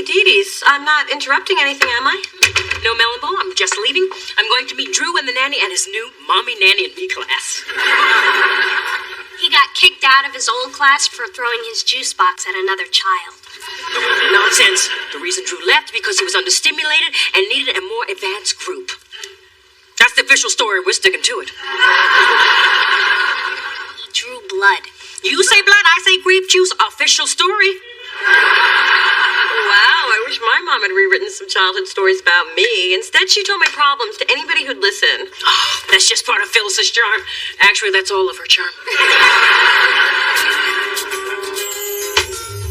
Dee-Dee's. I'm not interrupting anything, am I? No, Melonbo, I'm just leaving. I'm going to meet Drew and the nanny and his new Mommy, Nanny, and Me class. He got kicked out of his old class for throwing his juice box at another child. Nonsense. The reason Drew left because he was understimulated and needed a more advanced group. That's the official story. We're sticking to it. He drew blood. You say blood, I say grape juice. Official story. Wow, I wish my mom had rewritten some childhood stories about me. Instead, she told my problems to anybody who'd listen. Oh, that's just part of Phyllis's charm. Actually, that's all of her charm.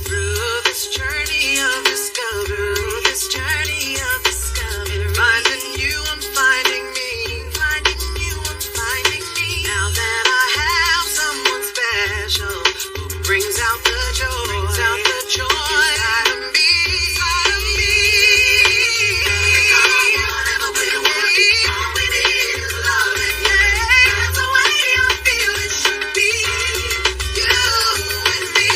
Through this journey of discovery, finding you, I'm finding me. Finding you, I'm finding me. Now that I have someone special who brings out the joy, inside of me. Whatever we're working, all we need is love. That's the way I feel it should be. You and me.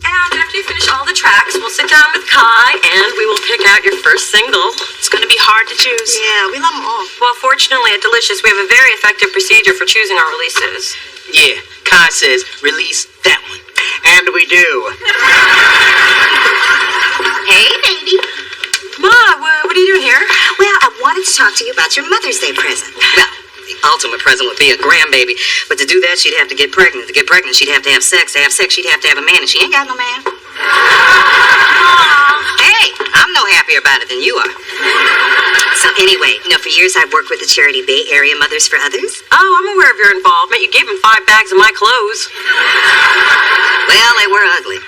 And after you finish all the tracks, we'll sit down with Kai and we will pick out your first single. It's going to be hard to choose. Yeah, we love them all. Well, fortunately at Delicious, we have a very effective procedure for choosing our releases. Yeah, Kai says, release that one. And we do. Hey, baby. Ma, what are you doing here? Well, I wanted to talk to you about your Mother's Day present. Well, the ultimate present would be a grandbaby. But to do that, she'd have to get pregnant. To get pregnant, she'd have to have sex. To have sex, she'd have to have a man. And she ain't got no man. Hey, I'm no happier about it than you are. So anyway, for years I've worked with the charity Bay Area Mothers for Others. Oh, I'm aware of your involvement. You gave him 5 bags of my clothes. Well, they were ugly.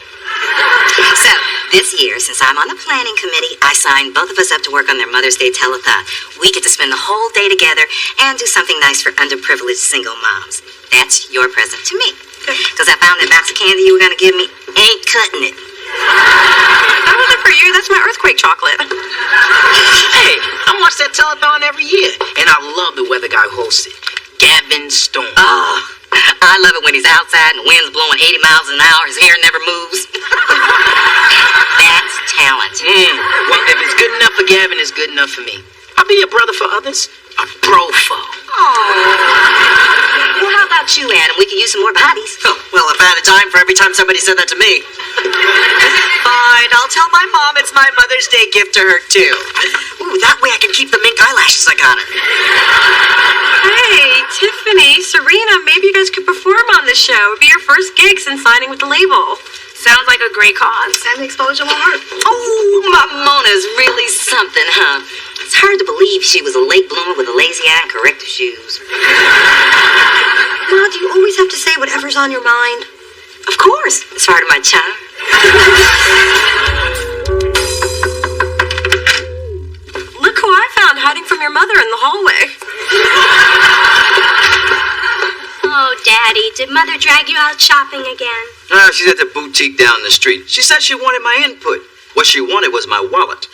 So, this year, since I'm on the planning committee, I signed both of us up to work on their Mother's Day telethon. We get to spend the whole day together and do something nice for underprivileged single moms. That's your present to me. Because I found that box of candy you were going to give me ain't cutting it. That wasn't for you. That's my earthquake chocolate. Hey, I watch that telethon every year. And I love the weather guy who hosts it. Gavin Storm. Oh, I love it when he's outside and the wind's blowing 80 miles an hour. His hair never moves. That's talent. Well, if it's good enough for Gavin, it's good enough for me. I'll be a brother for others. A brofo. Well, how about you, Adam? We could use some more bodies. Oh, well, if I had a time for every time somebody said that to me. Fine, I'll tell my mom it's my Mother's Day gift to her, too. Ooh, that way I can keep the mink eyelashes I got her. Hey, Tiffany, Serena, maybe you guys could perform on the show. It'd be your first gig since signing with the label. Sounds like a great cause. And the exposure won't hurt. Oh, my Mona's really something, huh? It's hard to believe she was a late bloomer with a lazy eye and corrective shoes. Ma, do you always have to say whatever's on your mind? Of course, it's part of my charm. Look who I found hiding from your mother in the hallway. Oh, Daddy, did Mother drag you out shopping again? She's at the boutique down the street. She said she wanted my input. What she wanted was my wallet.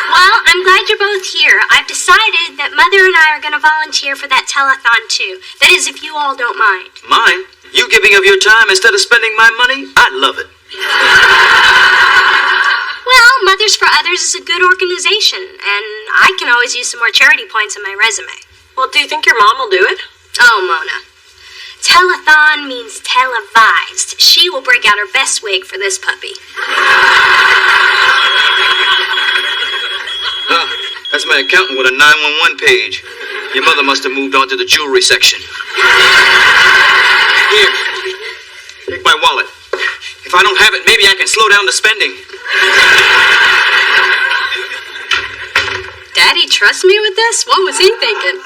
Well, I'm glad you're both here. I've decided that Mother and I are going to volunteer for that telethon, too. That is, if you all don't mind. Mine? You giving of your time instead of spending my money? I'd love it. Well, Mothers for Others is a good organization, and I can always use some more charity points on my resume. Well, do you think your mom will do it? Oh, Mona. Telethon means televised. She will break out her best wig for this puppy. That's my accountant with a 911 page. Your mother must have moved on to the jewelry section. Here, take my wallet. If I don't have it, maybe I can slow down the spending. Daddy, trust me with this? What was he thinking?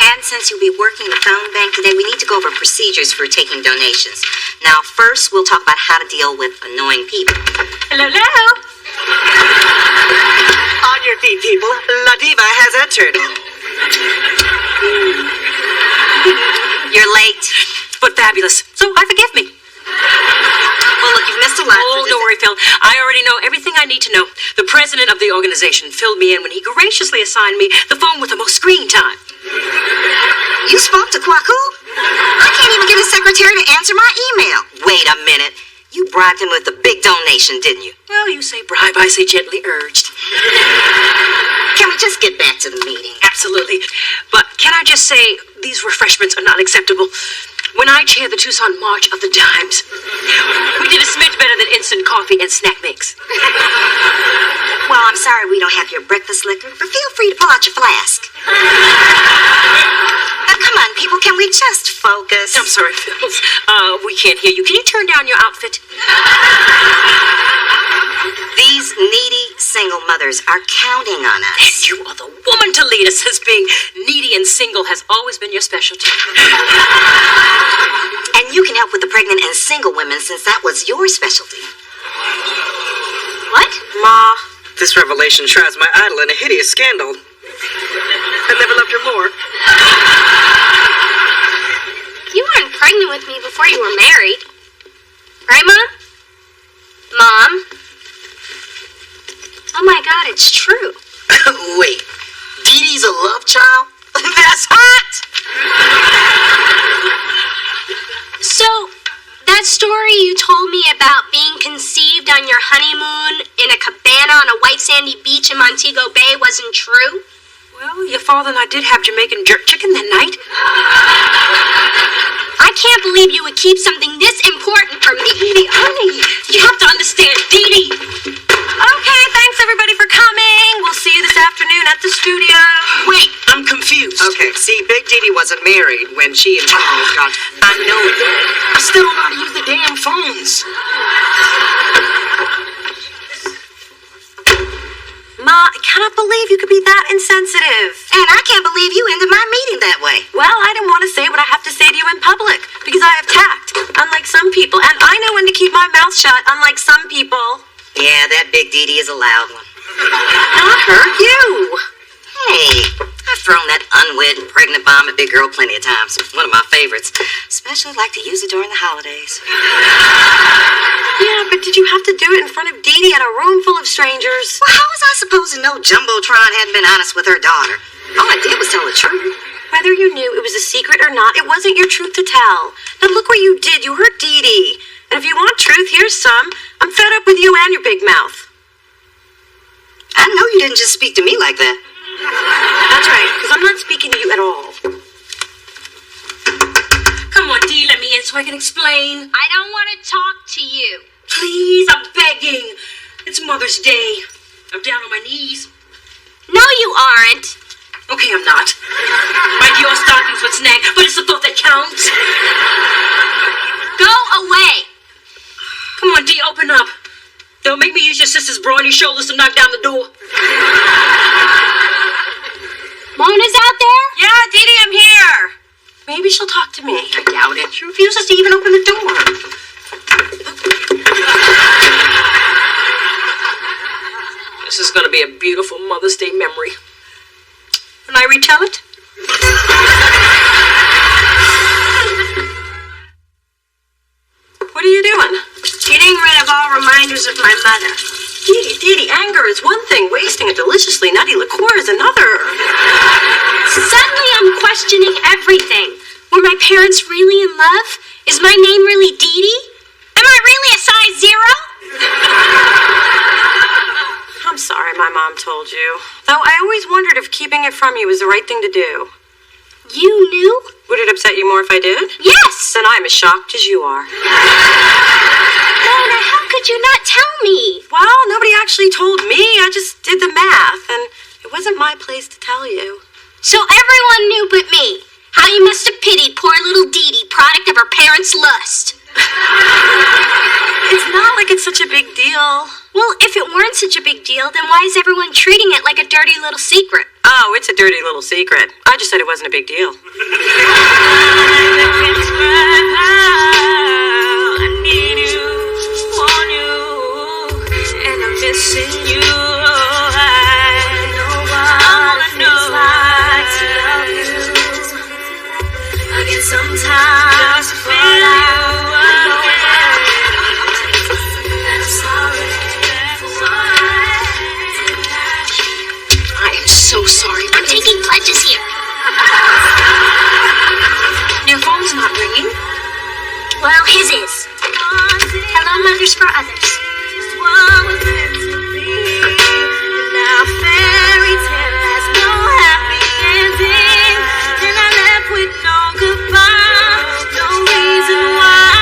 And since you'll be working the phone bank today, we need to go over procedures for taking donations. Now, first, we'll talk about how to deal with annoying people. Hello, hello. On your feet, people. La Diva has entered. You're late. But fabulous. So, forgive me. worry, Phil. I already know everything I need to know. The president of the organization filled me in when he graciously assigned me the phone with the most screen time. You spoke to Kwaku? I can't even get his secretary to answer my email. Wait a minute. You bribed him with a big donation, didn't you? Well, you say bribe, I say gently urged. Can we just get back to the meeting? Absolutely. But can I just say, these refreshments are not acceptable. When I chaired the Tucson March of the Dimes, we did a smidge better than instant coffee and snack mix. Well, I'm sorry we don't have your breakfast liquor, but feel free to pull out your flask. Now, come on, people, can we just focus? I'm sorry, Phils. We can't hear you. Can you turn down your outfit? These needy single mothers are counting on us. And you are the woman to lead us, as being needy and single has always been your specialty. And you can help with the pregnant and single women since that was your specialty. What? Ma, this revelation shrouds my idol in a hideous scandal. I never loved her more. You weren't pregnant with me before you were married. Right, Mom? Mom? Oh my God, it's true. Wait, Dee Dee's a love child? That's hot! So, that story you told me about being conceived on your honeymoon in a cabana on a white sandy beach in Montego Bay wasn't true? Well, your father and I did have Jamaican jerk chicken that night. I can't believe you would keep something this important from me. Dee Dee, honey, you have to understand, Dee Dee. Okay, thanks everybody for coming. We'll see you this afternoon at the studio. Wait, I'm confused. Okay, see, Big Dee Dee wasn't married when she and Charles got... I know that. I still don't know how to use the damn phones. Ma, I cannot believe you could be that insensitive. And I can't believe you ended my meeting that way. Well, I didn't want to say what I have to say to you in public because I have tact, unlike some people. And I know when to keep my mouth shut, unlike some people. Yeah, that Big Dee Dee is a loud one. Not her, you. Hey, I've thrown that unwed pregnant bomb at Big Girl plenty of times. One of my favorites. Especially like to use it during the holidays. Yeah, but did you have to do it in front of Dee Dee in a room full of strangers? Well, how was I supposed to know Jumbotron hadn't been honest with her daughter? All I did was tell the truth. Whether you knew it was a secret or not, it wasn't your truth to tell. Now look what you did. You hurt Dee Dee. And if you want truth, here's some. I'm fed up with you and your big mouth. I know you didn't just speak to me like that. That's right, because I'm not speaking to you at all. Come on, Dee, let me in so I can explain. I don't want to talk to you. Please, I'm begging. It's Mother's Day. I'm down on my knees. No, you aren't. Okay, I'm not. Might be all stockings with snag, but it's the thought that counts. Go away. Come on, Dee, open up. Don't make me use your sister's brawny shoulders to knock down the door. Mona's out there? Yeah, Dee Dee, I'm here. Maybe she'll talk to me. I doubt it. She refuses to even open the door. This is going to be a beautiful Mother's Day memory. Can I retell it? What are you doing? Getting rid of all reminders of my mother. Dee Dee, anger is one thing. Wasting a deliciously nutty liqueur is another. Suddenly I'm questioning everything. Were my parents really in love? Is my name really Dee Dee? Am I really a size 0? I'm sorry my mom told you. Though I always wondered if keeping it from you was the right thing to do. You knew? Would it upset you more if I did? Yes! Then I'm as shocked as you are. Mona, how could you not tell me? Well, nobody actually told me. I just did the math, and it wasn't my place to tell you. So everyone knew but me. How you must have pitied poor little Dee Dee, product of her parents' lust. It's not like it's such a big deal. Well, if it weren't such a big deal, then why is everyone treating it like a dirty little secret? Oh, it's a dirty little secret. I just said it wasn't a big deal. I need you, want you, and I'm missing you. I know what it feels like to love you. Again, sometimes just feel you again. And I'm sorry. others for others. What was meant to be. Now fairy tale has no happy ending, and I left with no goodbye, no reason why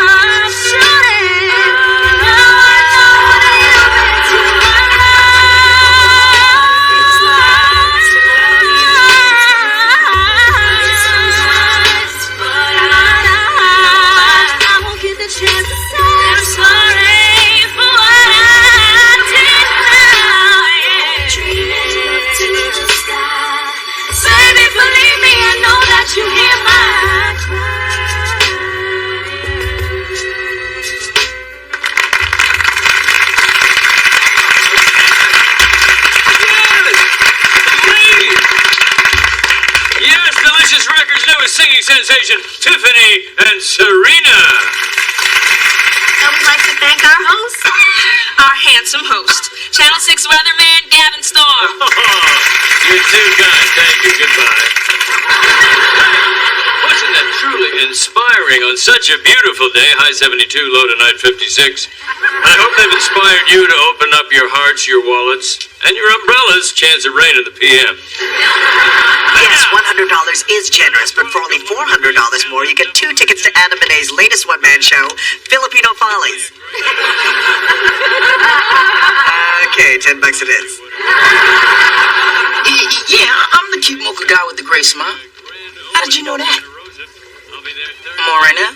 love should end. Now I know that you're meant to my I won't get the chance to say I'm sorry for what I did now. Dreaming up to the sky. Baby, believe me, I know that you hear my cry. Yes, Delicious Records' newest singing sensation, Tiffany and Serena. I would like to thank our host. Our handsome host, Channel 6 weatherman Gavin Storm. You're too kind. Thank you. Goodbye. Wasn't that truly inspiring on such a beautiful day? High 72, low tonight 56. I hope they've inspired you to open up your hearts, your wallets, and your umbrellas. Chance of rain in the PM. Yes, $100 is generous, but for only $400 more, you get 2 tickets to Adam Benet's latest one-man show, Filipino Follies. Okay, $10 it is. Yeah, I'm the cute mocha guy with the gray smile. How did you know that? More right now?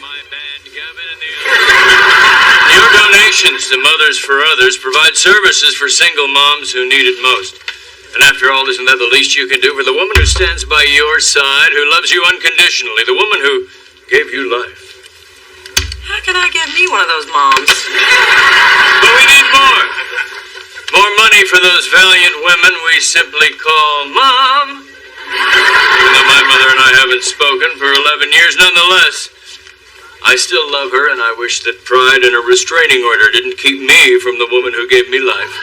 Your donations to Mothers for Others provide services for single moms who need it most. And after all, isn't that the least you can do for the woman who stands by your side, who loves you unconditionally, the woman who gave you life? How can I get me one of those moms? But we need more. More money for those valiant women we simply call Mom. Even though my mother and I haven't spoken for 11 years, nonetheless, I still love her, and I wish that pride and a restraining order didn't keep me from the woman who gave me life.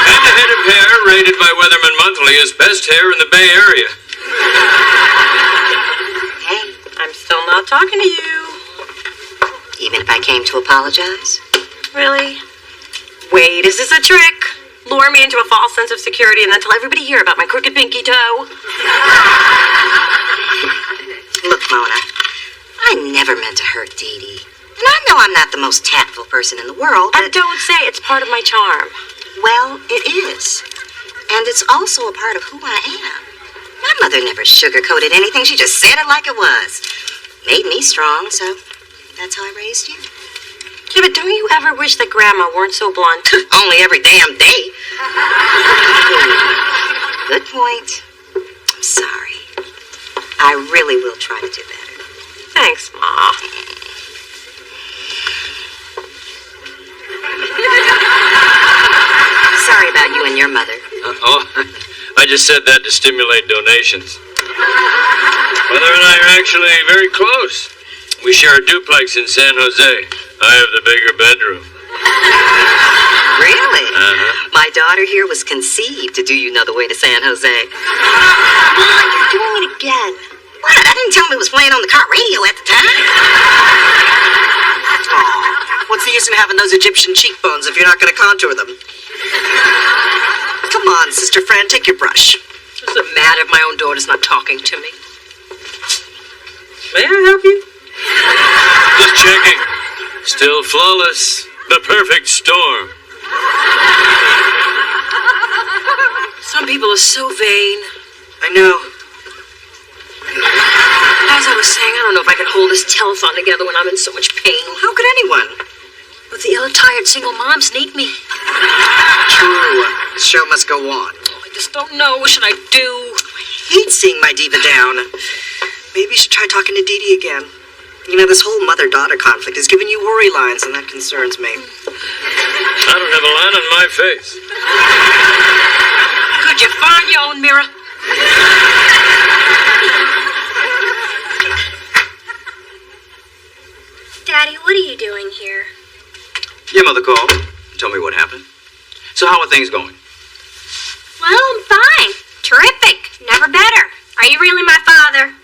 And a head of hair rated by Weatherman Monthly as best hair in the Bay Area. Hey, I'm still not talking to you. even if I came to apologize? Really? Wait, is this a trick? Lure me into a false sense of security and then tell everybody here about my crooked pinky toe? Look, Mona, I never meant to hurt Dee Dee. And I know I'm not the most tactful person in the world, but... And don't say it's part of my charm. Well, it is. And it's also a part of who I am. My mother never sugarcoated anything. She just said it like it was. Made me strong, so that's how I raised you. Yeah, but don't you ever wish that Grandma weren't so blunt? Only every damn day. Good point. I'm sorry. I really will try to do better. Thanks, Ma. Sorry about you and your mother. I just said that to stimulate donations. Mother and I are actually very close. We share a duplex in San Jose. I have the bigger bedroom. Really? Uh-huh. My daughter here was conceived to do you know the way to San Jose. Mom, you're doing it again. What? I didn't tell him it was playing on the car radio at the time. Aw, what's the use in having those Egyptian cheekbones if you're not going to contour them? Come on, Sister Fran, take your brush. I'm so mad if my own daughter's not talking to me. May I help you? Just checking. Still flawless. The perfect storm. Some people are so vain. I know. As I was saying, I don't know if I can hold this telethon together when I'm in so much pain. How could anyone? But the ill-tired single moms need me. True. The show must go on. Oh, I just don't know. What should I do? I hate seeing my diva down. Maybe you should try talking to Dee Dee again. You know, this whole mother-daughter conflict has given you worry lines, and that concerns me. I don't have a line on my face. Could you find your own mirror? Daddy, what are you doing here? Your mother called. Tell me what happened. So how are things going? Well, I'm fine. Terrific. Never better. Are you really my father?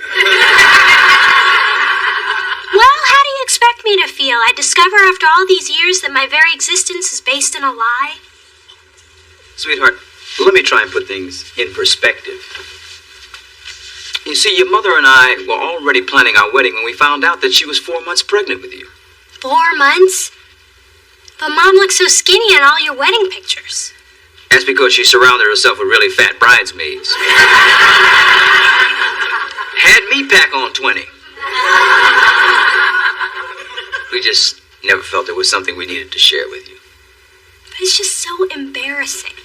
Well, how do you expect me to feel? I discover after all these years that my very existence is based in a lie? Sweetheart, let me try and put things in perspective. You see, your mother and I were already planning our wedding when we found out that she was 4 months pregnant with you. 4 months? But Mom looks so skinny on all your wedding pictures. That's because she surrounded herself with really fat bridesmaids. Had me pack on 20. We just never felt it was something we needed to share with you. But it's just so embarrassing.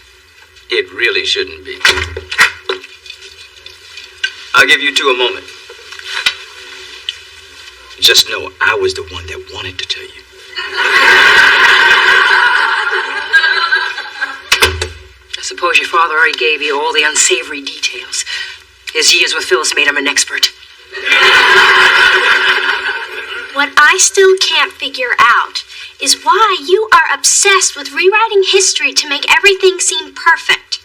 It really shouldn't be. I'll give you two a moment. Just know I was the one that wanted to tell you. I suppose your father already gave you all the unsavory details. His years with Phyllis made him an expert. What I still can't figure out is why you are obsessed with rewriting history to make everything seem perfect.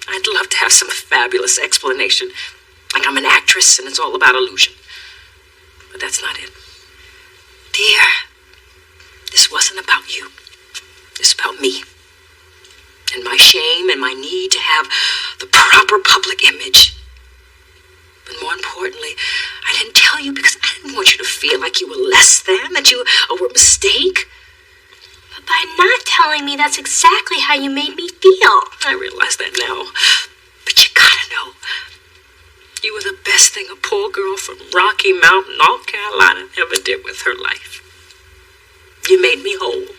I'd love to have some fabulous explanation. Like I'm an actress and it's all about illusion. But that's not it. Dear, this wasn't about you. It's about me. And my shame and my need to have the proper public image. But more importantly, I didn't tell you because I didn't want you to feel like you were less than, that you were a mistake. But by not telling me, that's exactly how you made me feel. I realize that now. But you gotta know, you were the best thing a poor girl from Rocky Mount, North Carolina ever did with her life. You made me whole.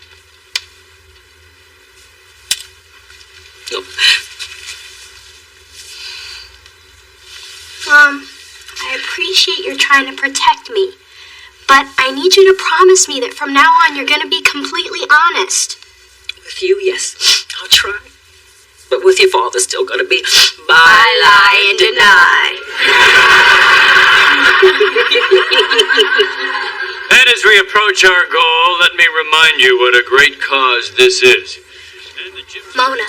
Mom, I appreciate you're trying to protect me, but I need you to promise me that from now on you're going to be completely honest. With you, yes, I'll try. But with your father, still going to be lie and deny. And as we approach our goal, let me remind you what a great cause this is. Mona,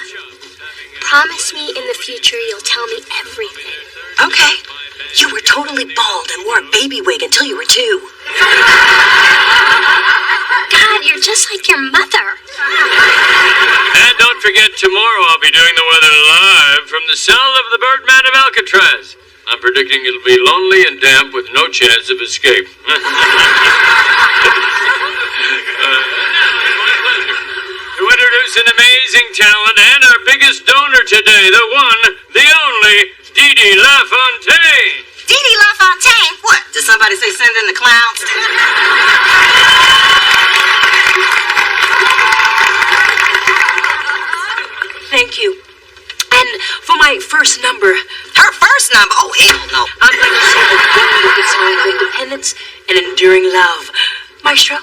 promise me in the future you'll tell me everything. Okay. You were totally bald and wore a baby wig until you were 2. God, you're just like your mother. And don't forget, tomorrow I'll be doing the weather live from the cell of the Birdman of Alcatraz. I'm predicting it'll be lonely and damp with no chance of escape. To introduce an amazing talent and our biggest donor today, the one, the only, Dee LaFontaine. Dee LaFontaine? What? Did somebody say send in the clowns? Thank you. And for my first number... Her first number? Oh, hell no. I'm going to sing a good song of independence and enduring love. Maestro?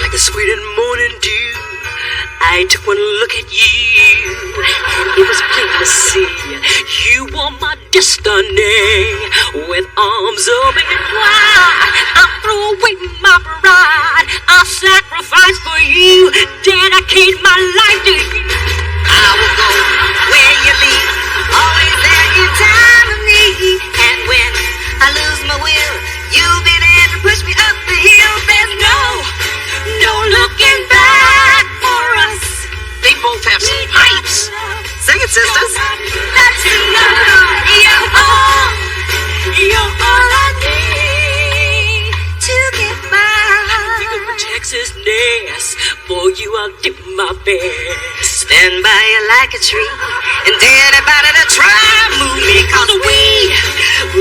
Like a sweet and morning dew, I took one look at you, and it was plain to see you were my destiny. With arms open wide, I threw away my pride. I'll sacrifice for you, dedicate my life to you. I will go where you lead, always there in time of need. And when I lose my will, you'll be there to push me up the hill. There's no looking back for us. They both have some pipes. Sing it, sisters. That's enough. You're all I need to get by. Texas nest, for you I'll do my best. Stand by you like a tree, and anybody that try move me, 'cause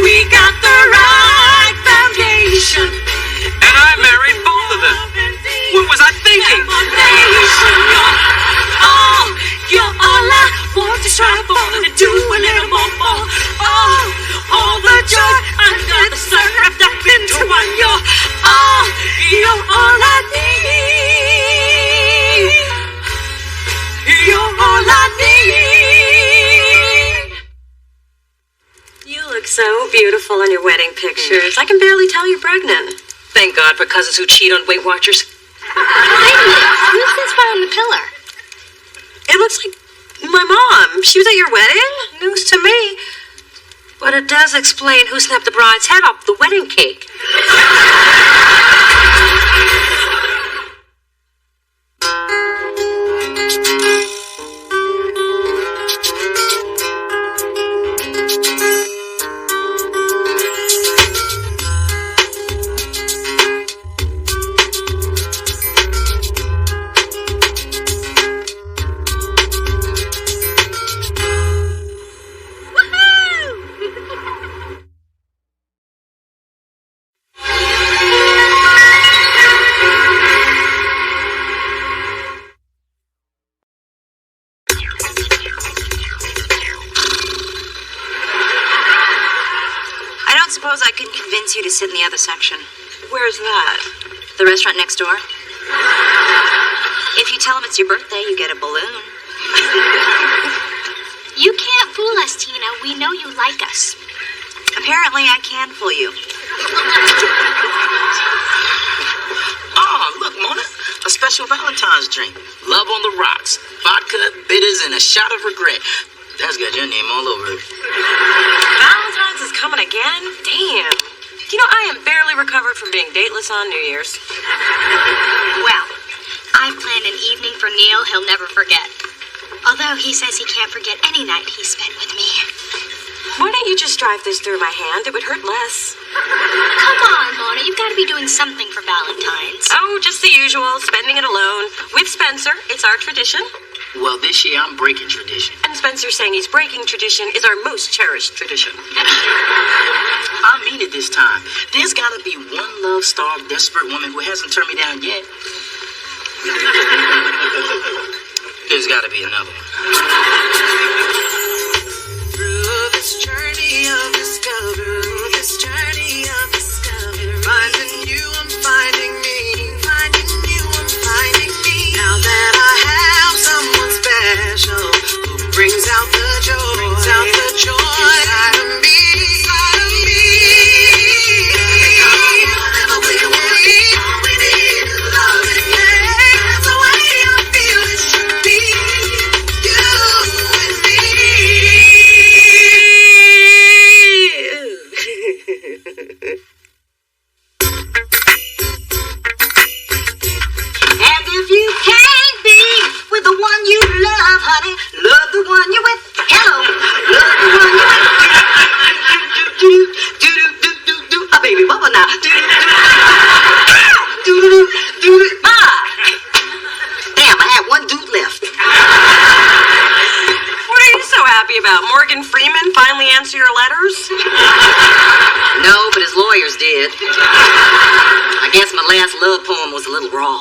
we got the right foundation. And I married both of them. What was I thinking? You're all I want to strive for, and do a little more for. All the joy under the sun wrapped up into one. You're all I need. You're all I need. You look so beautiful in your wedding pictures. I can barely tell you're pregnant. Thank God for cousins who cheat on Weight Watchers. Who's this one on the pillar? It looks like my mom. She was at your wedding? News to me. But it does explain who snapped the bride's head off the wedding cake. Suppose I can convince you to sit in the other section. Where's that? The restaurant next door. If you tell them it's your birthday, you get a balloon. You can't fool us, Tina. We know you like us. Apparently, I can fool you. Oh, look, Mona. A special Valentine's drink. Love on the rocks. Vodka, bitters, and a shot of regret. That's got your name all over it. Valentine's is coming again? Damn. You know, I am barely recovered from being dateless on New Year's. Well, I've planned an evening for Neil he'll never forget. Although he says he can't forget any night he spent with me. Why don't you just drive this through my hand? It would hurt less. Come on, Mona. You've got to be doing something for Valentine's. Oh, just the usual. Spending it alone. With Spencer. It's our tradition. Well, this year I'm breaking tradition. And Spencer saying he's breaking tradition is our most cherished tradition. I mean it this time. There's got to be one love-starved, desperate woman who hasn't turned me down yet. There's got to be another one. Through this journey of discovery, finding you, I'm finding me, finding you, I'm finding me. Now that I have someone special who brings out the joy inside of me. Whenever we want it, all we need is love and that's the way I feel it should be. You and me. And if you can't be with the one you love, honey, love the one you're with. Hello, love the one you're with. Do-do-do-do-do-do-do. A baby bubble now. Do-do-do-do-do. Bye. Damn, I had one dude left. What are you so happy about? Morgan Freeman finally answer your letters? No, but his lawyers did. I guess my last love poem was a little raw.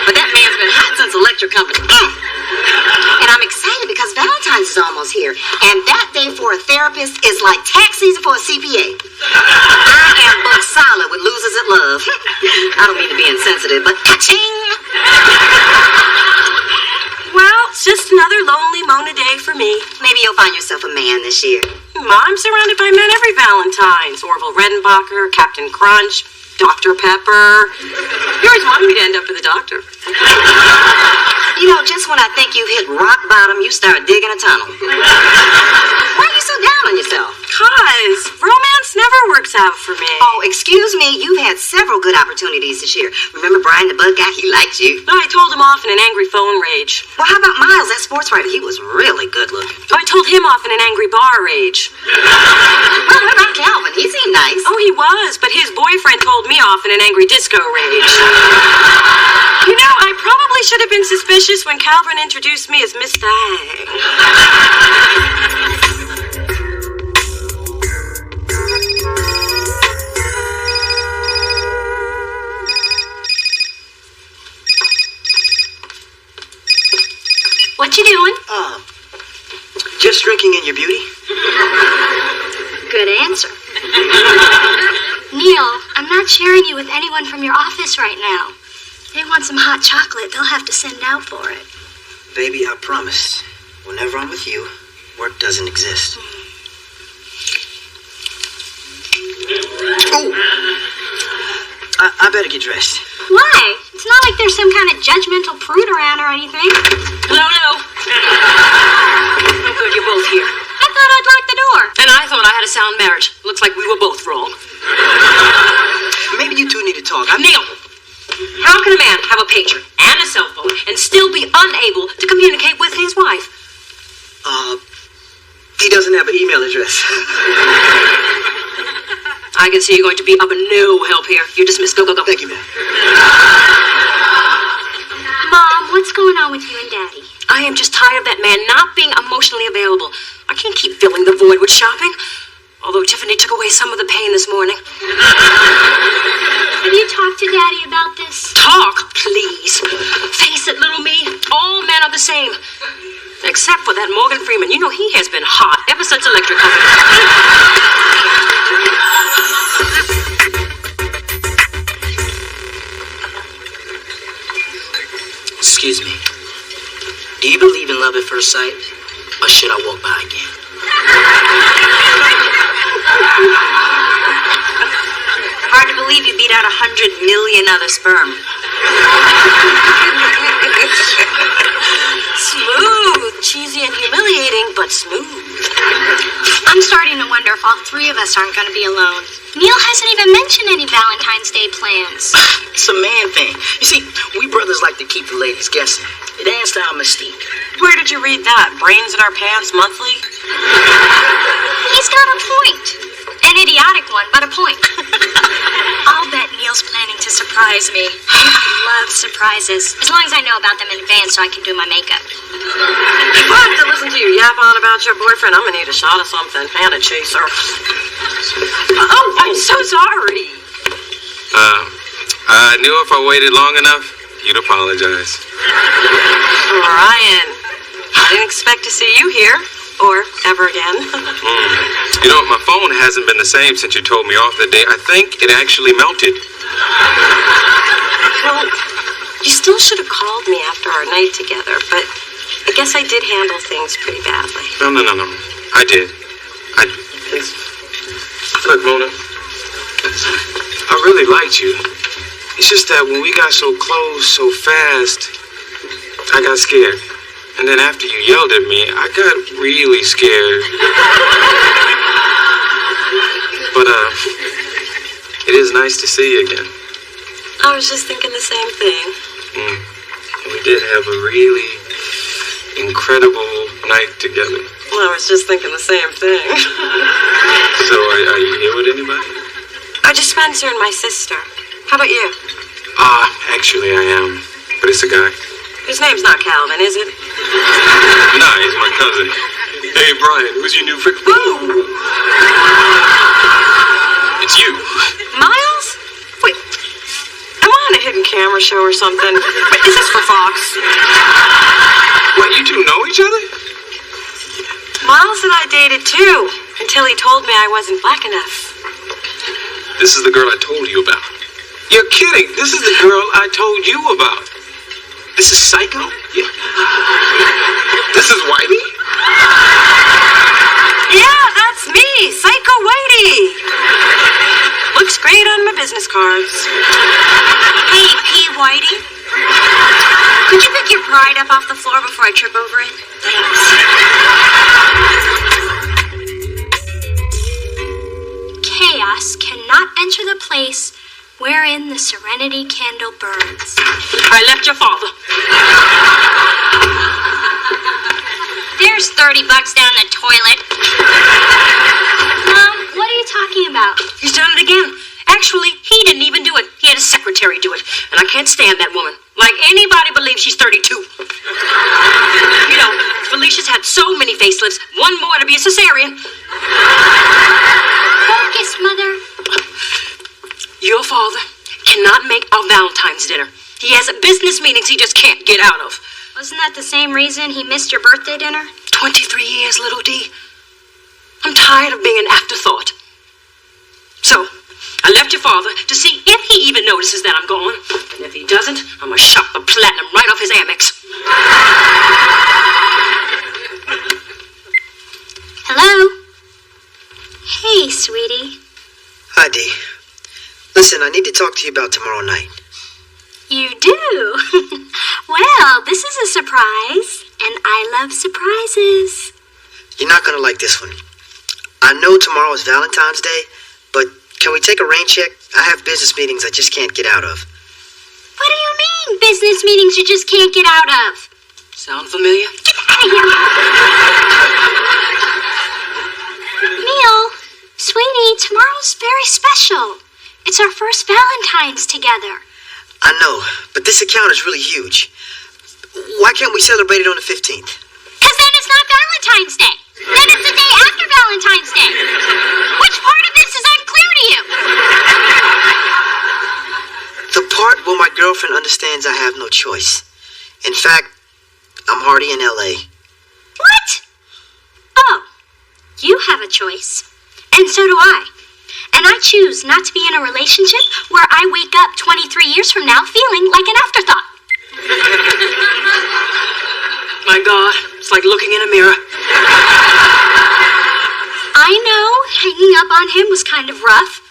But that man's been hot since electric company. And I'm excited because Valentine's is almost here. And that day for a therapist is like tax season for a CPA. I am booked solid with losers at love. I don't mean to be insensitive, but ka-ching! Well, it's just another lonely Mona day for me. Maybe you'll find yourself a man this year. I'm surrounded by men every Valentine's. Orville Redenbacher, Captain Crunch, Dr. Pepper. You always wanted me to end up with a doctor. You know, just when I think you've hit rock bottom, you start digging a tunnel. Why are you so down on yourself? 'Cause romance never works out for me. Oh, excuse me, you've had several good opportunities this year. Remember Brian the bug guy? He liked you. No, I told him off in an angry phone rage. Well, how about Miles, that sports writer? He was really good looking. Oh, I told him off in an angry bar rage. Well, what about Calvin? He seemed nice. Oh, he was, but his boyfriend told me off in an angry disco rage. You know, I probably should have been suspicious when Calvin introduced me as Miss Thang. What you doing? Just drinking in your beauty. Good answer. Neil, I'm not sharing you with anyone from your office right now. They want some hot chocolate. They'll have to send out for it. Baby, I promise. Whenever I'm with you, work doesn't exist. Oh! I better get dressed. Why? It's not like there's some kind of judgmental prude around or anything. No. Oh, good, you're both here. I thought I'd lock the door. And I thought sound marriage. Looks like we were both wrong. Maybe you two need to talk. Neil, how can a man have a pager and a cell phone and still be unable to communicate with his wife? He doesn't have an email address. I can see you're going to be of no help here. You're dismissed. Go, go, go. Thank you, ma'am. Mom, what's going on with you and Daddy? I am just tired of that man not being emotionally available. I can't keep filling the void with shopping. Although Tiffany took away some of the pain this morning. Have you talked to Daddy about this? Talk, please. Face it, little me. All men are the same. Except for that Morgan Freeman. You know, he has been hot ever since Electric Company. Excuse me. Do you believe in love at first sight? Or should I walk by again? Hard to believe you beat out 100 million other sperm. Smooth, cheesy and humiliating, but smooth. I'm starting to wonder if all three of us aren't going to be alone. Neil hasn't even mentioned any Valentine's Day plans. It's a man thing. You see, we brothers like to keep the ladies guessing. It adds to our mystique. Where did you read that? Brains in Our Pants Monthly? He's got a point. An idiotic one, but a point. I'll bet Neil's planning to surprise me. And I love surprises. As long as I know about them in advance so I can do my makeup. If I have to listen to you yap on about your boyfriend, I'm gonna need a shot of something and a chaser. Oh, I'm so sorry. I knew if I waited long enough, you'd apologize. Ryan, I didn't expect to see you here. Or ever again. You know, my phone hasn't been the same since you told me off the day. I think it actually melted. Well, you still should have called me after our night together, but I guess I did handle things pretty badly. No. I did. Look, Mona, I really liked you. It's just that when we got so close so fast, I got scared. And then after you yelled at me, I got really scared. But, it is nice to see you again. I was just thinking the same thing. We did have a really incredible night together. Well, I was just thinking the same thing. So, are you here with anybody? Just Spencer and my sister. How about you? Actually I am. But it's a guy. His name's not Calvin, is it? Nah, he's my cousin. Hey, Brian, who's your new friend? Ooh! It's you. Miles? Wait, am I on a hidden camera show or something? Is this for Fox? What, you two know each other? Miles and I dated too, until he told me I wasn't black enough. This is the girl I told you about. You're kidding. This is the girl I told you about. This is Psycho? Yeah. This is Whitey? Yeah, that's me, Psycho Whitey. Looks great on my business cards. Hey, P. Whitey. Could you pick your pride up off the floor before I trip over it? Thanks. Chaos cannot enter the place wherein the serenity candle burns. I left your father. There's $30 down the toilet. Mom, what are you talking about? He's done it again. Actually, he didn't even do it. He had his secretary do it. And I can't stand that woman. Like anybody believes she's 32. You know, Felicia's had so many facelifts, one more to be a cesarean. Focus, Mother. Your father cannot make our Valentine's dinner. He has business meetings he just can't get out of. Wasn't that the same reason he missed your birthday dinner? 23 years, little D. I'm tired of being an afterthought. So, I left your father to see if he even notices that I'm gone. And if he doesn't, I'm gonna shop the platinum right off his Amex. Hello? Hey, sweetie. Hi, Dee. Listen, I need to talk to you about tomorrow night. You do? Well, this is a surprise, and I love surprises. You're not gonna like this one. I know tomorrow is Valentine's Day, but can we take a rain check? I have business meetings I just can't get out of. What do you mean, business meetings you just can't get out of? Sound familiar? Get out of here! Neil, sweetie, tomorrow's very special. It's our first Valentine's together. I know, but this account is really huge. Why can't we celebrate it on the 15th? Because then it's not Valentine's Day. Then it's the day after Valentine's Day. Which part of this is unclear to you? The part where my girlfriend understands I have no choice. In fact, I'm already in L.A. What? Oh, you have a choice. And so do I. And I choose not to be in a relationship where I wake up 23 years from now feeling like an afterthought. My God, it's like looking in a mirror. I know hanging up on him was kind of rough,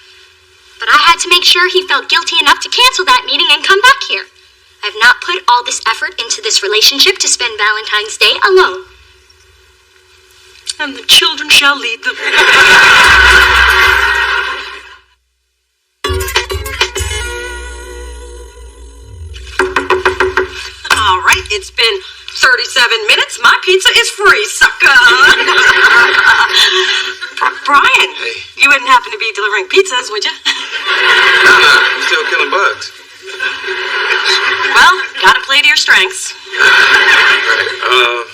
but I had to make sure he felt guilty enough to cancel that meeting and come back here. I have not put all this effort into this relationship to spend Valentine's Day alone. And the children shall lead them. All right, it's been 37 minutes. My pizza is free, sucker. Brian, Hey. you wouldn't happen to be delivering pizzas, would you? Nah, I'm still killing bugs. Well, gotta play to your strengths. Right.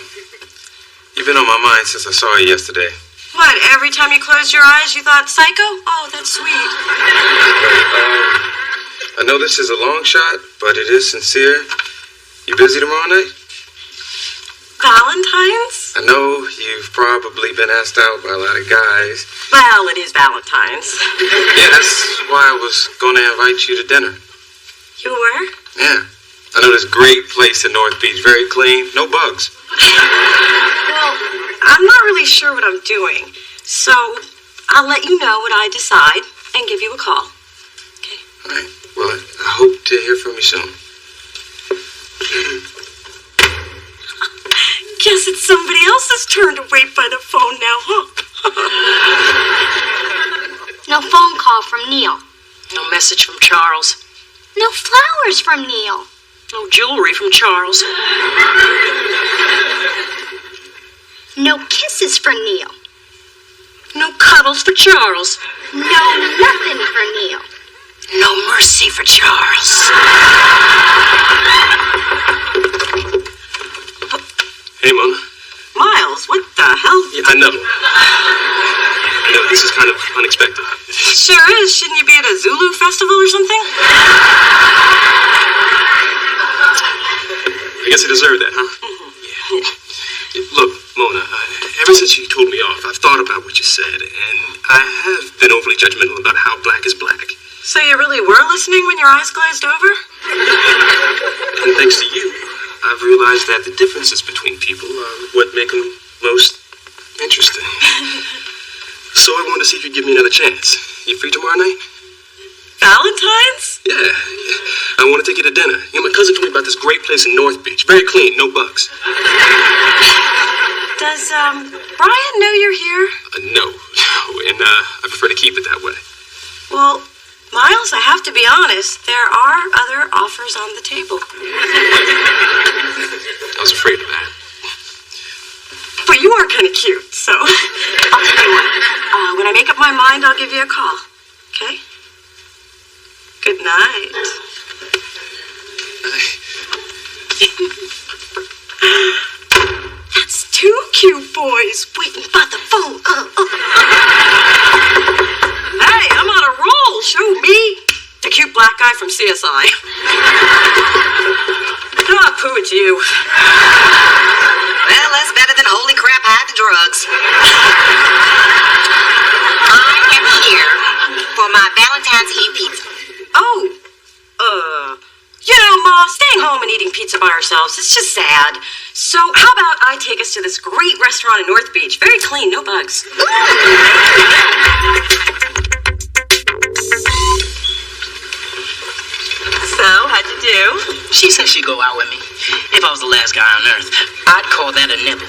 You've been on my mind since I saw you yesterday. What, every time you closed your eyes, you thought psycho? Oh, that's sweet. I know this is a long shot, but it is sincere. You busy tomorrow night? Valentine's? I know you've probably been asked out by a lot of guys. Well, it is Valentine's. Yeah, that's why I was going to invite you to dinner. You were? Yeah. I know this great place in North Beach. Very clean. No bugs. Well, I'm not really sure what I'm doing. So, I'll let you know what I decide and give you a call. Okay? All right. Well, I hope to hear from you soon. Guess it's somebody else's turn to wait by the phone now, huh? No phone call from Neil. No message from Charles. No flowers from Neil. No jewelry from Charles. No kisses for Neil. No cuddles for Charles. No nothing for Neil. No mercy for Charles. Hey, Mona. Miles, what the hell? Yeah, I know. This is kind of unexpected. Sure is. Shouldn't you be at a Zulu festival or something? I guess I deserve that, huh? Mm-hmm. Yeah. Look, Mona, ever since you told me off, I've thought about what you said, and I have been overly judgmental about how black is black. So you really were listening when your eyes glazed over? And thanks to you, I've realized that the differences between people are what make them most interesting. So I wanted to see if you'd give me another chance. You free tomorrow night? Valentine's? Yeah. I want to take you to dinner. You know, my cousin told me about this great place in North Beach. Very clean, no bugs. Does, Brian know you're here? No. And I prefer to keep it that way. Well, Miles, I have to be honest. There are other offers on the table. I was afraid of that. But you are kind of cute, so I'll tell you what. When I make up my mind, I'll give you a call. Okay? Good night. That's two cute boys waiting by the phone. Hey, I'm on a roll. Show me. The cute black guy from CSI. Ah, poo it to you. Well, that's better than holy crap, hide the drugs. I am here for my Valentine's Eve pizza. Oh, you know, Ma, staying home and eating pizza by ourselves, it's just sad. So how about I take us to this great restaurant in North Beach? Very clean, no bugs. So, how'd you do? She said she'd go out with me. If I was the last guy on earth, I'd call that a nibble.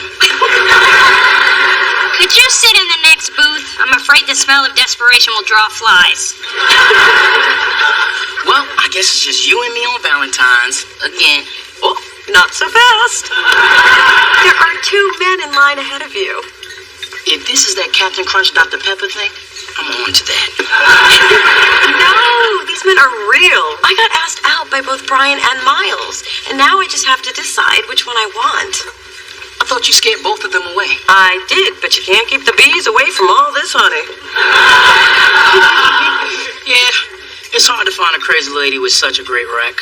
Could you sit in the next booth? I'm afraid the smell of desperation will draw flies. Well, I guess it's just you and me on Valentine's again. Oh, not so fast. There are 2 men in line ahead of you. If this is that Captain Crunch Dr. Pepper thing, I'm on to that. No, these men are real. I got asked out by both Brian and Miles, and now I just have to decide which one I want. I thought you scared both of them away. I did, but you can't keep the bees away from all this honey. Yeah, it's hard to find a crazy lady with such a great rack.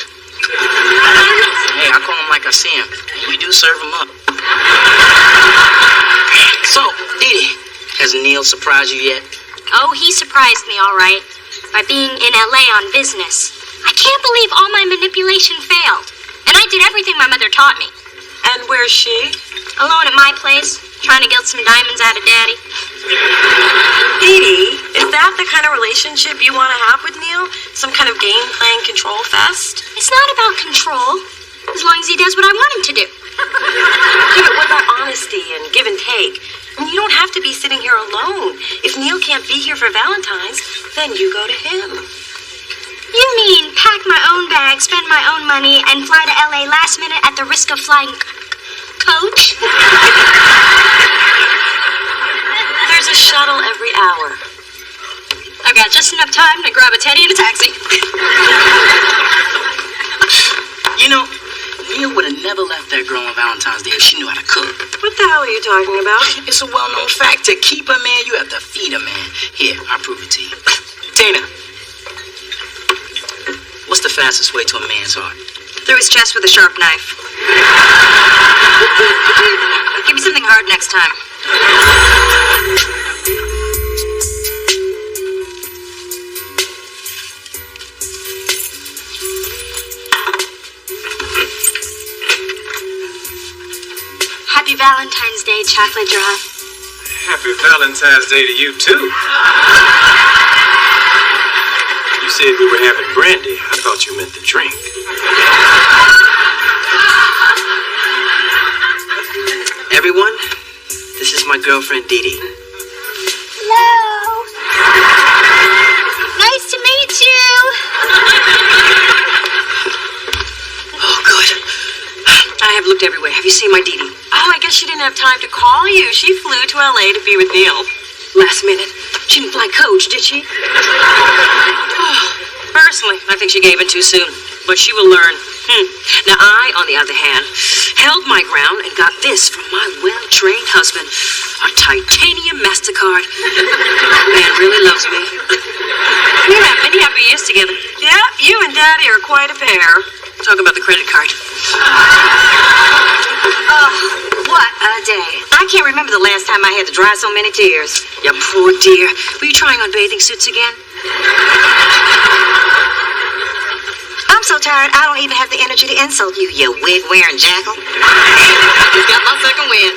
Hey, I call them like I see them, and we do serve them up. So, Dee Dee, has Neil surprised you yet? Oh, he surprised me, all right, by being in L.A. on business. I can't believe all my manipulation failed, and I did everything my mother taught me. And where's she? Alone at my place, trying to get some diamonds out of Daddy. Dee Dee, is that the kind of relationship you want to have with Neil? Some kind of game-playing control fest? It's not about control, as long as he does what I want him to do. Yeah, but what about honesty and give and take? And you don't have to be sitting here alone. If Neil can't be here for Valentine's, then you go to him. You mean pack my own bag, spend my own money, and fly to L.A. last minute at the risk of flying coach? There's a shuttle every hour. I've got just enough time to grab a teddy and a taxi. You know, Neil would have never left that girl on Valentine's Day if she knew how to cook. What the hell are you talking about? It's a well-known fact. To keep a man, you have to feed a man. Here, I'll prove it to you. Dana, what's the fastest way to a man's heart? Through his chest with a sharp knife. Give me something hard next time. Happy Valentine's Day, Chocolate Drop. Happy Valentine's Day to you, too. You said we were having brandy. I thought you meant the drink. Everyone, this is my girlfriend, Dee Dee. Hello. Nice to meet you. Oh, good. I have looked everywhere. Have you seen my Dee Dee? Oh, I guess she didn't have time to call you. She flew to L.A. to be with Neil. Last minute. She didn't fly coach, did she? Personally, I think she gave in too soon, but she will learn. Now, I, on the other hand, held my ground and got this from my well-trained husband, a titanium MasterCard. Man really loves me. We have many happy years together. Yeah, you and Daddy are quite a pair. Talk about the credit card. Oh, what a day. I can't remember the last time I had to dry so many tears. You poor dear. Were you trying on bathing suits again? I'm so tired, I don't even have the energy to insult you, you wig-wearing jackal. You got my second wind.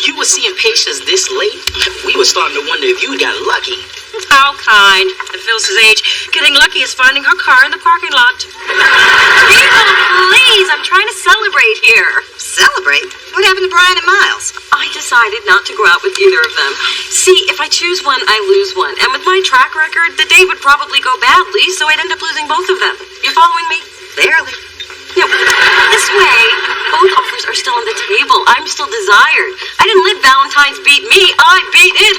You were seeing patients this late? We were starting to wonder if you got lucky. How kind. At Phyllis's age, getting lucky is finding her car in the parking lot. People, please, I'm trying to celebrate here. Celebrate? What happened to Brian and Miles? I decided not to go out with either of them. See, if I choose one, I lose one. And with my track record, the date would probably go badly, so I'd end up losing both of them. You following me? Barely. No, this way, both offers are still on the table. I'm still desired. I didn't let Valentine's beat me. I beat it.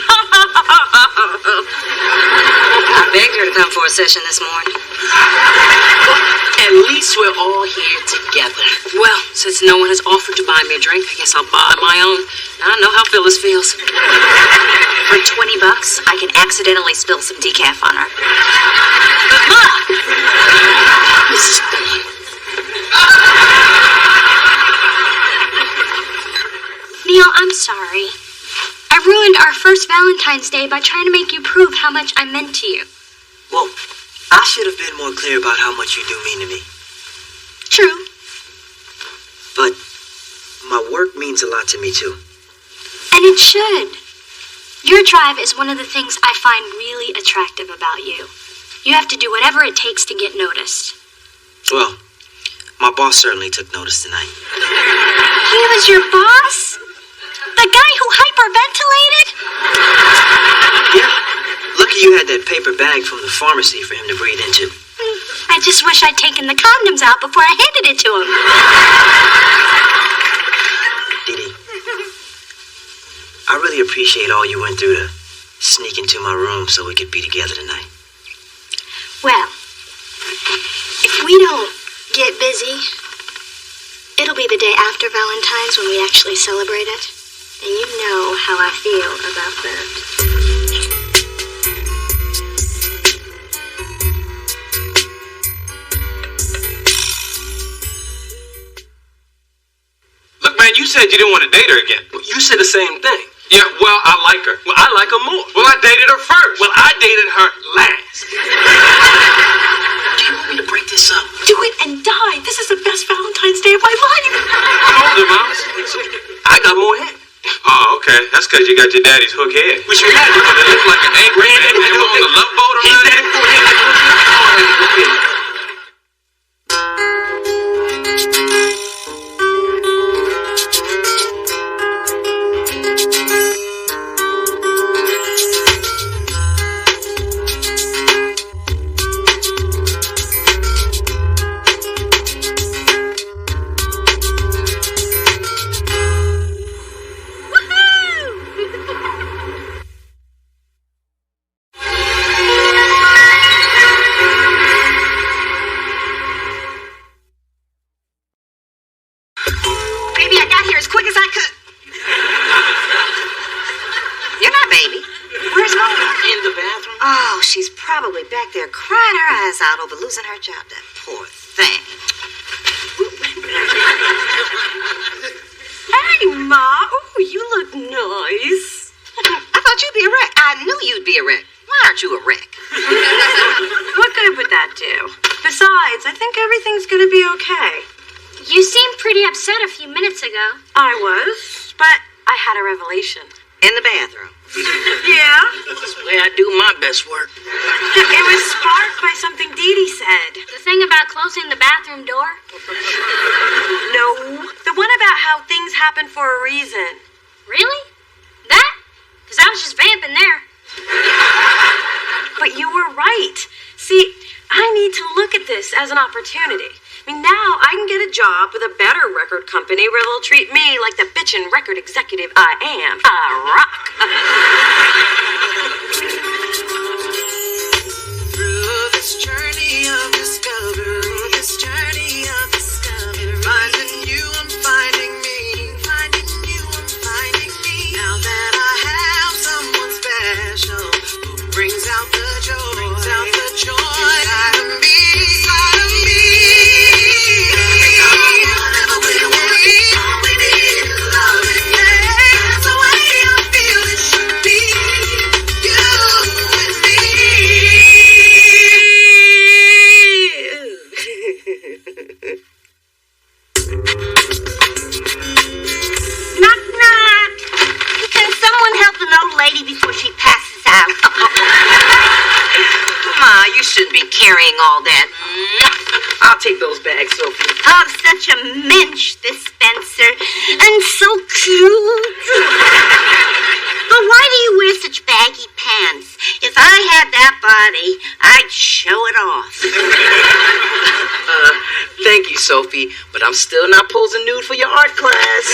I begged her to come for a session this morning. At least we're all here together. Well, since no one has offered to buy me a drink, I guess I'll buy my own. I know how Phyllis feels. For $20, I can accidentally spill some decaf on her. Good luck, Mrs. Thorne. Neil, I'm sorry. I ruined our first Valentine's Day by trying to make you prove how much I meant to you. Well, I should have been more clear about how much you do mean to me. True. But my work means a lot to me, too. And it should. Your drive is one of the things I find really attractive about you. You have to do whatever it takes to get noticed. Well, my boss certainly took notice tonight. He was your boss? The guy who hyperventilated? bag from the pharmacy for him to breathe into. I just wish I'd taken the condoms out before I handed it to him. Dee Dee, I really appreciate all you went through to sneak into my room so we could be together tonight. Well, if we don't get busy, it'll be the day after Valentine's when we actually celebrate it. And you know how I feel about that. Look, man, you said you didn't want to date her again. Well, you said the same thing. Yeah, well, I like her. Well, I like her more. Well, I dated her first. Well, I dated her last. Do you want me to break this up? Do it and die. This is the best Valentine's Day of my life. I'm older, Moms. I got more hair. Oh, okay. That's because you got your daddy's hook head. Which you had. It looked like an egg ran and you on the love boat around there. Baby, I got here as quick as I could. You're not baby. Where's Mona? In the bathroom? Oh, she's probably back there crying her eyes out over losing her job. That poor thing. Hey, Ma. Ooh, you look nice. I thought you'd be a wreck. I knew you'd be a wreck. Why aren't you a wreck? What good would that do? Besides, I think everything's gonna be okay. You seemed pretty upset a few minutes ago. I was, but I had a revelation. In the bathroom. Yeah? That's the way I do my best work. It was sparked by something Dee Dee said. The thing about closing the bathroom door? No, the one about how things happen for a reason. Really? That? Because I was just vamping there. But you were right. See, I need to look at this as an opportunity. I mean, now I can get a job with a better record company where they'll treat me like the bitchin' record executive I am. I rock. Through this journey of discovery, finding you, I'm finding me, finding you, I'm finding me. Now that I have someone special who brings out the joy, inside of me, inside of me. Whatever we want, all we need is love. That's the way I feel it should be. You and me. Knock, knock. Can someone help an old lady before she passes out? Ma, you shouldn't be carrying all that. I'll take those bags, Sophie. Oh, such a mensch, this Spencer. And so cute. But why do you wear such baggy pants? If I had that body, I'd show it off. Thank you, Sophie, but I'm still not posing nude for your art class.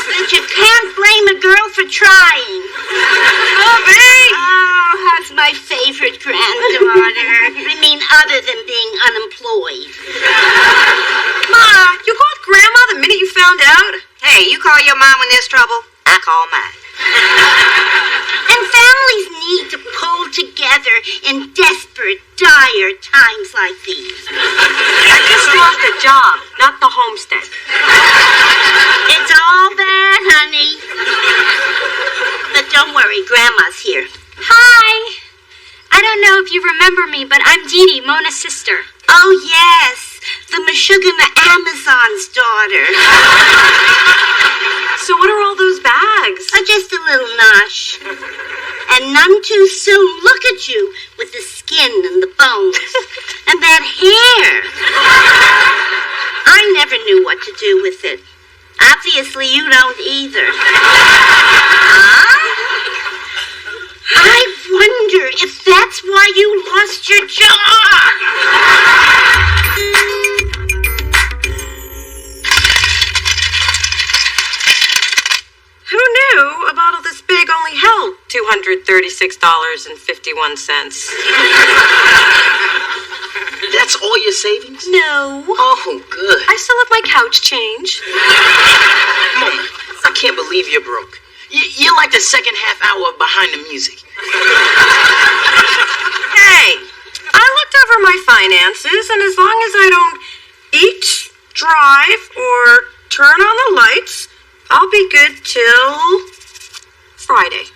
But you can't blame a girl for trying. Oh, that's my favorite granddaughter. I mean, other than being unemployed. Ma, you called Grandma the minute you found out? Hey, you call your mom when there's trouble, I call mine. And families need to pull together in desperate, dire times like these. I just lost a job, not the homestead. It's all bad, honey. But don't worry, Grandma's here. Hi. I don't know if you remember me, but I'm Dee Dee, Mona's sister. Oh, yes, the Meshuggah Amazon's daughter. So what are all those bags? Oh, just a little nosh. And none too soon. Look at you with the skin and the bones. And that hair. I never knew what to do with it. Obviously, you don't either. Huh? I wonder if that why you lost your job. Who knew a bottle this big only held $236.51? That's all your savings? No. Oh, good. I still have my couch change. Mona, I can't believe you're broke. You're like the second half hour of Behind the Music. Hey, I looked over my finances, and as long as I don't eat, drive, or turn on the lights, I'll be good till Friday.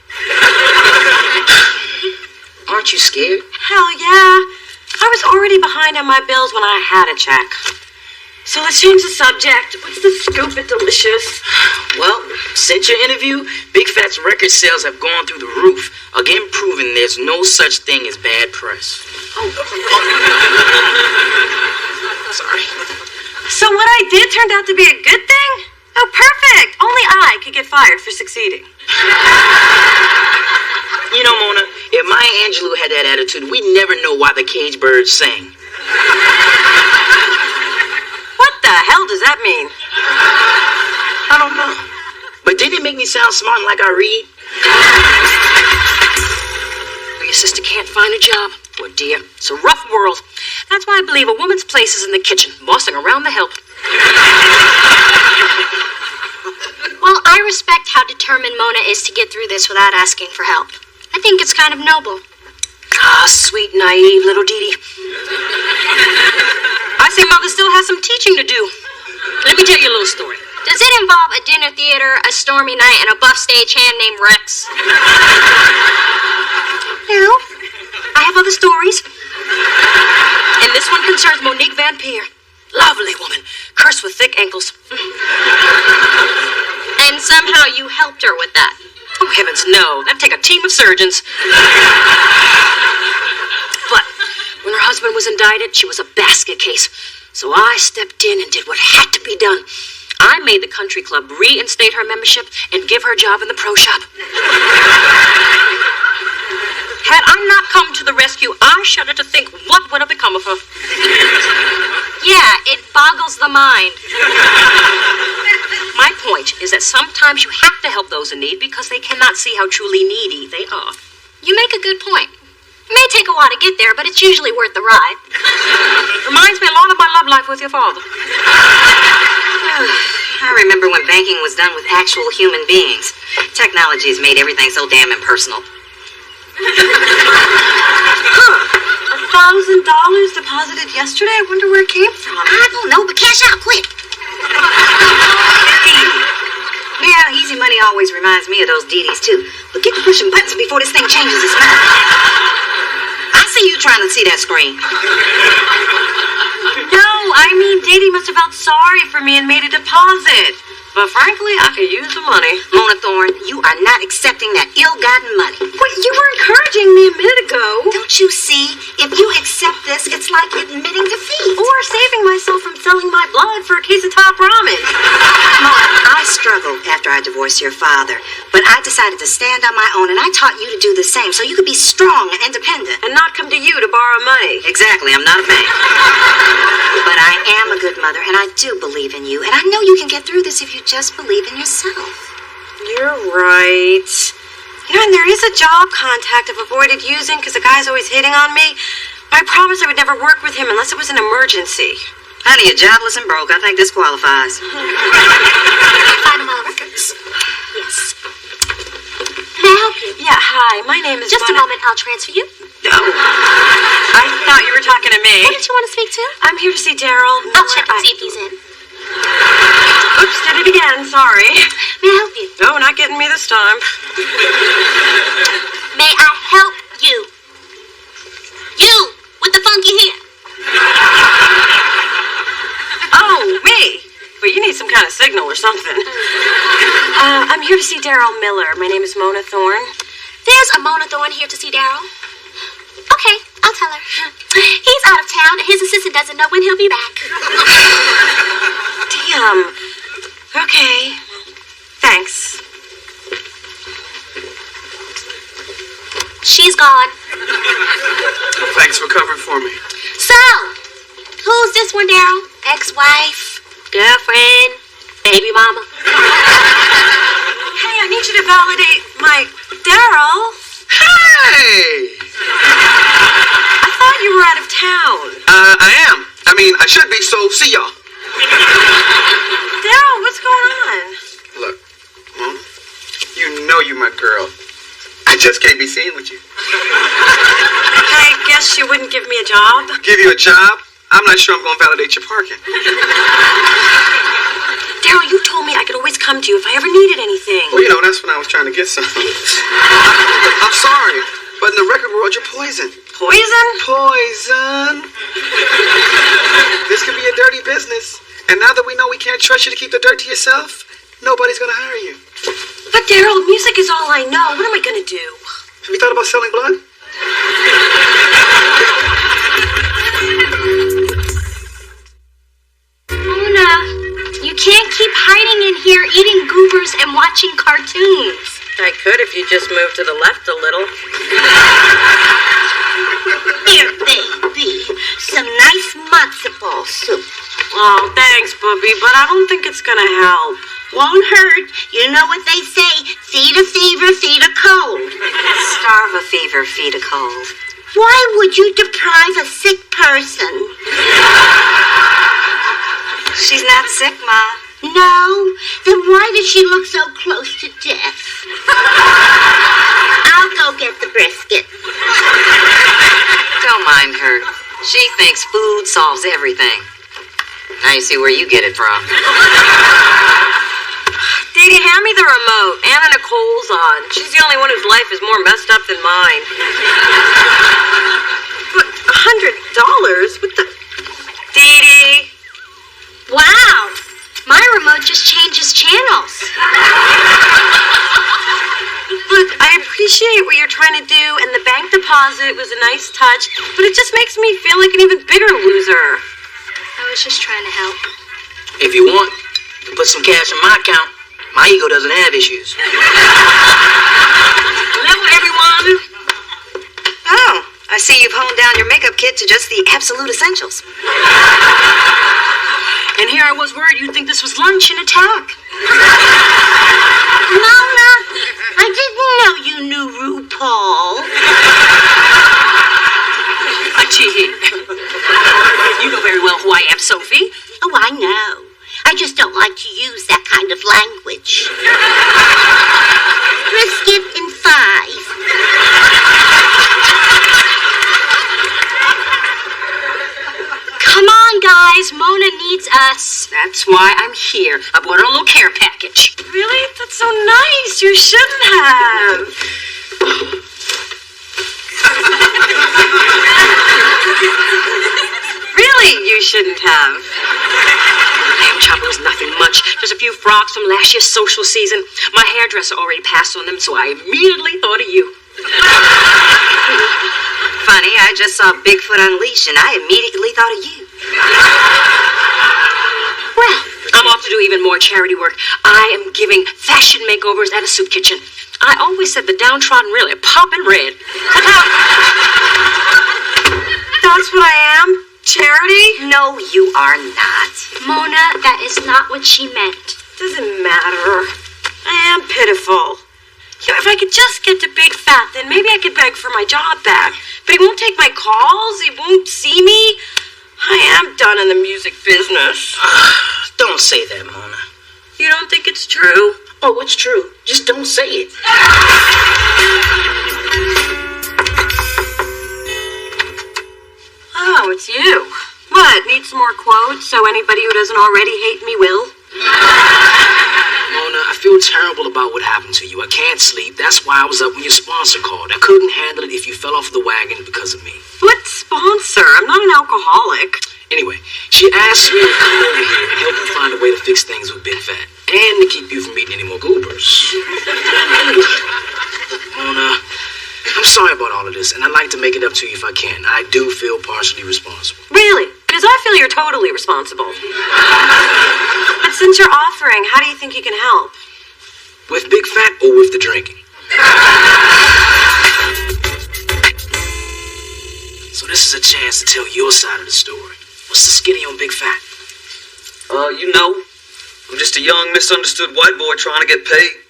Aren't you scared? Hell yeah. I was already behind on my bills when I had a check. So let's change the subject. What's the scoop at Delicious? Well, since your interview, Big Fat's record sales have gone through the roof, again proving there's no such thing as bad press. Sorry. So what I did turned out to be a good thing? Oh, perfect. Only I could get fired for succeeding. You know, Mona, if Maya Angelou had that attitude, we'd never know why the cage birds sang. What the hell does that mean? I don't know. But didn't it make me sound smart like I read? Your sister can't find a job. Poor dear. It's a rough world. That's why I believe a woman's place is in the kitchen, bossing around the help. Well, I respect how determined Mona is to get through this without asking for help. I think it's kind of noble. Ah, sweet, naive little Dee Dee. I say Mother still has some teaching to do. Let me tell you a little story. Does it involve a dinner theater, a stormy night, and a buff stagehand named Rex? No, I have other stories. And this one concerns Monique Van Peer. Lovely woman, cursed with thick ankles. And somehow you helped her with that. Oh, heavens, no. That'd take a team of surgeons. But when her husband was indicted, she was a basket case. So I stepped in and did what had to be done. I made the country club reinstate her membership and give her a job in the pro shop. Had I not come to the rescue, I shudder to think what would have become of her. Yeah, it boggles the mind. My point is that sometimes you have to help those in need because they cannot see how truly needy they are. You make a good point. It may take a while to get there, but it's usually worth the ride. Reminds me a lot of my love life with your father. I remember when banking was done with actual human beings. Technology has made everything so damn impersonal. $1,000 deposited yesterday? I wonder where it came from. I don't know, but cash out quick. Yeah, easy money always reminds me of those Dee-Dees, too. But get to pushing buttons before this thing changes its mind. I see you trying to see that screen. No, I mean Dee Dee must have felt sorry for me and made a deposit. But frankly, I could use the money. Mona Thorne, you are not accepting that ill-gotten money. Wait, you were encouraging me a minute ago. Don't you see? If you accept this, it's like admitting defeat. Or saving myself from selling my blood for a case of top ramen. Mona, I struggled after I divorced your father. But I decided to stand on my own, and I taught you to do the same, so you could be strong and independent. And not come to you to borrow money. Exactly, I'm not a bank. But I am a good mother, and I do believe in you. And I know you can get through this if you just believe in yourself. You're right. You know, and there is a job contact I've avoided using because the guy's always hitting on me. But I promised I would never work with him unless it was an emergency. Honey, you're jobless and broke. I think this qualifies. Find them all records. Yes. May I help you? Yeah, hi. My name is Just a moment, I'll transfer you. Oh. I thought you were talking to me. Who did you want to speak to? I'm here to see Daryl. I'll check and see if he's in. Oops, did it again. Sorry. May I help you? No, not getting me this time. May I help you? You, with the funky hair. Oh, me. But you need some kind of signal or something. I'm here to see Daryl Miller. My name is Mona Thorne. There's a Mona Thorne here to see Daryl. Okay, I'll tell her. He's out of town, and his assistant doesn't know when he'll be back. Damn. Okay. Thanks. She's gone. Thanks for covering for me. So, who's this one, Daryl? Ex-wife? Girlfriend? Baby mama? Hey, I need you to validate my... Daryl? Hey! I thought you were out of town. I am. I mean, I should be, so see y'all. Daryl, what's going on? Look, Mom, you know you my girl. I just can't be seen with you. I guess you wouldn't give me a job? Give you a job? I'm not sure I'm going to validate your parking. Daryl, you told me I could always come to you if I ever needed anything. Well, you know, that's when I was trying to get some. I'm sorry, but in the record world, you're poison. Poison? Poison. This could be a dirty business. And now that we know we can't trust you to keep the dirt to yourself, nobody's going to hire you. But Daryl, music is all I know. What am I going to do? Have you thought about selling blood? Mona, you can't keep hiding in here eating goobers and watching cartoons. I could if you just moved to the left a little. Here, baby. Some nice matzo ball soup. Oh, thanks, Booby, but I don't think it's gonna help. Won't hurt. You know what they say. Feed a fever, feed a cold. Starve a fever, feed a cold. Why would you deprive a sick person? She's not sick, Ma. No? Then why does she look so close to death? I'll go get the brisket. Don't mind her. She thinks food solves everything. Now you see where you get it from. Dee, hand me the remote. Anna Nicole's on. She's the only one whose life is more messed up than mine. But $100? What the... Dee. Wow, my remote just changes channels. Look, I appreciate what you're trying to do, and the bank deposit was a nice touch, but it just makes me feel like an even bigger loser. I was just trying to help. If you want, you can put some cash in my account. My ego doesn't have issues. Level, everyone. Oh, I see you've honed down your makeup kit to just the absolute essentials. And here I was worried you'd think this was lunch and attack. Mona, I didn't know you knew RuPaul. Gee, you know very well who I am, Sophie. Oh, I know. I just don't like to use that kind of language. Brisket in 5. Come on, guys. Mona needs us. That's why I'm here. I bought her a little care package. Really? That's so nice. You shouldn't have. Really, you shouldn't have. Lamb chopper was nothing much. Just a few frocks from last year's social season. My hairdresser already passed on them, so I immediately thought of you. Funny, I just saw Bigfoot Unleashed and I immediately thought of you. Well, I'm off to do even more charity work. I am giving fashion makeovers at a soup kitchen. I always said the downtrodden really poppin' red. That's what I am? Charity? No, you are not. Mona, that is not what she meant. Doesn't matter. I am pitiful. You know, if I could just get to Big Fat, then maybe I could beg for my job back. But he won't take my calls. He won't see me. I am done in the music business. Don't say that, Mona. You don't think it's true? Oh, it's true. Just don't say it. Oh, it's you. What, need some more quotes so anybody who doesn't already hate me will? Mona, I feel terrible about what happened to you. I can't sleep. That's why I was up when your sponsor called. I couldn't handle it if you fell off the wagon because of me. What sponsor? I'm not an alcoholic. Anyway, she asked me to come over here and help you find a way to fix things with Big Fat. And to keep you from eating any more goobers. Mona, I'm sorry about all of this, and I'd like to make it up to you if I can. I do feel partially responsible. Really? Because I feel you're totally responsible. But since you're offering, how do you think you can help? With Big Fat or with the drinking? It's So this is a chance to tell your side of the story. What's the skinny on Big Fat? You know, I'm just a young, misunderstood white boy trying to get paid.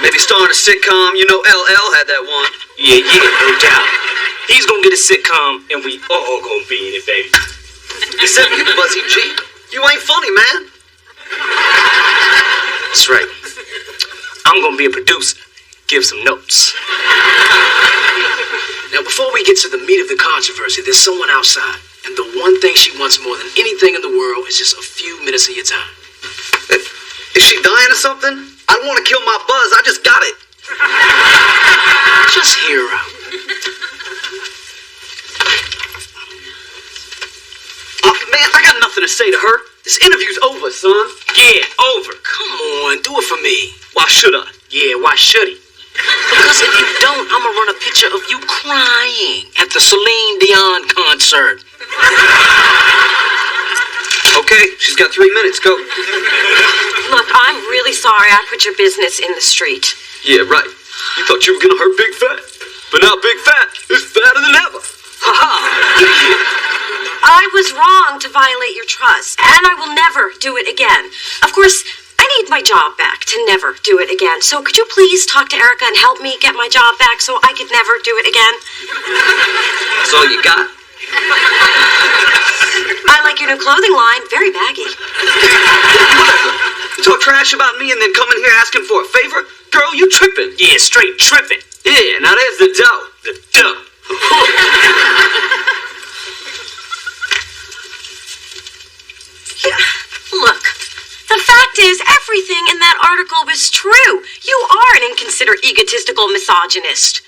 Maybe starring a sitcom, you know LL had that one. Yeah, no doubt. He's gonna get a sitcom, and we all gonna be in it, baby. Except you, Buzzy G. You ain't funny, man. That's right. I'm gonna be a producer. Give some notes. Now, before we get to the meat of the controversy, there's someone outside. And the one thing she wants more than anything in the world is just a few minutes of your time. Is she dying or something? I don't want to kill my buzz. I just got it. Just hear her out. Man, I got nothing to say to her. This interview's over, son. Yeah, over. Come on, do it for me. Why should I? Yeah, why should he? Because if you don't, I'm gonna run a picture of you crying at the Celine Dion concert. Okay, she's got 3 minutes. Go. Look, I'm really sorry I put your business in the street. Yeah, right. You thought you were gonna hurt Big Fat, but now Big Fat is fatter than ever. Ha ha! I was wrong to violate your trust, and I will never do it again. Of course, I need my job back to never do it again. So could you please talk to Erica and help me get my job back so I could never do it again? That's all you got? I like your new clothing line. Very baggy. You talk trash about me and then come in here asking for a favor? Girl, you tripping. Yeah, straight tripping. Yeah, now there's the dough. The dough. Yeah, look. The fact is, everything in that article was true. You are an inconsiderate, egotistical misogynist.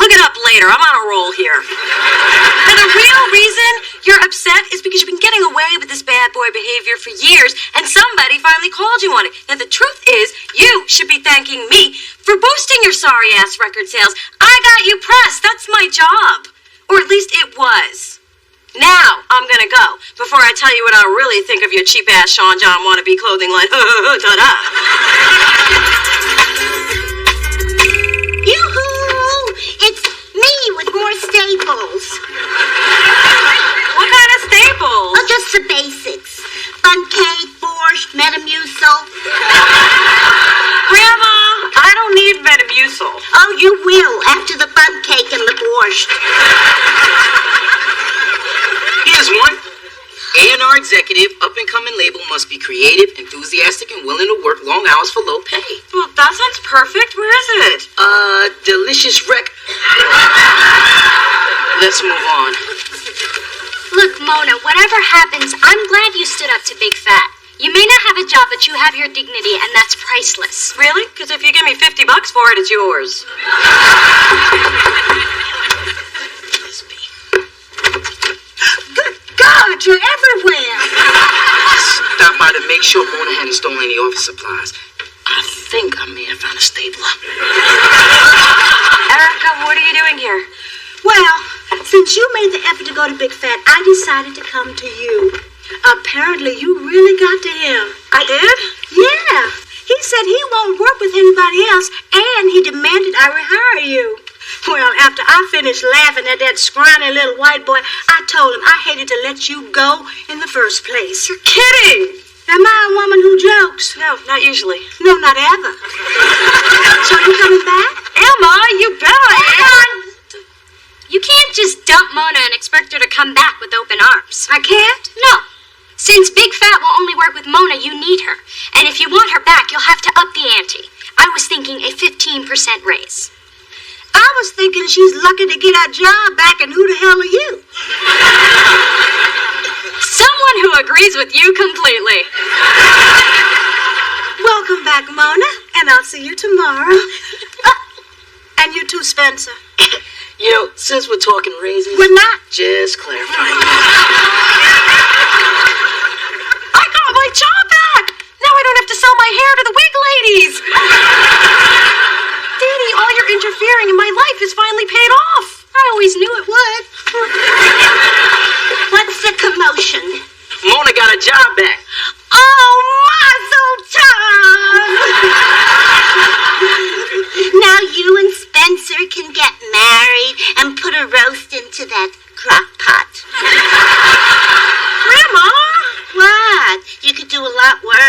Look it up later. I'm on a roll here. And the real reason you're upset is because you've been getting away with this bad boy behavior for years, and somebody finally called you on it. Now, the truth is, you should be thanking me for boosting your sorry-ass record sales. I got you pressed. That's my job. Or at least it was. Now, I'm gonna go, before I tell you what I really think of your cheap-ass Sean John wannabe clothing line. Ta-da! Yoo-hoo! It's me with more staples. What kind of staples? Oh, just the basics. Bun cake, borscht, Metamucil. Grandma, I don't need Metamucil. Oh, you will, after the bun cake and the borscht. Here's one. A&R executive, up-and-coming label must be creative, enthusiastic, and willing to work long hours for low pay. Well, that sounds perfect. Where is it? Delicious rec... Let's move on. Look, Mona, whatever happens, I'm glad you stood up to Big Fat. You may not have a job, but you have your dignity, and that's priceless. Really? Because if you give me $50 for it, it's yours. Good God, you're everywhere. Stop by to make sure Mona hadn't stolen any office supplies. I think I may have found a stapler. Erica, what are you doing here? Well, since you made the effort to go to Big Fat, I decided to come to you. Apparently, you really got to him. I did? Yeah. He said he won't work with anybody else, and he demanded I rehire you. Well, after I finished laughing at that scrawny little white boy, I told him I hated to let you go in the first place. You're kidding. Am I a woman who jokes? No, not usually. No, not ever. So you coming back? Am I? You bet I am. You can't just dump Mona and expect her to come back with open arms. I can't? No. Since Big Fat will only work with Mona, you need her. And if you want her back, you'll have to up the ante. I was thinking a 15% raise. I was thinking she's lucky to get her job back, and who the hell are you? Someone who agrees with you completely. Welcome back, Mona, and I'll see you tomorrow. And you too, Spencer. You know, since we're talking raises... We're not. Just clarifying. I got my job back. Now I don't have to sell my hair to the wig ladies. Danny, all your interfering in my life is finally paid off. I always knew it would. What's the commotion? Mona got a job back. Oh, mazel tov! Now you and Spencer can get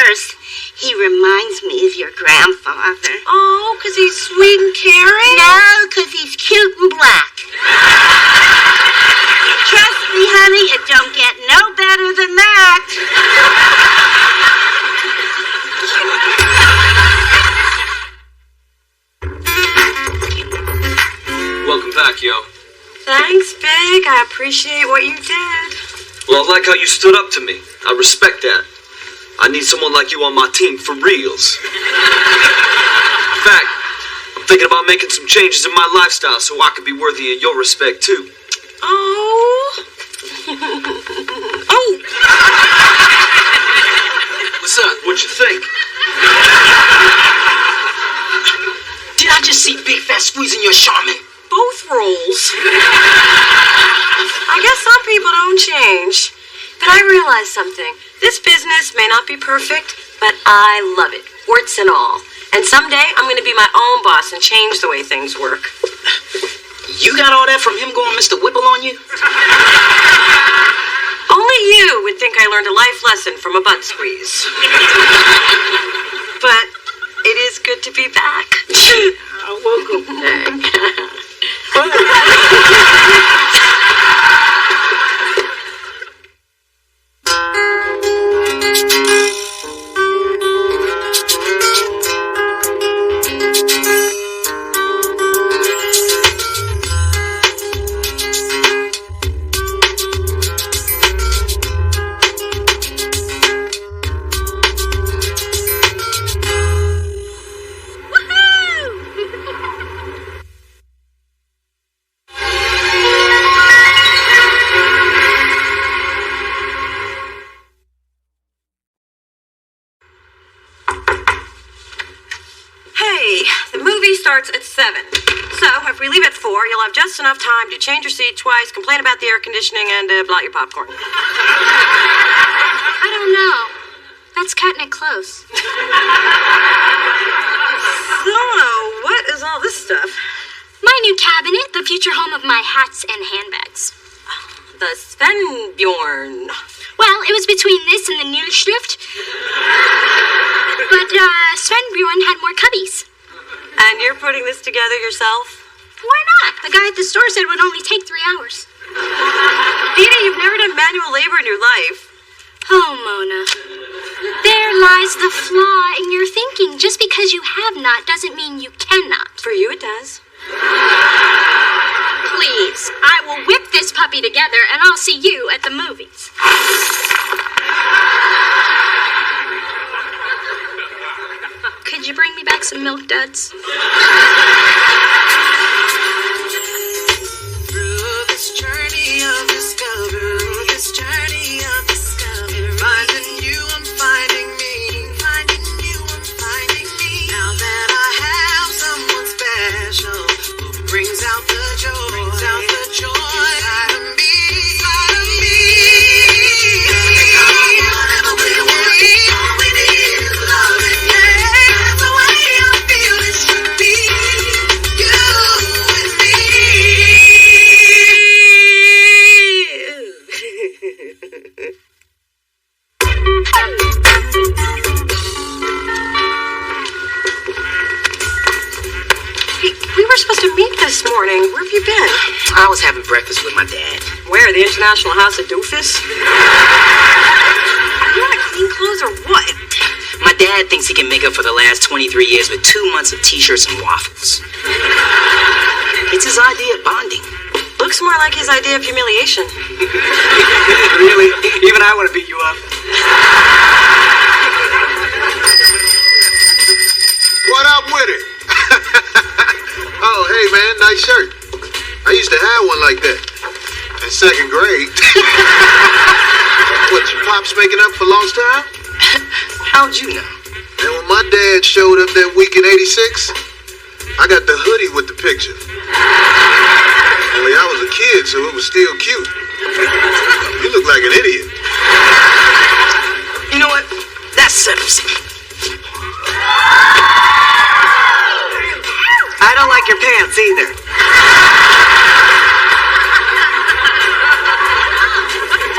first. He reminds me of your grandfather. Oh, 'cause he's sweet and caring? No, 'cause he's cute and black. Trust me, honey, it don't get no better than that. Welcome back, yo. Thanks, Big. I appreciate what you did. Well, I like how you stood up to me. I respect that. I need someone like you on my team for reals. In fact, I'm thinking about making some changes in my lifestyle so I can be worthy of your respect, too. Oh. Oh. What's up? What you think? Did I just see Big Fat squeezing your Charmin? Both roles. I guess some people don't change. But I realized something. This business may not be perfect, but I love it, warts and all. And someday I'm going to be my own boss and change the way things work. You got all that from him going Mr. Whipple on you? Only you would think I learned a life lesson from a butt squeeze. But it is good to be back. Welcome back. Starts at 7. So, if we leave at 4, you'll have just enough time to change your seat twice, complain about the air conditioning, and blot your popcorn. I don't know. That's cutting it close. So, what is all this stuff? My new cabinet, the future home of my hats and handbags. The Svenbjorn. Well, it was between this and the Nilschrift. But Svenbjorn had more cubbies. And you're putting this together yourself? Why not? The guy at the store said it would only take 3 hours. Dina, you've never done manual labor in your life. Oh, Mona. There lies the flaw in your thinking. Just because you have not doesn't mean you cannot. For you, it does. Please, I will whip this puppy together and I'll see you at the movies. Could you bring me back some milk duds? Through this journey of discovery, finding you, I'm finding me, finding you, I'm finding me. Now that I have someone special who brings out the joy, inside of me, inside of me. Whatever we want, all we need is love and that's the way I feel it should be. You and me. Hey, we were supposed to meet this morning. Where have you been? I was having breakfast with my dad. Where? The International House of Doofus? Are you out of clean clothes or what? My dad thinks he can make up for the last 23 years with 2 months of t-shirts and waffles. It's his idea of bonding. Looks more like his idea of humiliation. Really? Even I want to beat you up. What up with it? Oh, hey, man, nice shirt. I used to have one like that in 2nd grade. What, your pops making up for lost time? How'd you know? And when my dad showed up that week in '86, I got the hoodie with the picture. Only I was a kid, so it was still cute. You look like an idiot. You know what? That settles it. I don't like your pants either.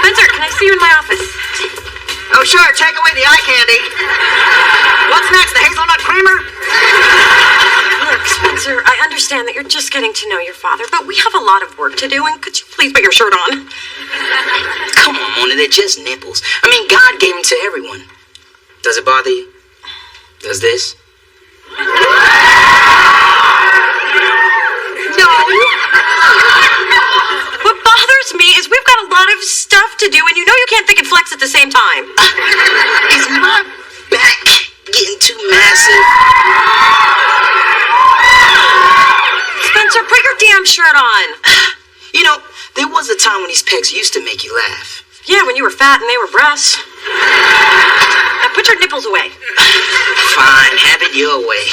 Spencer, can I see you in my office? Oh, sure, take away the eye candy. What's next, the hazelnut creamer? Look, Spencer, I understand that you're just getting to know your father, but we have a lot of work to do, and could you please put your shirt on? Come on, Mona, they're just nipples. I mean, God gave them to everyone. Does it bother you? Does this? No. What bothers me is we've got a lot of stuff to do, and you know you can't think and flex at the same time. Is my back getting too massive? Spencer, put your damn shirt on. You know, there was a time when these pecs used to make you laugh. Yeah, when you were fat and they were breasts. Now put your nipples away. Fine, have it your way.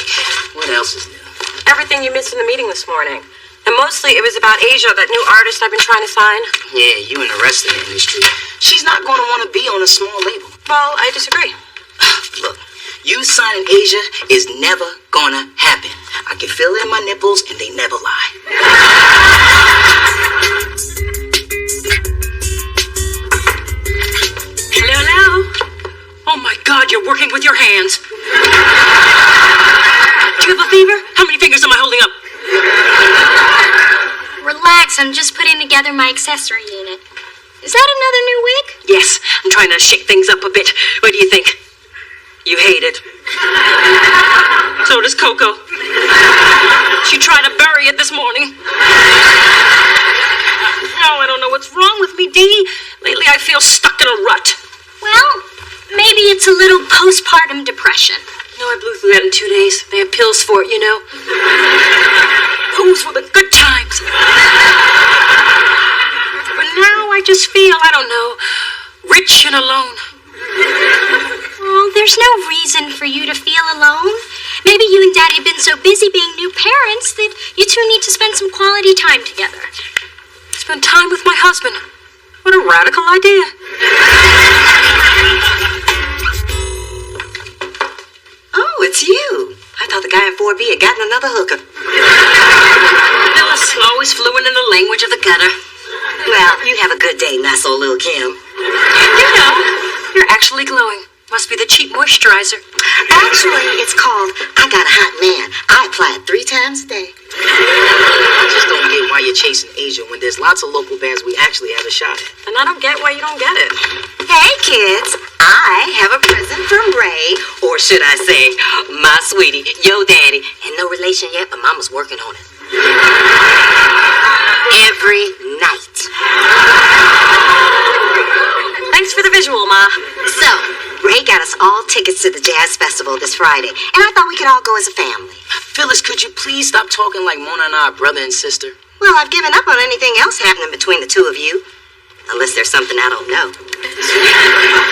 What else is new? Everything you missed in the meeting this morning. And mostly it was about Asia, that new artist I've been trying to sign. Yeah, you in the rest of the industry. She's not going to want to be on a small label. Well, I disagree. Look, you signing Asia is never gonna happen. I can feel it in my nipples and they never lie. Hello? Oh my God, you're working with your hands. Do you have a fever? How many fingers am I holding up? Relax, I'm just putting together my accessory unit. Is that another new wig? Yes, I'm trying to shake things up a bit. What do you think? You hate it. So does Coco. She tried to bury it this morning. Oh, I don't know what's wrong with me, Dee. Lately I feel stuck in a rut. Well, maybe it's a little postpartum depression. No, I blew through that in 2 days. They have pills for it, you know. Those were the good times. But now I just feel, I don't know, rich and alone. Well, there's no reason for you to feel alone. Maybe you and Daddy have been so busy being new parents that you two need to spend some quality time together. Spend time with my husband. What a radical idea. Oh, it's you. I thought the guy in 4B had gotten another hooker. Phyllis always fluent in the language of the gutter. Well, you have a good day, nice old little Kim. You know, you're actually glowing. Must be the cheap moisturizer. Actually, it's called I Got a Hot Man. I apply it 3 times a day. I just don't get why you're chasing Asia when there's lots of local bands we actually have a shot at. And I don't get why you don't get it. Hey, kids, I have a present from Ray, or should I say, my sweetie, yo daddy. And no relation yet, but Mama's working on it. Every night. Thanks for the visual, Ma. So, Ray got us all tickets to the Jazz Festival this Friday, and I thought we could all go as a family. Phyllis, could you please stop talking like Mona and I are brother and sister? Well, I've given up on anything else happening between the two of you. Unless there's something I don't know.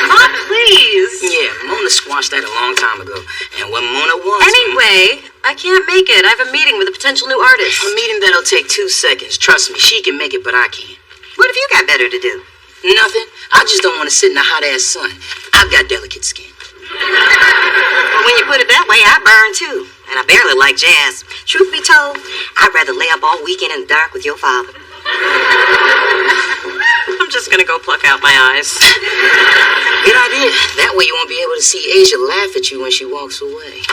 Ma, please. Yeah, Mona squashed that a long time ago. And when Mona wants... Anyway, I can't make it. I have a meeting with a potential new artist. A meeting that'll take 2 seconds. Trust me, she can make it, but I can't. What have you got better to do? Nothing. I just don't want to sit in the hot-ass sun. I've got delicate skin. Well, when you put it that way, I burn too. And I barely like jazz. Truth be told, I'd rather lay up all weekend in the dark with your father. I'm just gonna go pluck out my eyes. Good idea. That way you won't be able to see Asia laugh at you when she walks away.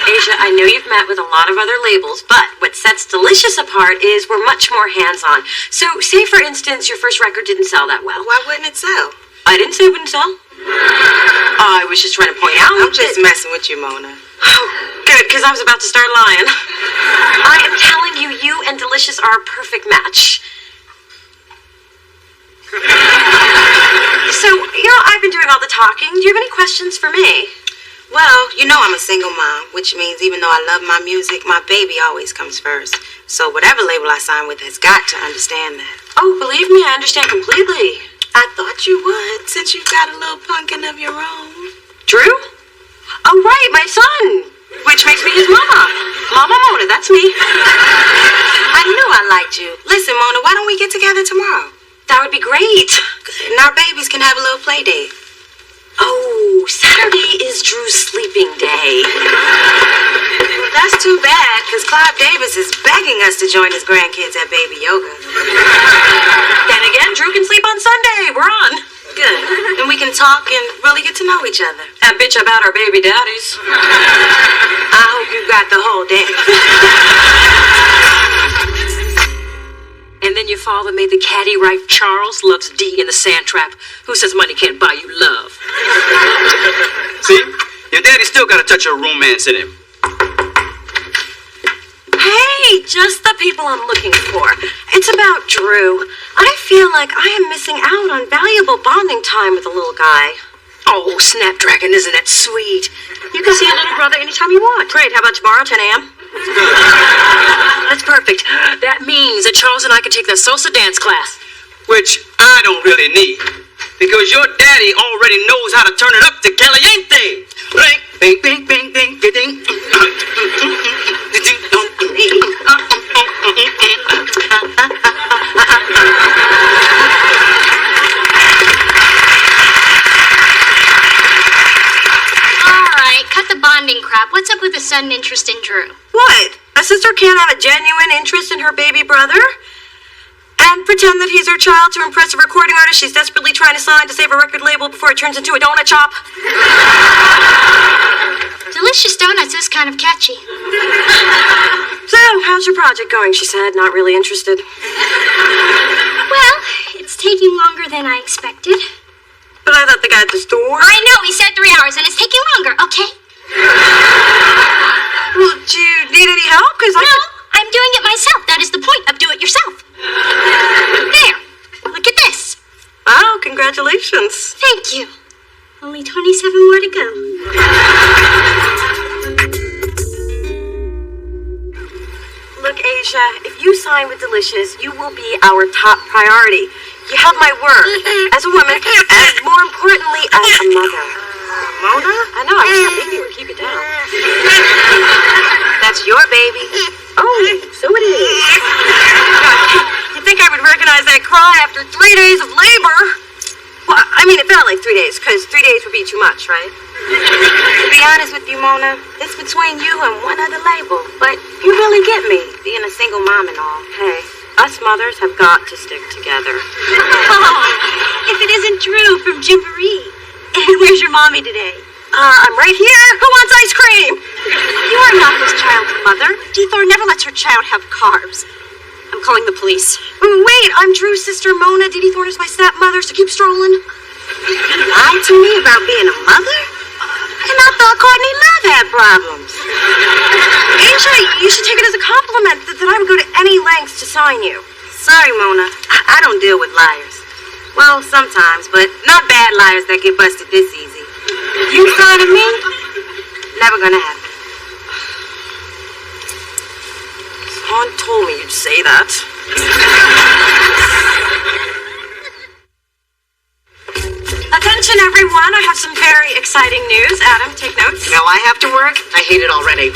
Asia, I know you've met with a lot of other labels, but what sets Delicious apart is we're much more hands-on. So, say for instance, your first record didn't sell that well. Why wouldn't it sell? I didn't say it wouldn't sell. I was just trying to point out. I'm just messing with you, Mona. Oh, good, because I was about to start lying. I am telling you, you and Delicious are a perfect match. So, I've been doing all the talking. Do you have any questions for me? Well, you know I'm a single mom, which means even though I love my music, my baby always comes first. So whatever label I sign with has got to understand that. Oh, believe me, I understand completely. I thought you would, since you've got a little pumpkin of your own. Drew? Oh, right, my son. Which makes me his mama. Mama Mona, that's me. I knew I liked you. Listen, Mona, why don't we get together tomorrow? That would be great. And our babies can have a little play date. Oh, Saturday is Drew's sleeping day. Well, that's too bad, because Clive Davis is begging us to join his grandkids at baby yoga. Then again, Drew can sleep on Sunday. We're on. Good. And we can talk and really get to know each other. And bitch about our baby daddies. I hope you got the whole day. And then your father made the caddy right. Charles loves D in the sand trap. Who says money can't buy you love? See? Your daddy still got a touch of romance in him. Hey, just the people I'm looking for. It's about Drew. I feel like I am missing out on valuable bonding time with the little guy. Oh, Snapdragon, isn't it sweet? You can see your little brother anytime you want. Great, how about tomorrow, 10 a.m.? That's perfect. That means that Charles and I can take the salsa dance class. Which I don't really need. Because your daddy already knows how to turn it up to caliente. Bing, bing, bing, bing, bing, ding. Alright, cut the bonding crap. What's up with the sudden interest in Drew? What? A sister can't have a genuine interest in her baby brother? And pretend that he's her child to impress a recording artist she's desperately trying to sign to save a record label before it turns into a donut shop? Delicious donuts is kind of catchy. So, how's your project going? She said, not really interested. Well, it's taking longer than I expected. But I thought the guy at the store... I know, he said 3 hours and it's taking longer, okay? Well, do you need any help? No, I'm doing it myself. That is the point of do it yourself. There, look at this. Wow, congratulations. Thank you. Only 27 more to go. Look, Asia, if you sign with Delicious, you will be our top priority. You have my word, as a woman, and more importantly, as a mother. Mona? I know, I wish that baby would keep it down. That's your baby. Oh, so it is. You'd think I would recognize that cry after 3 days of labor. Well, I mean, it felt like 3 days, because 3 days would be too much, right? To be honest with you, Mona, it's between you and one other label. But you really get me, being a single mom and all. Hey, us mothers have got to stick together. Oh, if it isn't Drew from Gymboree. And where's your mommy today? I'm right here. Who wants ice cream? You are not this child's mother. D. Thor never lets her child have carbs. I'm calling the police. Wait, I'm Drew's sister Mona. Dee Thorne is my stepmother, so keep strolling. You lied to me about being a mother? And I thought Courtney Love had problems. Asia, you should take it as a compliment that I would go to any lengths to sign you. Sorry, Mona. I don't deal with liars. Well, sometimes, but not bad liars that get busted this easy. You signing me? Never gonna happen. Someone told me you'd say that. Attention, everyone. I have some very exciting news. Adam, take notes. Now I have to work? I hate it already.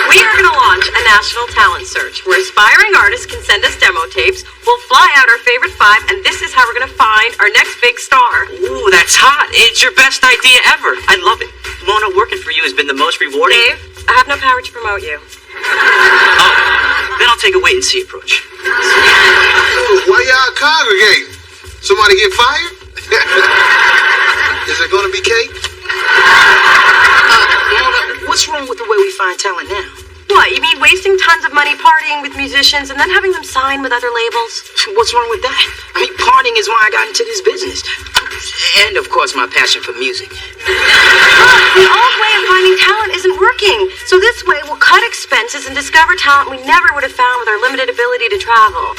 We are going to launch a national talent search where aspiring artists can send us demo tapes. We'll fly out our favorite 5, and this is how we're going to find our next big star. Ooh, that's hot. It's your best idea ever. I love it. Mona, working for you has been the most rewarding. Dave, I have no power to promote you. Oh, then I'll take a wait-and-see approach. Why y'all congregating? Somebody get fired? Is it gonna be cake? Mona, what's wrong with the way we find talent now? What, you mean wasting tons of money partying with musicians and then having them sign with other labels? What's wrong with that? I mean, partying is why I got into this business. And, of course, my passion for music. The old way of finding talent isn't working. So this way, we'll cut expenses and discover talent we never would have found with our limited ability to travel.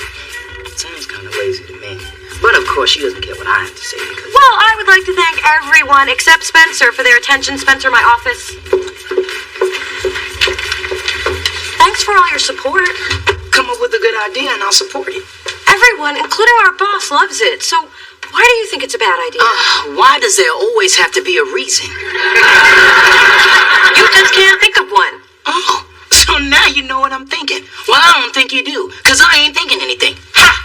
Sounds kind of lazy to me. But, of course, she doesn't care what I have to say because... Well, I would like to thank everyone except Spencer for their attention. Spencer, my office. Thanks for all your support. Come up with a good idea and I'll support it. Everyone, including our boss, loves it. So why do you think it's a bad idea? Why does there always have to be a reason? You just can't think of one. Oh, so now you know what I'm thinking. Well, I don't think you do, because I ain't thinking anything. Ha!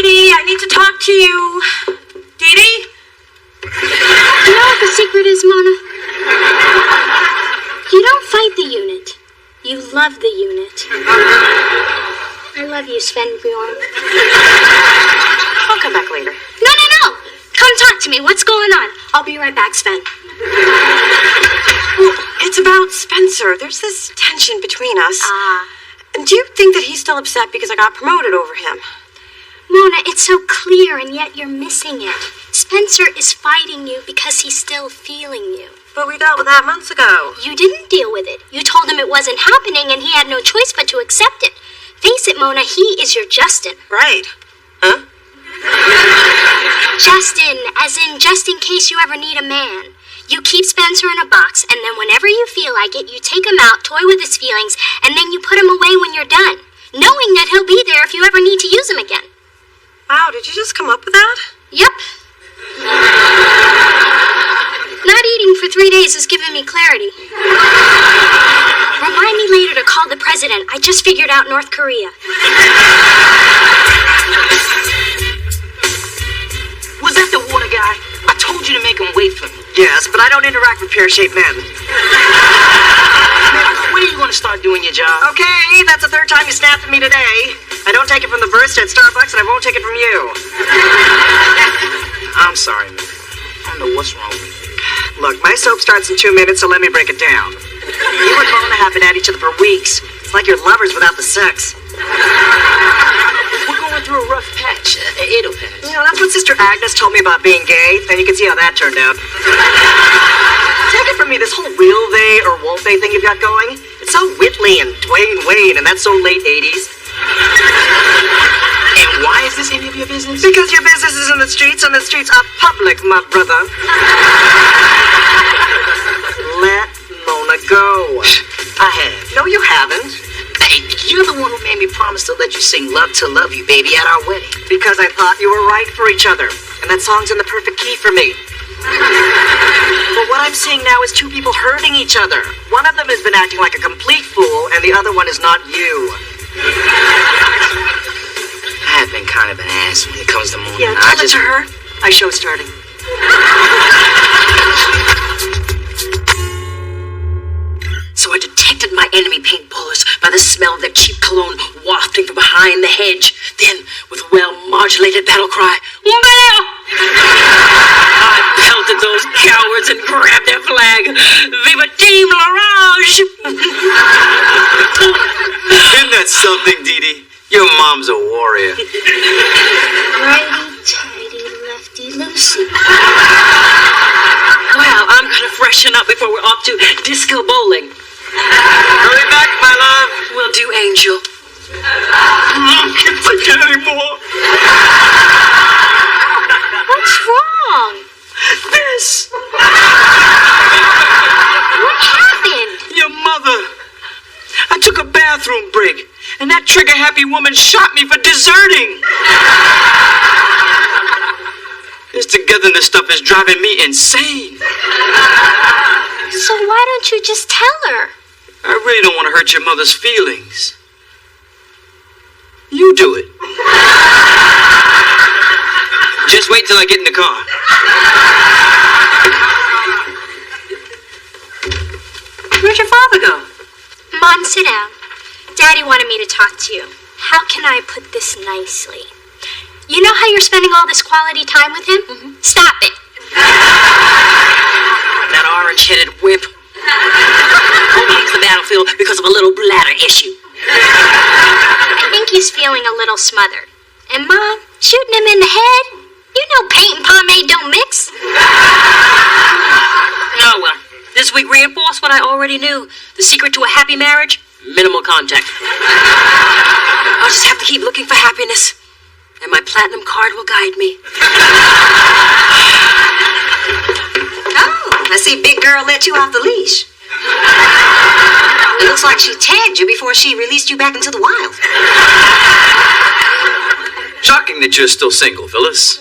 Dee, I need to talk to you. Dee? You know what the secret is, Mona? You don't fight the unit. You love the you, Sven Bjorn. I'll come back later. No. Come talk to me. What's going on? I'll be right back, Sven. Well, it's about Spencer. There's this tension between us. And do you think that he's still upset because I got promoted over him? Mona, it's so clear, and yet you're missing it. Spencer is fighting you because he's still feeling you. But we dealt with that months ago. You didn't deal with it. You told him it wasn't happening, and he had no choice but to accept it. Face it, Mona, he is your Justin. Right. Huh? Justin, as in just in case you ever need a man. You keep Spencer in a box, and then whenever you feel like it, you take him out, toy with his feelings, and then you put him away when you're done, knowing that he'll be there if you ever need to use him again. Wow, did you just come up with that? Yep. Not eating for 3 days has given me clarity. Remind me later to call the president. I just figured out North Korea. Was that the water guy? I told you to make him wait for me. Yes, but I don't interact with pear-shaped men. When are you going to start doing your job? Okay, that's the third time you snapped at me today. I don't take it from the barista at Starbucks, and I won't take it from you. I'm sorry, man. I don't know what's wrong with you. Look, my soap starts in 2 minutes, so let me break it down. You and Mona have been at each other for weeks. It's like you're lovers without the sex. We're going through a rough patch. It'll pass. You know, that's what Sister Agnes told me about being gay. Then you can see how that turned out. Take it from me, this whole will they or won't they thing you've got going, it's so Whitley and Dwayne Wayne, and that's so late 80s. And why is this any of your business? Because your business is in the streets, and the streets are public, my brother. Let Mona go. I have. No, you haven't. Hey, you're the one who made me promise to let you sing Love to Love You, baby, at our wedding. Because I thought you were right for each other, and that song's in the perfect key for me. But what I'm seeing now is two people hurting each other. One of them has been acting like a complete fool, and the other one is not you. I have been kind of an ass when it comes to Mona. Yeah, tell it to her. My show's starting. So I detected my enemy paintballers by the smell of their cheap cologne wafting from behind the hedge. Then, with a well-modulated battle cry, "Well!" I pelted those cowards and grabbed their flag. Viva Team L'Orange! Isn't that something, Dee Dee? Your mom's a warrior. Righty-tighty, lefty-loosey. Well, I'm gonna freshen up before we're off to disco bowling. Hurry back, my love. Will do, Angel. I can't take it anymore. What's wrong? This. What happened? Your mother. I took a bathroom break, and that trigger-happy woman shot me for deserting. This togetherness stuff is driving me insane. So why don't you just tell her? I really don't want to hurt your mother's feelings. You do it. Just wait till I get in the car. Where'd your father go? Mom, sit down. Daddy wanted me to talk to you. How can I put this nicely? You know how you're spending all this quality time with him? Mm-hmm. Stop it. That orange-headed whip. Only leaves the battlefield because of a little bladder issue. I think he's feeling a little smothered. And Mom, shooting him in the head? You know paint and pomade don't mix. Oh, well, this week reinforced what I already knew. The secret to a happy marriage? Minimal contact. I'll just have to keep looking for happiness. And my platinum card will guide me. Oh, I see Big Girl let you off the leash. It looks like she tagged you before she released you back into the wild. Shocking that you're still single, Phyllis.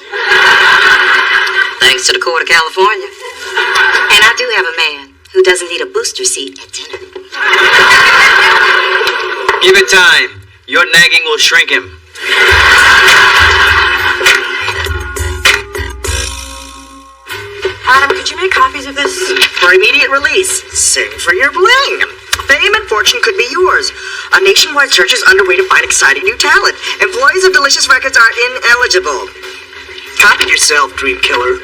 Thanks to the court of California. And I do have a man who doesn't need a booster seat at dinner. Give it time. Your nagging will shrink him. Adam, could you make copies of this? For immediate release, sing for your bling. Fame and fortune could be yours. A nationwide search is underway to find exciting new talent. Employees of Delicious Records are ineligible. Copy yourself, dream killer.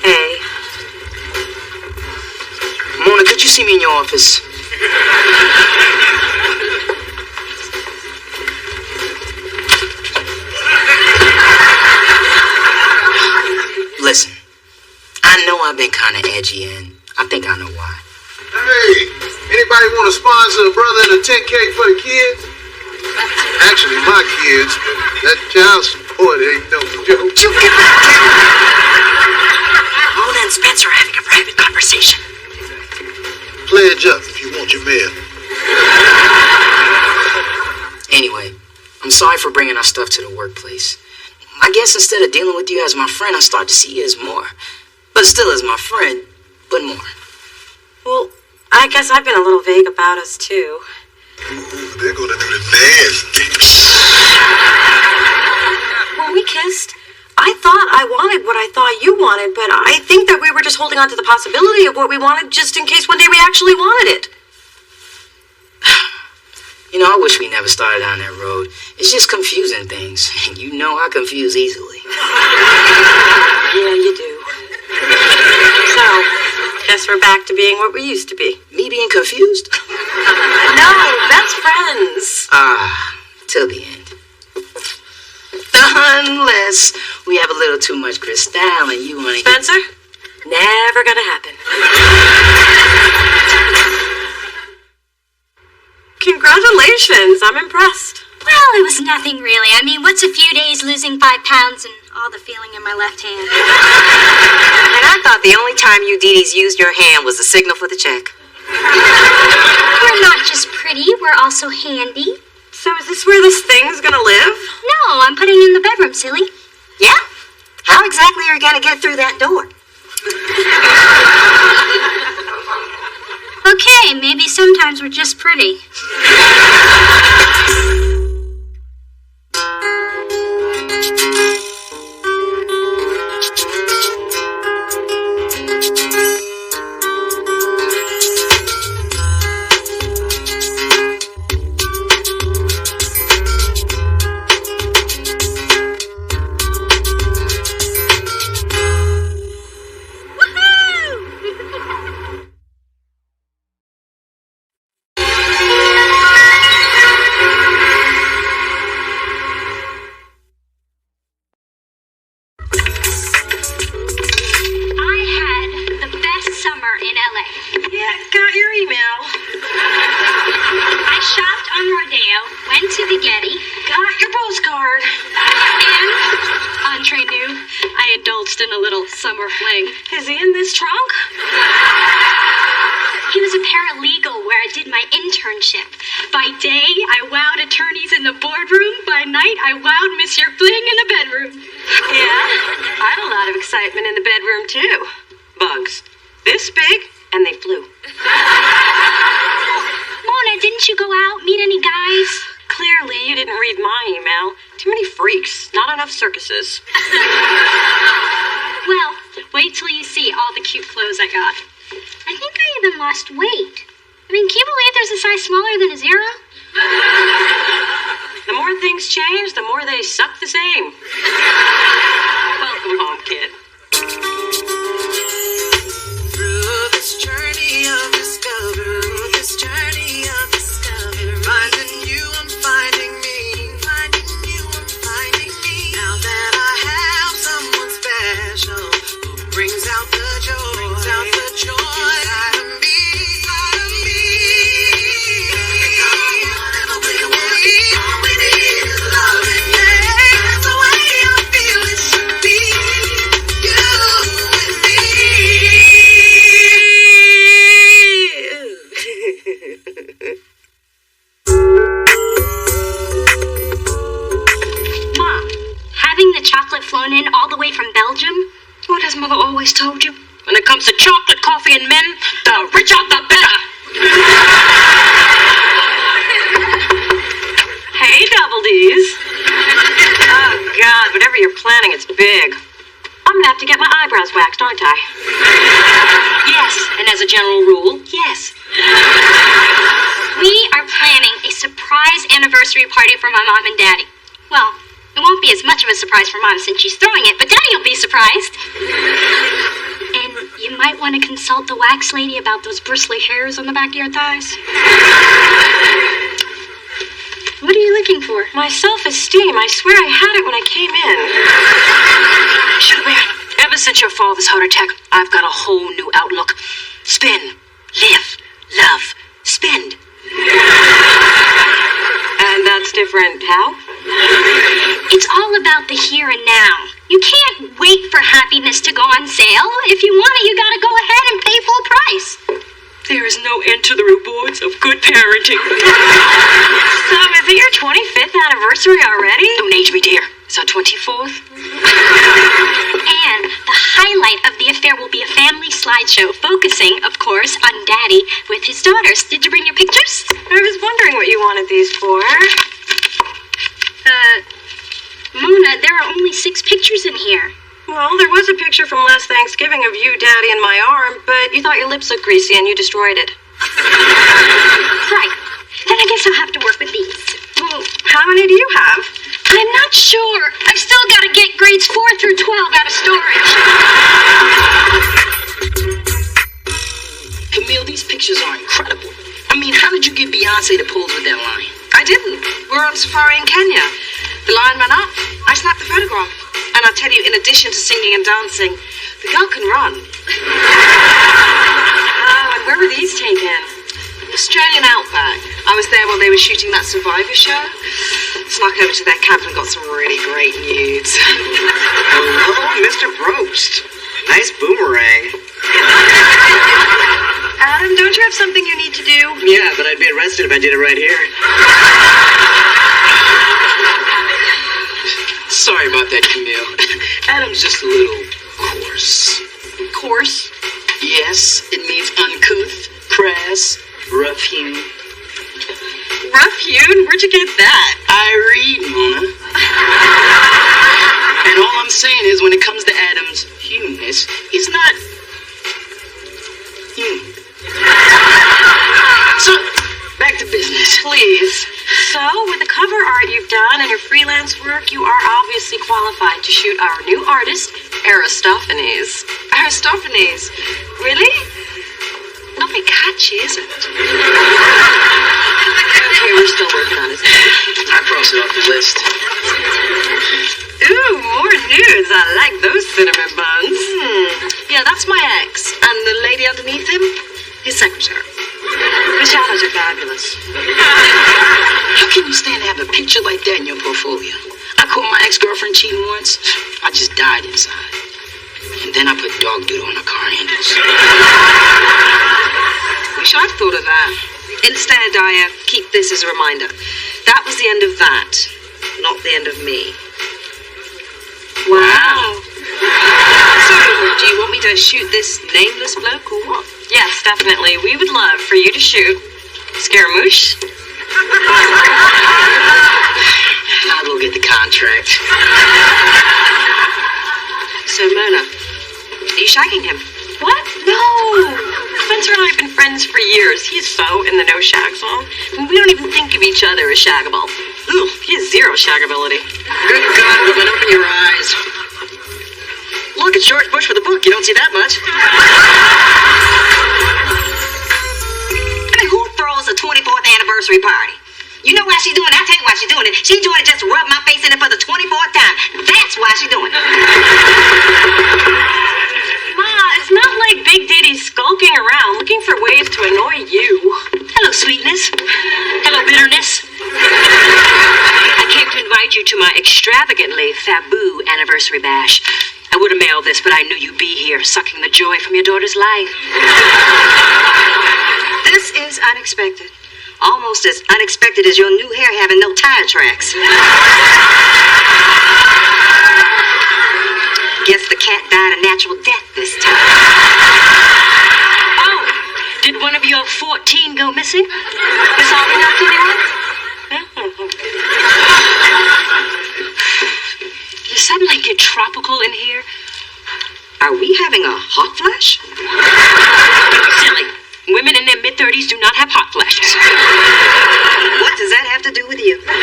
Hey. Mona, could you see me in your office? Listen, I know I've been kind of edgy, and I think I know why. Hey, anybody want to sponsor a brother and a 10K for the kids? Actually, my kids, but that child support ain't no joke. You get back here! Mona and Spencer are having a private conversation. Pledge up if you want your mail. Anyway, I'm sorry for bringing our stuff to the workplace. I guess instead of dealing with you as my friend, I start to see you as more. But still as my friend, but more. Well, I guess I've been a little vague about us, too. Ooh, they're gonna do the nasty. When we kissed, I thought I wanted what I thought you wanted, but I think that we were just holding on to the possibility of what we wanted just in case one day we actually wanted it. You know, I wish we never started down that road. It's just confusing things. And you know I confuse easily. Yeah, you do. So, guess we're back to being what we used to be. Me being confused? No, best friends. Till the end. Unless we have a little too much Cristal and you want to... Spencer? Never gonna happen. Congratulations, I'm impressed. Well, it was nothing really. I mean, what's a few days losing 5 pounds and all the feeling in my left hand? And I thought the only time you Dee Dee's used your hand was the signal for the check. We're not just pretty, we're also handy. So is this where this thing's gonna live? No, I'm putting it in the bedroom, silly. Yeah? How exactly are you gonna get through that door? Okay, maybe sometimes we're just pretty. In a little summer fling. Is he in this trunk? He was a paralegal where I did my internship. By day, I wowed attorneys in the boardroom. By night, I wowed Monsieur Fling in the bedroom. Yeah, I had a lot of excitement in the bedroom, too. Bugs. This big, and they flew. Mona, didn't you go out, meet any guys? Clearly, you didn't read my email. Too many freaks, not enough circuses. Well, wait till you see all the cute clothes I got. I think I even lost weight. I mean, can you believe there's a size smaller than a 0? The more things change, the more they suck the same. Welcome home, kid. Through this journey of discovery, finding you, I'm finding me. Finding you, I'm finding me. Now that I have someone special who brings out the joy, inside of me. Whatever we want, all we need is love. Yeah, that's the way I feel it should be. You and me. Mom, having the chocolate flown in all the way from Belgium? What has Mother always told you? When it comes to chocolate, coffee, and men, the richer the better. Hey, Double D's. whatever you're planning, it's big. I'm gonna have to get my eyebrows waxed, aren't I? Yes, and as a general rule, yes. We are planning a surprise anniversary party for my mom and daddy. Well, it won't be as much of a surprise for Mom since she's throwing it, but Daddy will be surprised. And you might want to consult the wax lady about those bristly hairs on the back of your thighs. What are you looking for? My self-esteem. I swear I had it when I came in. Sugar, ever since your father's heart attack, I've got a whole new outlook. Spin, live, love, spend. And that's different how? It's all about the here and now. You can't wait for happiness to go on sale. If you want it, you gotta go ahead and pay full price. There is no end to the rewards of good parenting. So, is it your 25th anniversary already? Don't age me, dear. It's our 24th. And the highlight of the affair will be a family slideshow focusing, of course, on Daddy with his daughters. Did you bring your pictures? I was wondering what you wanted these for. Mona, there are only 6 pictures in here. Well, there was a picture from last Thanksgiving of you, Daddy, and my arm, but you thought your lips looked greasy and you destroyed it. Right. Then I guess I'll have to work with these. Well, how many do you have? I'm not sure. I've still got to get grades 4 through 12 out of storage. Camille, these pictures are incredible. I mean, how did you get Beyonce to pose with that lion? I didn't. We're on safari in Kenya. The lion ran up. I snapped the photograph. And I'll tell you, in addition to singing and dancing, the girl can run. Oh, and where were these taken? Australian outback. I was there while they were shooting that Survivor show. Snuck over to their camp and got some really great nudes. Hello, Mr. Probst. Nice boomerang. Adam, don't you have something you need to do? Yeah, but I'd be arrested if I did it right here. Sorry about that, Camille. Adam's just a little coarse. Coarse? Yes, it means uncouth, crass, rough-hewn. Rough-hewn? Where'd you get that? I read, Mona. And all I'm saying is, when it comes to Adam's humanness, he's not human. So, back to business. Please. So, with the cover art you've done and your freelance work, you are obviously qualified to shoot our new artist, Aristophanes. Aristophanes? Really? Nothing catchy, is it? Okay, we're still working on it. I cross it off the list. Ooh, more nudes. I like those cinnamon buns. Yeah, that's my ex. And the lady underneath him, his secretary. The shadows are fabulous. How can you stand to have a picture like that in your portfolio? I caught my ex-girlfriend cheating once. I just died inside. And then I put dog doodle on her car handles. Wish I'd thought of that. Instead, I keep this as a reminder. That was the end of that, not the end of me. Wow. So, do you want me to shoot this nameless bloke or what? Yes, definitely. We would love for you to shoot Scaramouche. I'll go get the contract. So, Mona, are you shagging him? What? No. Spencer and I have been friends for years. He's so in the no shag zone. I mean, we don't even think of each other as shaggable. Ooh, he has zero shaggability. Good God, woman, open your eyes. Look, it's George Bush with a book. You don't see that much. I mean, who throws a 24th anniversary party? You know why she's doing it? I'll tell you why she's doing it. She's doing it just to rub my face in it for the 24th time. That's why she's doing it. Ma, it's not like Big Diddy's skulking around looking for ways to annoy you. Hello, sweetness. Hello, bitterness. I came to invite you to my extravagantly faboo anniversary bash. I would have mailed this, but I knew you'd be here, sucking the joy from your daughter's life. This is unexpected. Almost as unexpected as your new hair having no tire tracks. Guess the cat died a natural death this time. Oh, did one of your 14 go missing? Is all enough, anyone? You're suddenly get tropical in here? Are we having a hot flash? Silly. Women in their mid-30s do not have hot flashes. What does that have to do with you? Here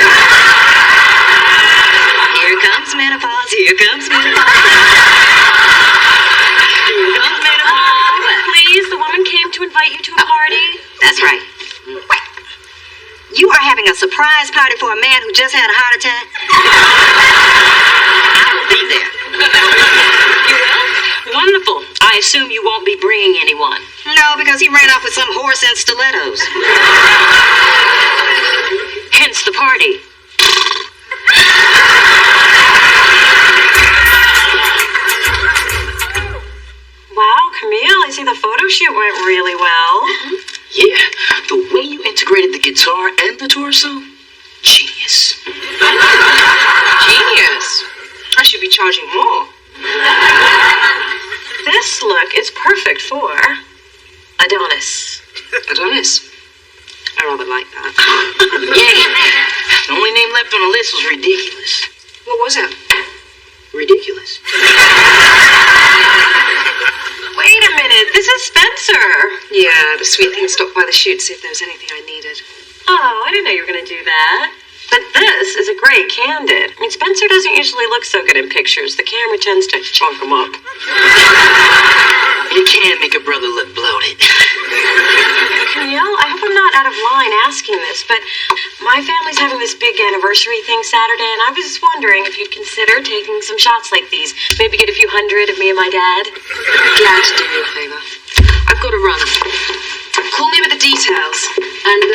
comes menopause. Here comes menopause. Here comes menopause. Please, the woman came to invite you to a party. That's right. You are having a surprise party for a man who just had a heart attack? I will be there. You will? Wonderful. I assume you won't be bringing anyone. No, because he ran off with some horse in stilettos. Hence the party. Wow, Camille, I see the photo shoot went really well. Yeah, the way you integrated the guitar and the torso, genius. Genius. I should be charging more. This look is perfect for Adonis. Adonis. I rather like that. Yeah, the only name left on the list was ridiculous. What was that? Ridiculous. Wait a minute, this is Spencer. Yeah, the sweet thing stopped by the chute to see if there was anything I needed. Oh, I didn't know you were going to do that. But this is a great candid. I mean, Spencer doesn't usually look so good in pictures. The camera tends to chunk him up. You can make a brother look bloated. Camille, I hope I'm not out of line asking this, but my family's having this big anniversary thing Saturday, and I was just wondering if you'd consider taking some shots like these. Maybe get a few hundred of me and my dad. Glad to do you a favor. I've got to run. Call me with the details, and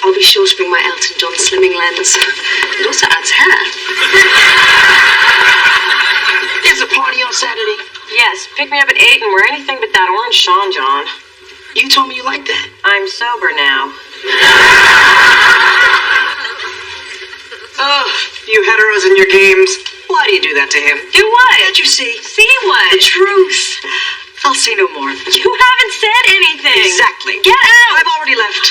I'll be sure to bring my Elton John slimming lens. It also adds hair. There's a party on Saturday. Yes, pick me up at 8 and wear anything but that orange Sean John. You told me you liked that. I'm sober now. Oh, you heteros and your games. Why do you do that to him? Do what? Can't you see? See what? The truth. I'll see no more. You haven't said anything. Exactly. Get out. I've already left.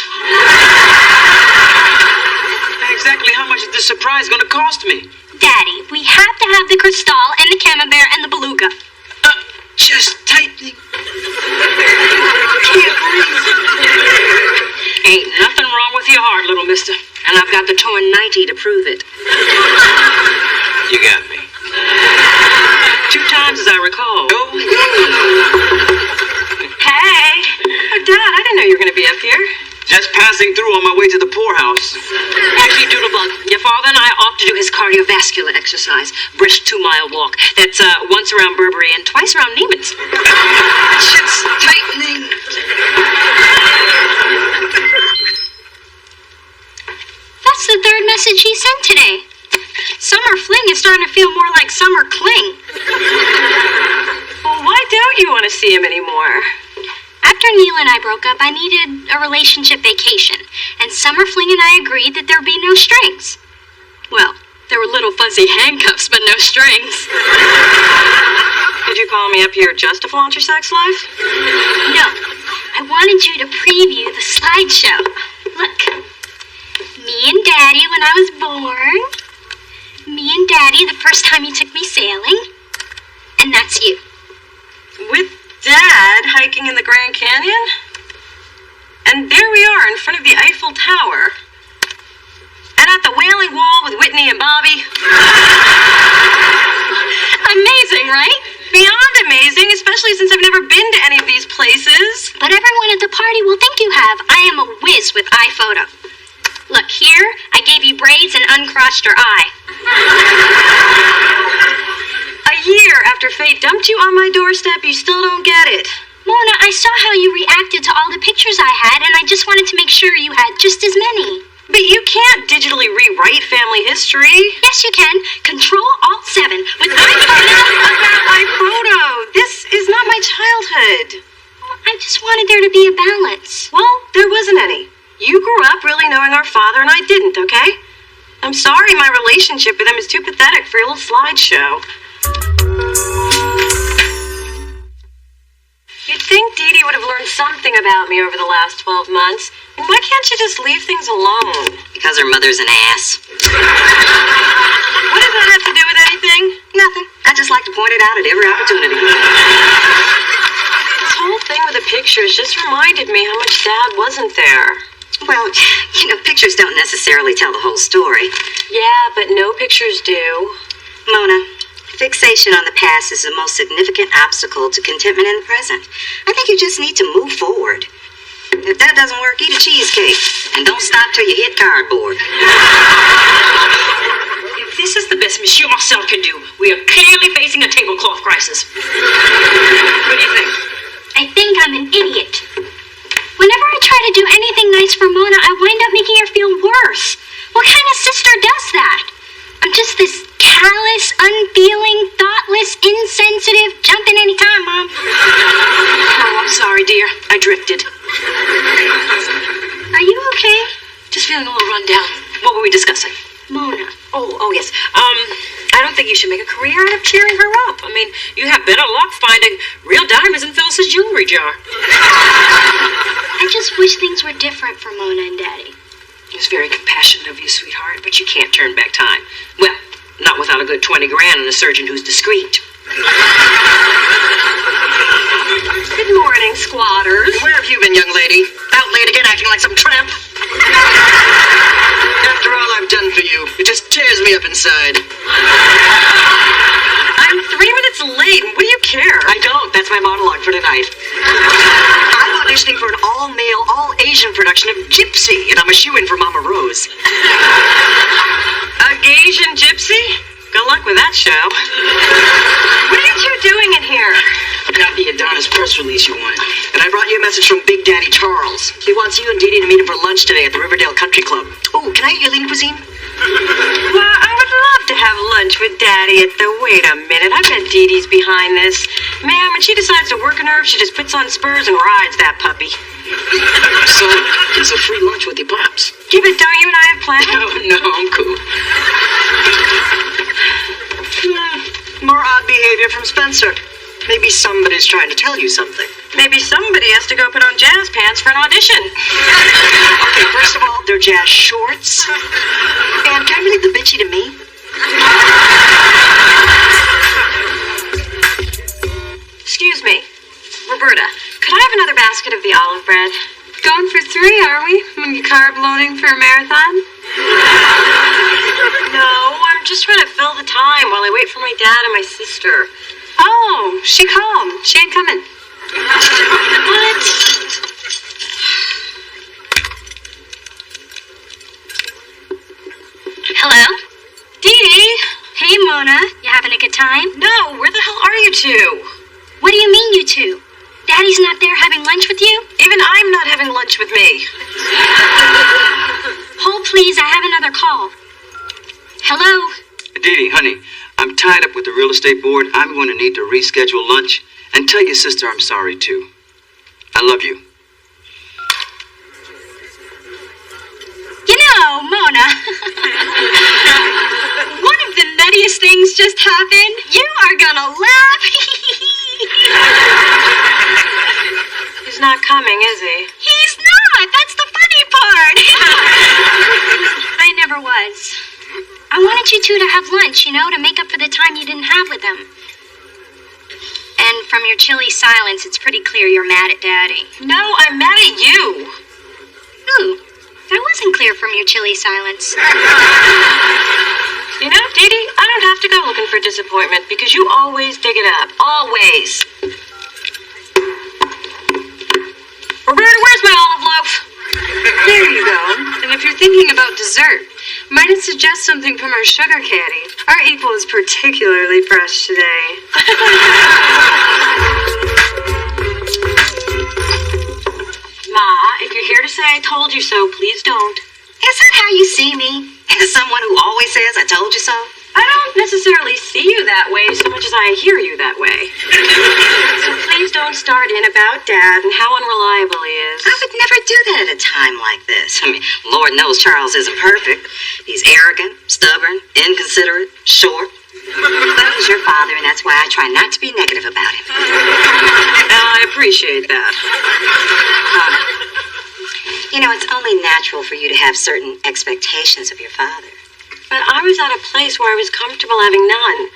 Exactly how much is this surprise going to cost me? Daddy, we have to have the Cristal and the Camembert and the Beluga. Just tightening. Can't breathe. Ain't nothing wrong with your heart, little mister. And I've got the torn 90 to prove it. You got me. 2 times as I recall. Hey. Oh, Dad, I didn't know you were going to be up here. Just passing through on my way to the poorhouse. Actually, Doodlebug, your father and I ought to do his cardiovascular exercise. Brisk 2-mile walk. That's once around Burberry and twice around Neiman's. Just tightening. That's the 3rd message he sent today. Summer fling is starting to feel more like summer cling. Well, why don't you want to see him anymore? After Neil and I broke up, I needed a relationship vacation, and Summer Fling and I agreed that there'd be no strings. Well, there were little fuzzy handcuffs, but no strings. Did you call me up here just to flaunt your sex life? No, I wanted you to preview the slideshow. Look, me and Daddy when I was born, me and Daddy the first time you took me sailing, and that's you. With Dad hiking in the Grand Canyon? And there we are in front of the Eiffel Tower. And at the Wailing Wall with Whitney and Bobby. Amazing, right? Beyond amazing, especially since I've never been to any of these places. But everyone at the party will think you have. I am a whiz with iPhoto. Look, here, I gave you braids and uncrossed your eye. A year after fate dumped you on my doorstep, you still don't get it. Mona, I saw how you reacted to all the pictures I had, and I just wanted to make sure you had just as many. But you can't digitally rewrite family history. Yes, you can. Control-Alt-7 with iPhoto. About iPhoto. This is not my childhood. I just wanted there to be a balance. Well, there wasn't any. You grew up really knowing our father, and I didn't, okay? I'm sorry my relationship with him is too pathetic for your little slideshow. You'd think Dee Dee would have learned something about me over the last 12 months. I mean, why can't she just leave things alone? Because her mother's an ass. What does that have to do with anything? Nothing. I just like to point it out at every opportunity. This whole thing with the pictures just reminded me how much Dad wasn't there. Well, pictures don't necessarily tell the whole story. Yeah, but no pictures do. Mona, fixation on the past is the most significant obstacle to contentment in the present. I think you just need to move forward. If that doesn't work, eat a cheesecake. And don't stop till you hit cardboard. If this is the best Monsieur Marcel can do, we are clearly facing a tablecloth crisis. What do you think? I think I'm an idiot. Whenever I try to do anything nice for Mona, I wind up making her feel worse. What kind of sister does that? I'm just this callous, unfeeling, thoughtless, insensitive, jump in any time, Mom. Oh, I'm sorry, dear. I drifted. Are you okay? Just feeling a little run down. What were we discussing? Mona. Oh, yes. I don't think you should make a career out of cheering her up. I mean, you have better luck finding real diamonds in Phyllis's jewelry jar. I just wish things were different for Mona and Daddy. It's very compassionate of you, sweetheart, but you can't turn back time. Well, not without a good 20 grand and a surgeon who's discreet. Good morning, squatters. Where have you been, young lady? Out late again acting like some tramp? After all I've done for you, it just tears me up inside. I'm 3 minutes late, and what do you care? I don't. That's my monologue for tonight. I'm auditioning for an all-male, all-Asian production of Gypsy, and I'm a shoo-in for Mama Rose. A Gaysian gypsy? Good luck with that show. What are you two doing in here? I got the Adonis press release you wanted. And I brought you a message from Big Daddy Charles. He wants you and Dee Dee to meet him for lunch today at the Riverdale Country Club. Oh, can I eat your lean cuisine? Well, I would love to have lunch with Daddy at the... Wait a minute, I bet Dee Dee's behind this. Man, when she decides to work a nerve, she just puts on spurs and rides that puppy. So, it's a free lunch with your pops. Yeah, but don't you and I have planned? No, I'm cool. More odd behavior from Spencer. Maybe somebody's trying to tell you something. Maybe somebody has to go put on jazz pants for an audition. Okay, first of all, they're jazz shorts. And can I leave the bitchy to me? Excuse me. Roberta, could I have another basket of the olive bread? Going for 3, are we? When you carb loading for a marathon? No, I'm just trying to fill the time while I wait for my dad and my sister. Oh, she called. She ain't coming. What? Hello? Dee Dee? Hey, Mona. You having a good time? No, where the hell are you two? What do you mean, you two? Daddy's not there having lunch with you? Even I'm not having lunch with me. Hold, please. I have another call. Hello? Dee Dee, honey, I'm tied up with the real estate board. I'm going to need to reschedule lunch. And tell your sister I'm sorry, too. I love you. You know, Mona, one of the nuttiest things just happened. You are gonna laugh. He's not coming, is he? He's not. That's the funny part. I never was. I wanted you two to have lunch, to make up for the time you didn't have with them. And from your chilly silence, it's pretty clear you're mad at Daddy. No, I'm mad at you. Ooh, that wasn't clear from your chilly silence. You know, Dee Dee, I don't have to go looking for disappointment because you always dig it up. Always. Roberta, where's my olive loaf? There you go. And if you're thinking about dessert, might I suggest something from our sugar caddy? Our equal is particularly fresh today. Ma, if you're here to say I told you so, please don't. Is that how you see me? As someone who always says, I told you so? I don't necessarily see you that way so much as I hear you that way. So please don't start in about Dad and how unreliable he is. I would never do that at a time like this. I mean, Lord knows Charles isn't perfect. He's arrogant, stubborn, inconsiderate, short. But he's your father, and that's why I try not to be negative about him. I appreciate that. It's only natural for you to have certain expectations of your father. But I was at a place where I was comfortable having none.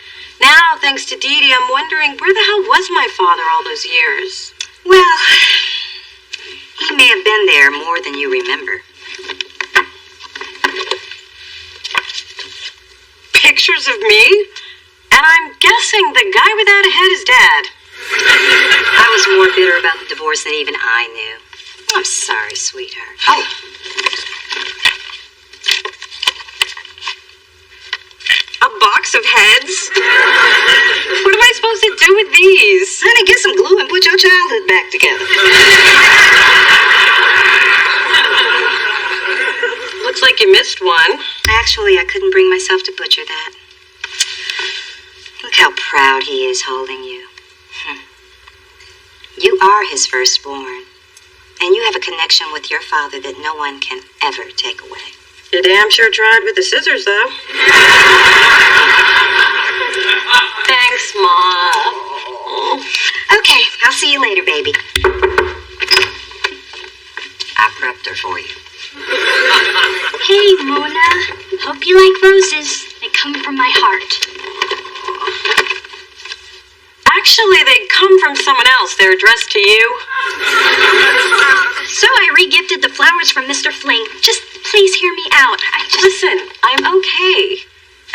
Now, thanks to Dee Dee, I'm wondering where the hell was my father all those years? Well, he may have been there more than you remember. Pictures of me? And I'm guessing the guy without a head is Dad. I was more bitter about the divorce than even I knew. I'm sorry, sweetheart. Oh. A box of heads? What am I supposed to do with these? Honey, get some glue and put your childhood back together. Looks like you missed one. Actually, I couldn't bring myself to butcher that. Look how proud he is holding you. You are his firstborn, and you have a connection with your father that no one can ever take away. You damn sure tried with the scissors, though. Thanks, Mom. Okay, I'll see you later, baby. I prepped her for you. Hey, Mona. Hope you like roses. They come from my heart. Actually, they come from someone else. They're addressed to you. So I re-gifted the flowers from Mr. Fling. Just please hear me out. Listen, I'm okay.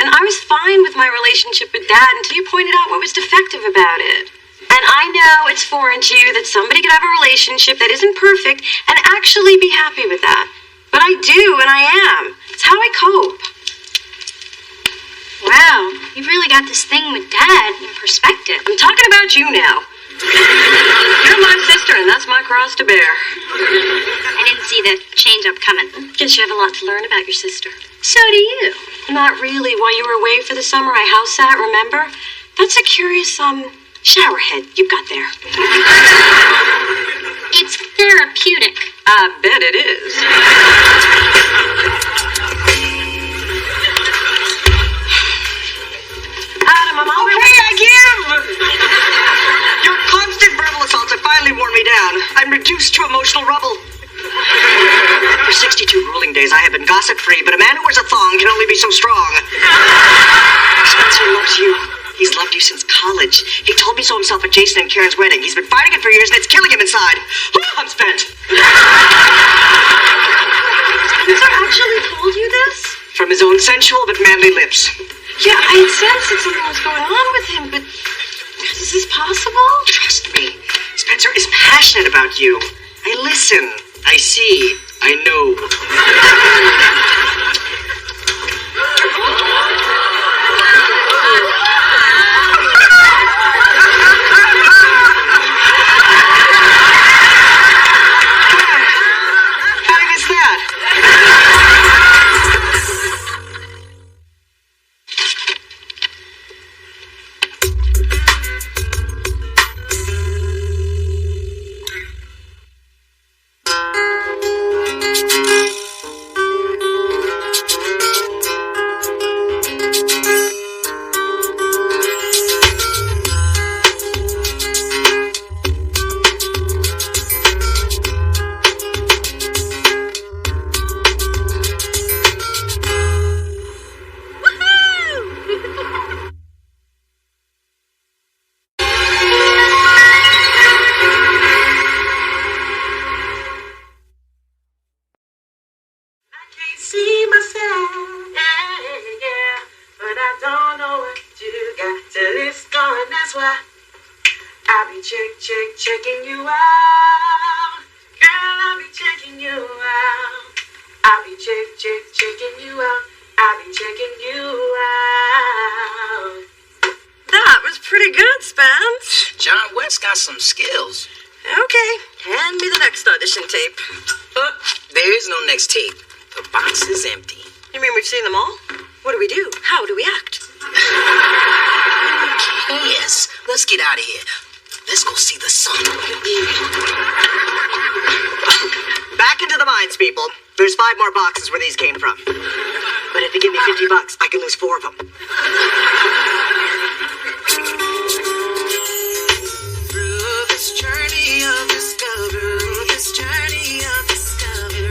And I was fine with my relationship with Dad until you pointed out what was defective about it. And I know it's foreign to you that somebody could have a relationship that isn't perfect and actually be happy with that. But I do, and I am. It's how I cope. Wow, you've really got this thing with Dad in perspective. I'm talking about you now. You're my sister, and that's my cross to bear. I didn't see the change-up coming. Guess you have a lot to learn about your sister. So do you. Not really. While you were away for the summer, I house sat, remember? That's a curious, shower head you've got there. It's therapeutic. I bet it is. Adam, I'm Okay, I give! Your constant verbal assaults have finally worn me down. I'm reduced to emotional rubble. For 62 grueling days, I have been gossip-free, but a man who wears a thong can only be so strong. Spencer loves you. He's loved you since college. He told me so himself at Jason and Karen's wedding. He's been fighting it for years, and it's killing him inside. I'm spent. Spencer actually told you this? From his own sensual but manly lips. Yeah, I had sensed that something was going on with him, but is this possible? Trust me. Spencer is passionate about you. I listen. I see. I know. How did I miss that? See myself, yeah, but I don't know what you got till it's gone. That's why I'll be checking you out. Girl, I'll be checking you out. I'll be checking you out. I'll be checking you out. That was pretty good, Spence. John West got some skills. Okay, hand me the next audition tape. There is no next tape. The box is empty. You mean we've seen them all? What do we do? How do we act? Yes, let's get out of here. Let's go see the sun. Back into the mines, people. There's 5 more boxes where these came from. But if you give me $50, I can lose 4 of them. Through this journey of discovery,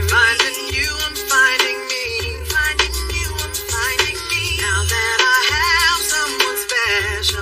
finding you, I'm finding me. Finding you, I'm finding me. Now that I have someone special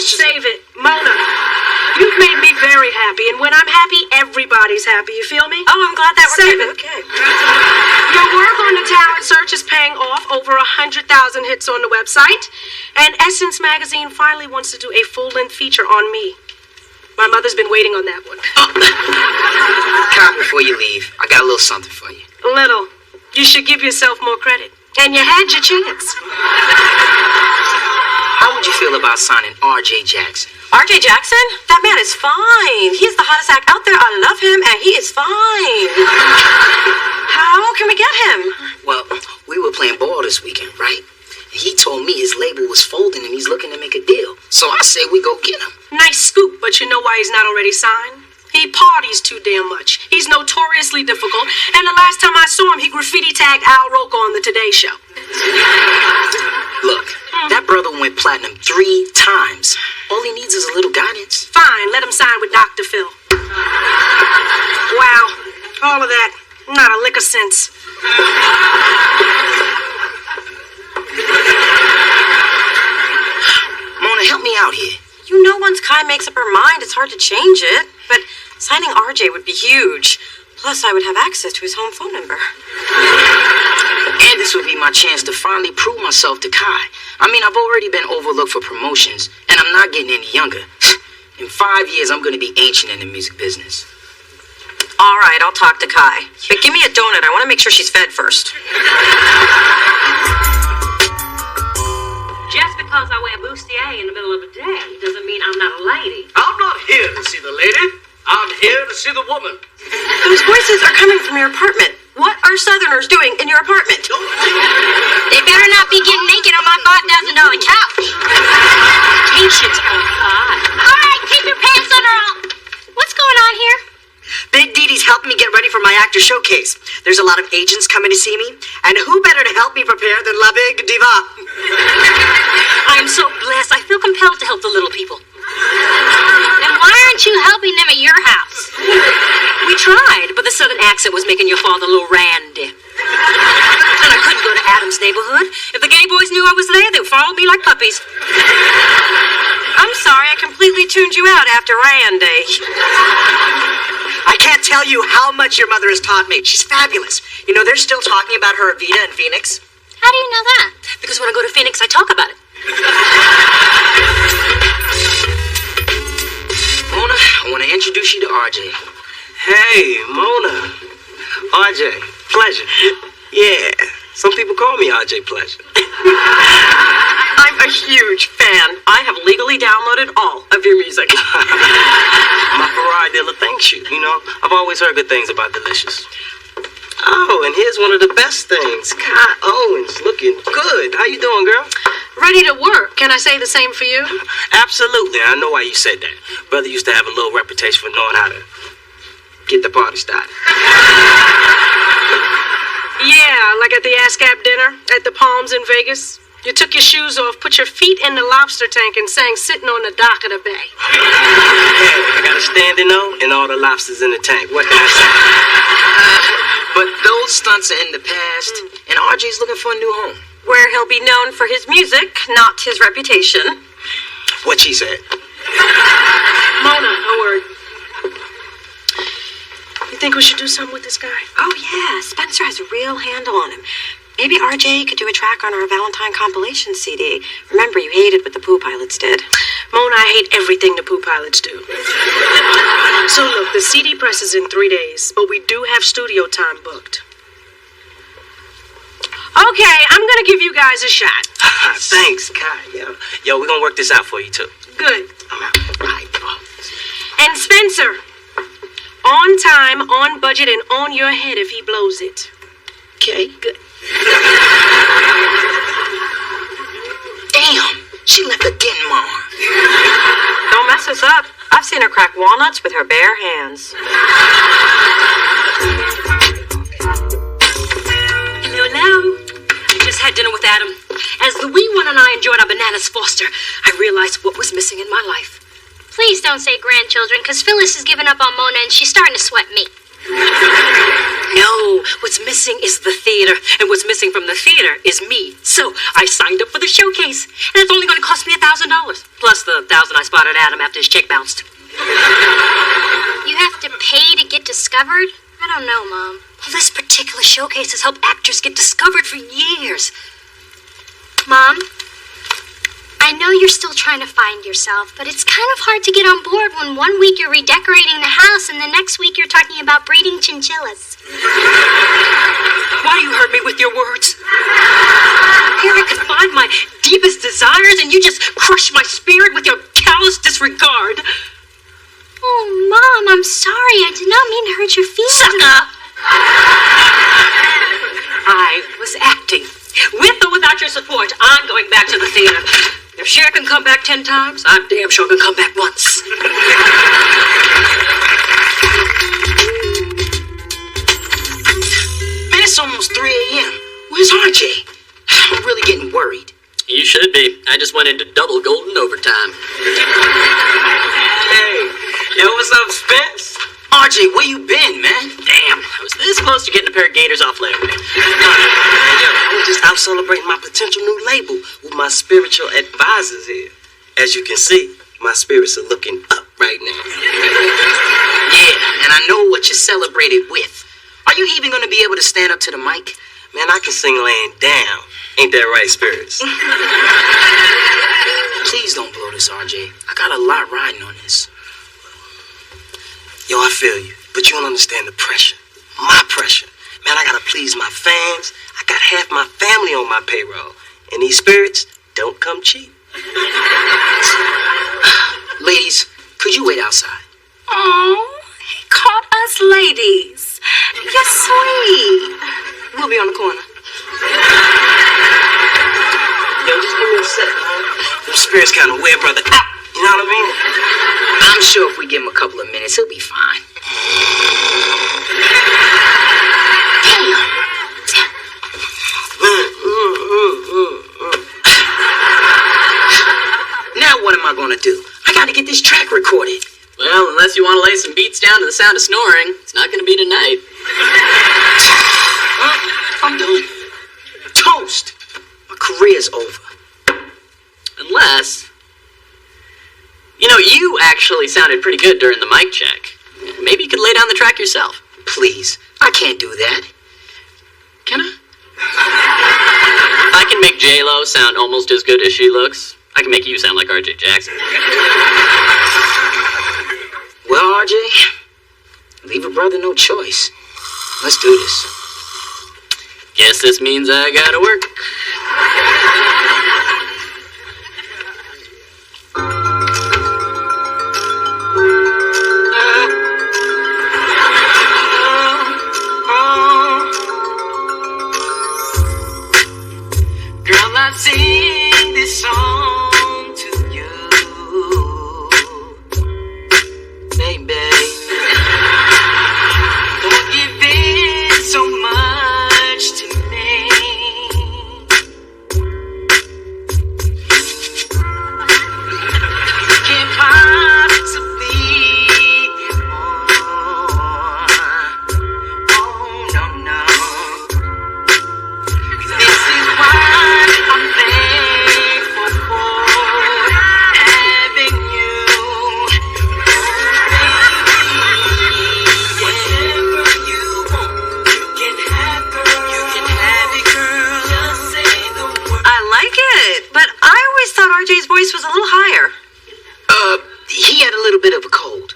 Save it. Mona, you've made me very happy, and when I'm happy, everybody's happy. You feel me? Oh, I'm glad that worked. Save it. Okay. Your work on the talent search is paying off. Over 100,000 hits on the website. And Essence Magazine finally wants to do a full-length feature on me. My mother's been waiting on that one. Kai, before you leave, I got a little something for you. Little. You should give yourself more credit. And you had your chance. How would you feel about signing R.J. Jackson? R.J. Jackson? That man is fine. He's the hottest act out there. I love him, and he is fine. How can we get him? Well, we were playing ball this weekend, right? He told me his label was folding and he's looking to make a deal. So I say we go get him. Nice scoop, but you know why he's not already signed? He parties too damn much. He's notoriously difficult, and the last time I saw him, he graffiti tagged Al Roker on the Today Show. Look, that brother went platinum 3 times. All he needs is a little guidance. Fine, let him sign with Dr. Phil. Wow, all of that, not a lick of sense. Mona, help me out here. You know once Kai makes up her mind, it's hard to change it. But signing RJ would be huge. Plus, I would have access to his home phone number. And this would be my chance to finally prove myself to Kai. I mean, I've already been overlooked for promotions, and I'm not getting any younger. In 5 years, I'm going to be ancient in the music business. All right, I'll talk to Kai. But give me a donut. I want to make sure she's fed first. Just because I wear bustier in the middle of the day doesn't mean I'm not a lady. I'm not here to see the lady. I'm here to see the woman. Those voices are coming from your apartment. What are Southerners doing in your apartment? They better not be getting naked on my $5,000 couch. Patience, oh God. All right, keep your pants on or I'll... What's going on here? Big Didi's helping me get ready for my actor showcase. There's a lot of agents coming to see me, and who better to help me prepare than La Big Diva? I am so blessed. I feel compelled to help the little people. Then why aren't you helping them at your house? We tried, but the southern accent was making your father a little randy. And I couldn't go to Adam's neighborhood. If the gay boys knew I was there, they would follow me like puppies. I'm sorry, I completely tuned you out after Randy. I can't tell you how much your mother has taught me. She's fabulous. You know, they're still talking about her Evita in Phoenix. How do you know that? Because when I go to Phoenix, I talk about it. Mona, I want to introduce you to RJ. Hey, Mona. RJ, pleasure. Yeah, some people call me RJ Pleasure. I'm a huge fan. I have legally downloaded all of your music. My Ferrari dealer thanks you. You know, I've always heard good things about Delicious. Oh, and here's one of the best things. Kai Owens, looking good. How you doing, girl? Ready to work. Can I say the same for you? Absolutely. I know why you said that. Brother used to have a little reputation for knowing how to get the party started. Yeah, like at the ASCAP dinner at the Palms in Vegas. You took your shoes off, put your feet in the lobster tank, and sang Sitting on the Dock of the Bay. Yeah, I got a standing O and all the lobsters in the tank. What can I say? But those stunts are in the past, and RJ's looking for a new home. Where he'll be known for his music, not his reputation. What she said. Mona, a word. You think we should do something with this guy? Oh, yeah. Spencer has a real handle on him. Maybe RJ could do a track on our Valentine compilation CD. Remember, you hated what the Pooh Pilots did. Mona, I hate everything the Pooh Pilots do. So look, the CD press is in 3 days, but we do have studio time booked. Okay, I'm gonna give you guys a shot. Thanks, Kai. Yo, we're gonna work this out for you, too. Good. I'm out. Right. And Spencer, on time, on budget, and on your head if he blows it. Okay. Good. Damn, she left again, Mom. Don't mess us up. I've seen her crack walnuts with her bare hands. Hello. I just had dinner with Adam. As the wee one and I enjoyed our bananas Foster, I realized what was missing in my life. Please don't say grandchildren, because Phyllis has given up on Mona and she's starting to sweat me. No, what's missing is the theater. theater, and what's missing from the theater is me. So I signed up for the showcase, and it's only going to cost me $1,000, plus the $1,000 I spotted Adam after his check bounced. You have to pay to get discovered? I don't know, Mom. Well, this particular showcase has helped actors get discovered for years. Mom, I know you're still trying to find yourself, but it's kind of hard to get on board when 1 week you're redecorating the house and the next week you're talking about breeding chinchillas. Why do you hurt me with your words? Here I could find my deepest desires, and you just crush my spirit with your callous disregard. Oh, Mom, I'm sorry. I did not mean to hurt your feelings. Sucker! I was acting. With or without your support, I'm going back to the theater. If Cher can come back 10 times, I'm damn sure can come back once. Man, it's almost 3 a.m. Where's RJ? I'm really getting worried. You should be. I just went into double golden overtime. Hey, yo, what's up, Spence? RJ, where you been, man? Damn, I was this close to getting a pair of gators off Labor Day. I was just out celebrating my potential new label with my spiritual advisors here. As you can see, my spirits are looking up right now. Yeah, and I know what you celebrated with. Are you even going to be able to stand up to the mic? Man, I can sing laying down. Ain't that right, spirits? Please don't blow this, RJ. I got a lot riding on this. Yo, I feel you, but you don't understand the pressure. My pressure. Man, I gotta please my fans. I got half my family on my payroll. And these spirits don't come cheap. Ladies, could you wait outside? Oh, he caught us ladies. You're sweet. We'll be on the corner. Yo, just give me a sec, man. Them spirits kind of weird, brother. You know what I mean? I'm sure if we give him a couple of minutes, he'll be fine. Now what am I gonna do? I gotta get this track recorded. Well, unless you want to lay some beats down to the sound of snoring, it's not going to be tonight. I'm done. Toast. My career's over. Unless... You know, you actually sounded pretty good during the mic check. Maybe you could lay down the track yourself. Please, I can't do that. Can I? I can make J-Lo sound almost as good as she looks. I can make you sound like R.J. Jackson. Well, RJ, leave a brother no choice. Let's do this. Guess this means I gotta work. Girl, I sing this song to you. Don't give in so much to me. Can't possibly get more. Oh, no, no. This is what I'm thankful for. Having you. I like it, but I always thought RJ's voice was a little higher. He had a little bit of a cold.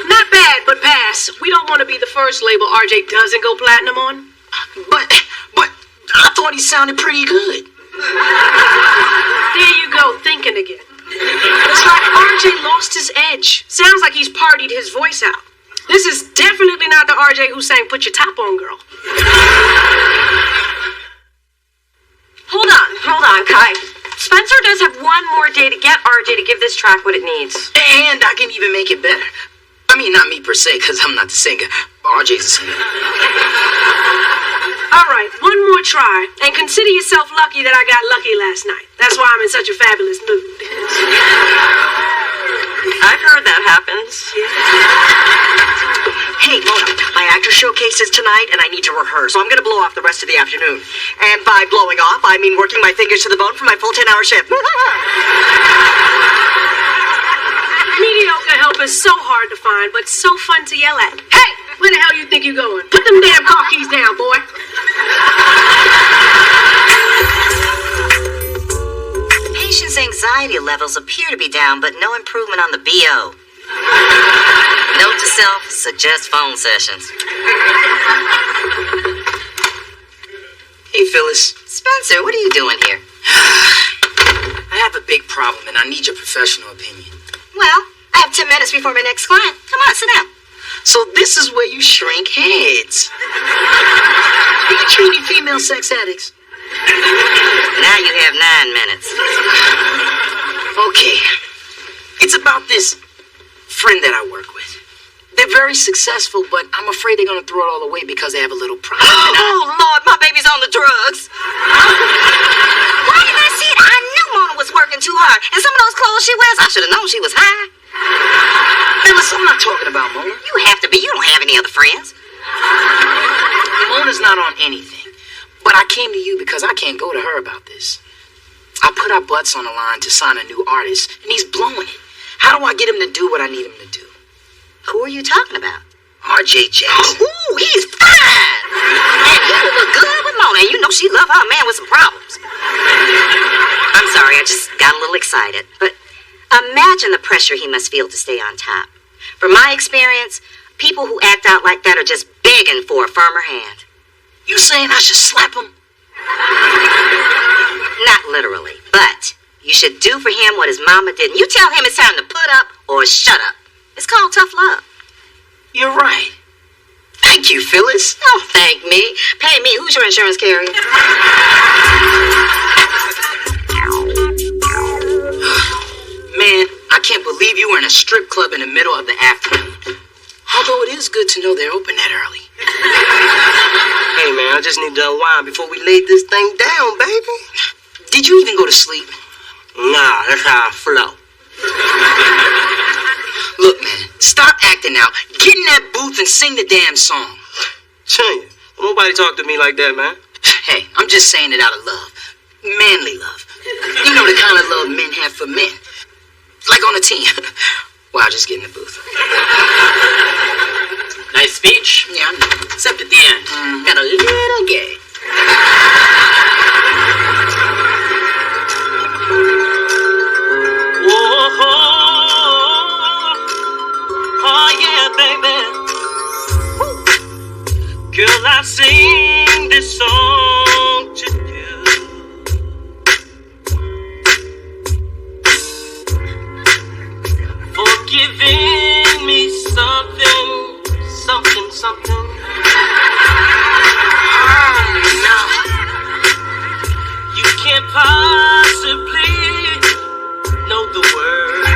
Not bad, but pass. We don't want to be the first label RJ doesn't go platinum on. But I thought he sounded pretty good. There you go, thinking again. It's like RJ lost his edge. Sounds like he's partied his voice out. This is definitely not the RJ who sang Put Your Top On, Girl. Hold on, Kai. Spencer does have one more day to get RJ to give this track what it needs. And I can even make it better. I mean, not me per se, because I'm not the singer. RJ's the singer. All right, one more try, and consider yourself lucky that I got lucky last night. That's why I'm in such a fabulous mood. I've heard that happens. Hey, Mona, my actor showcases tonight, and I need to rehearse, so I'm gonna blow off the rest of the afternoon. And by blowing off, I mean working my fingers to the bone for my full 10-hour shift. Mediocre help is so hard to find, but so fun to yell at. Hey, where the hell you think you're going? Put them damn car keys down, boy. Patient's anxiety levels appear to be down, but no improvement on the BO. Note to self, suggest phone sessions. Hey, Phyllis. Spencer, what are you doing here? I have a big problem, and I need your professional opinion. Well, I have 10 minutes before my next client. Come on, sit down. So this is where you shrink heads. Are you treating female sex addicts? Now you have 9 minutes. Okay. It's about this friend that I work with. They're very successful, but I'm afraid they're going to throw it all away because they have a little problem. Oh, Lord, my baby's on the drugs. Why didn't I see it? I knew Mona was working too hard. And some of those clothes she wears, I should have known she was high. Phyllis, I'm not talking about Mona. You have to be. You don't have any other friends. Mona's not on anything. But I came to you because I can't go to her about this. I put our butts on the line to sign a new artist, and he's blowing it. How do I get him to do what I need him to do? Who are you talking about? R.J. Jackson. Ooh, he's fine. And he would look good with Mona. And you know she loved her man with some problems. I'm sorry, I just got a little excited. But imagine the pressure he must feel to stay on top. From my experience, people who act out like that are just begging for a firmer hand. You saying I should slap him? Not literally, but you should do for him what his mama did. And you tell him it's time to put up or shut up. It's called tough love. You're right. Thank you, Phyllis. Don't thank me. Pay me. Who's your insurance carrier? Man, I can't believe you were in a strip club in the middle of the afternoon. Although it is good to know they're open that early. Hey, man, I just need to unwind before we lay this thing down, baby. Did you even go to sleep? Nah, that's how I flow. Look, man, stop acting out. Get in that booth and sing the damn song. Junior, nobody talk to me like that, man. Hey, I'm just saying it out of love. Manly love. You know the kind of love men have for men. Like on a team. Wow, just get in the booth. Nice speech. Yeah, I know. Except at the end. Got a little gay. Oh yeah, baby. Girl, I sing this song to you. For giving me something. No. You can't possibly know the word.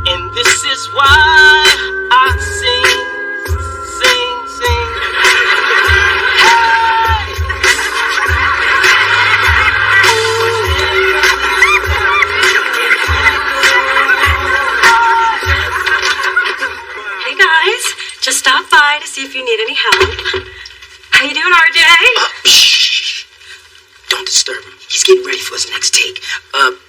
And this is why I sing. Hey guys, just stop by to see if you need any help. How you doing, RJ? Shh. Don't disturb him. He's getting ready for his next take.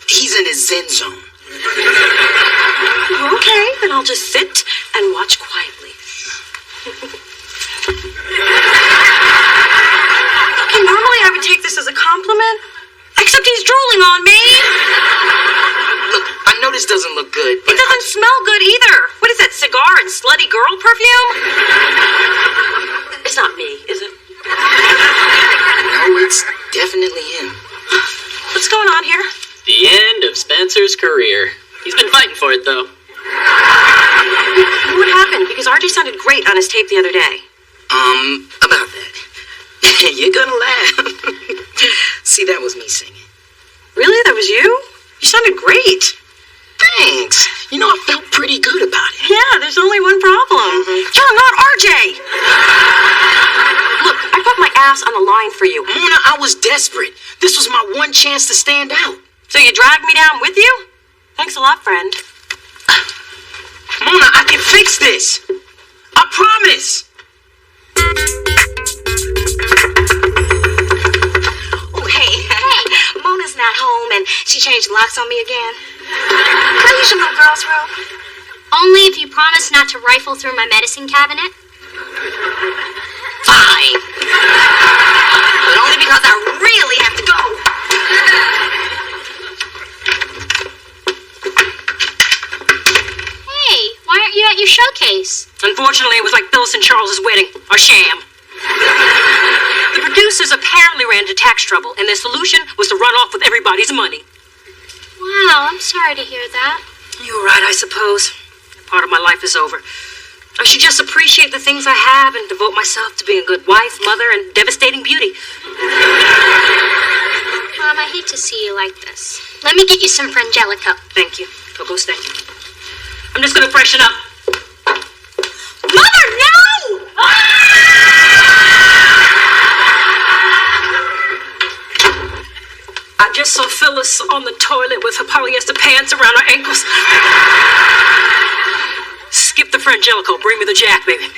He's in his zen zone. Okay, then I'll just sit and watch quietly. Okay, normally I would take this as a compliment, except he's drooling on me. Look, I know this doesn't look good, but It doesn't smell good either. What is that, cigar and slutty girl perfume? It's not me, is it? no, it's definitely him. What's going on here? The end of Spencer's career. He's been fighting for it, though. What happened? Because RJ sounded great on his tape the other day. About that. You're gonna laugh. See, that was me singing. Really? That was you? You sounded great. Thanks. You know, I felt pretty good about it. Yeah, there's only one problem. John, not RJ! Look, I put my ass on the line for you. Mona, I was desperate. This was my one chance to stand out. So you dragged me down with you? Thanks a lot, friend. this. I promise. Oh, hey. Mona's not home, and she changed locks on me again. Can I use your little girl's room? Only if you promise not to rifle through my medicine cabinet. Fine. But only because I really have to go. Hey, why aren't you at your showcase? Unfortunately, it was like Phyllis and Charles's wedding, a sham. The producers apparently ran into tax trouble, and their solution was to run off with everybody's money. Wow, I'm sorry to hear that. You're right, I suppose. Part of my life is over. I should just appreciate the things I have and devote myself to being a good wife, mother, and devastating beauty. Mom, I hate to see you like this. Let me get you some Frangelico. Thank you. Go stay. I'm just gonna freshen up. Mother, no! I just saw Phyllis on the toilet with her polyester pants around her ankles. Skip the Frangelico. Bring me the Jack, baby.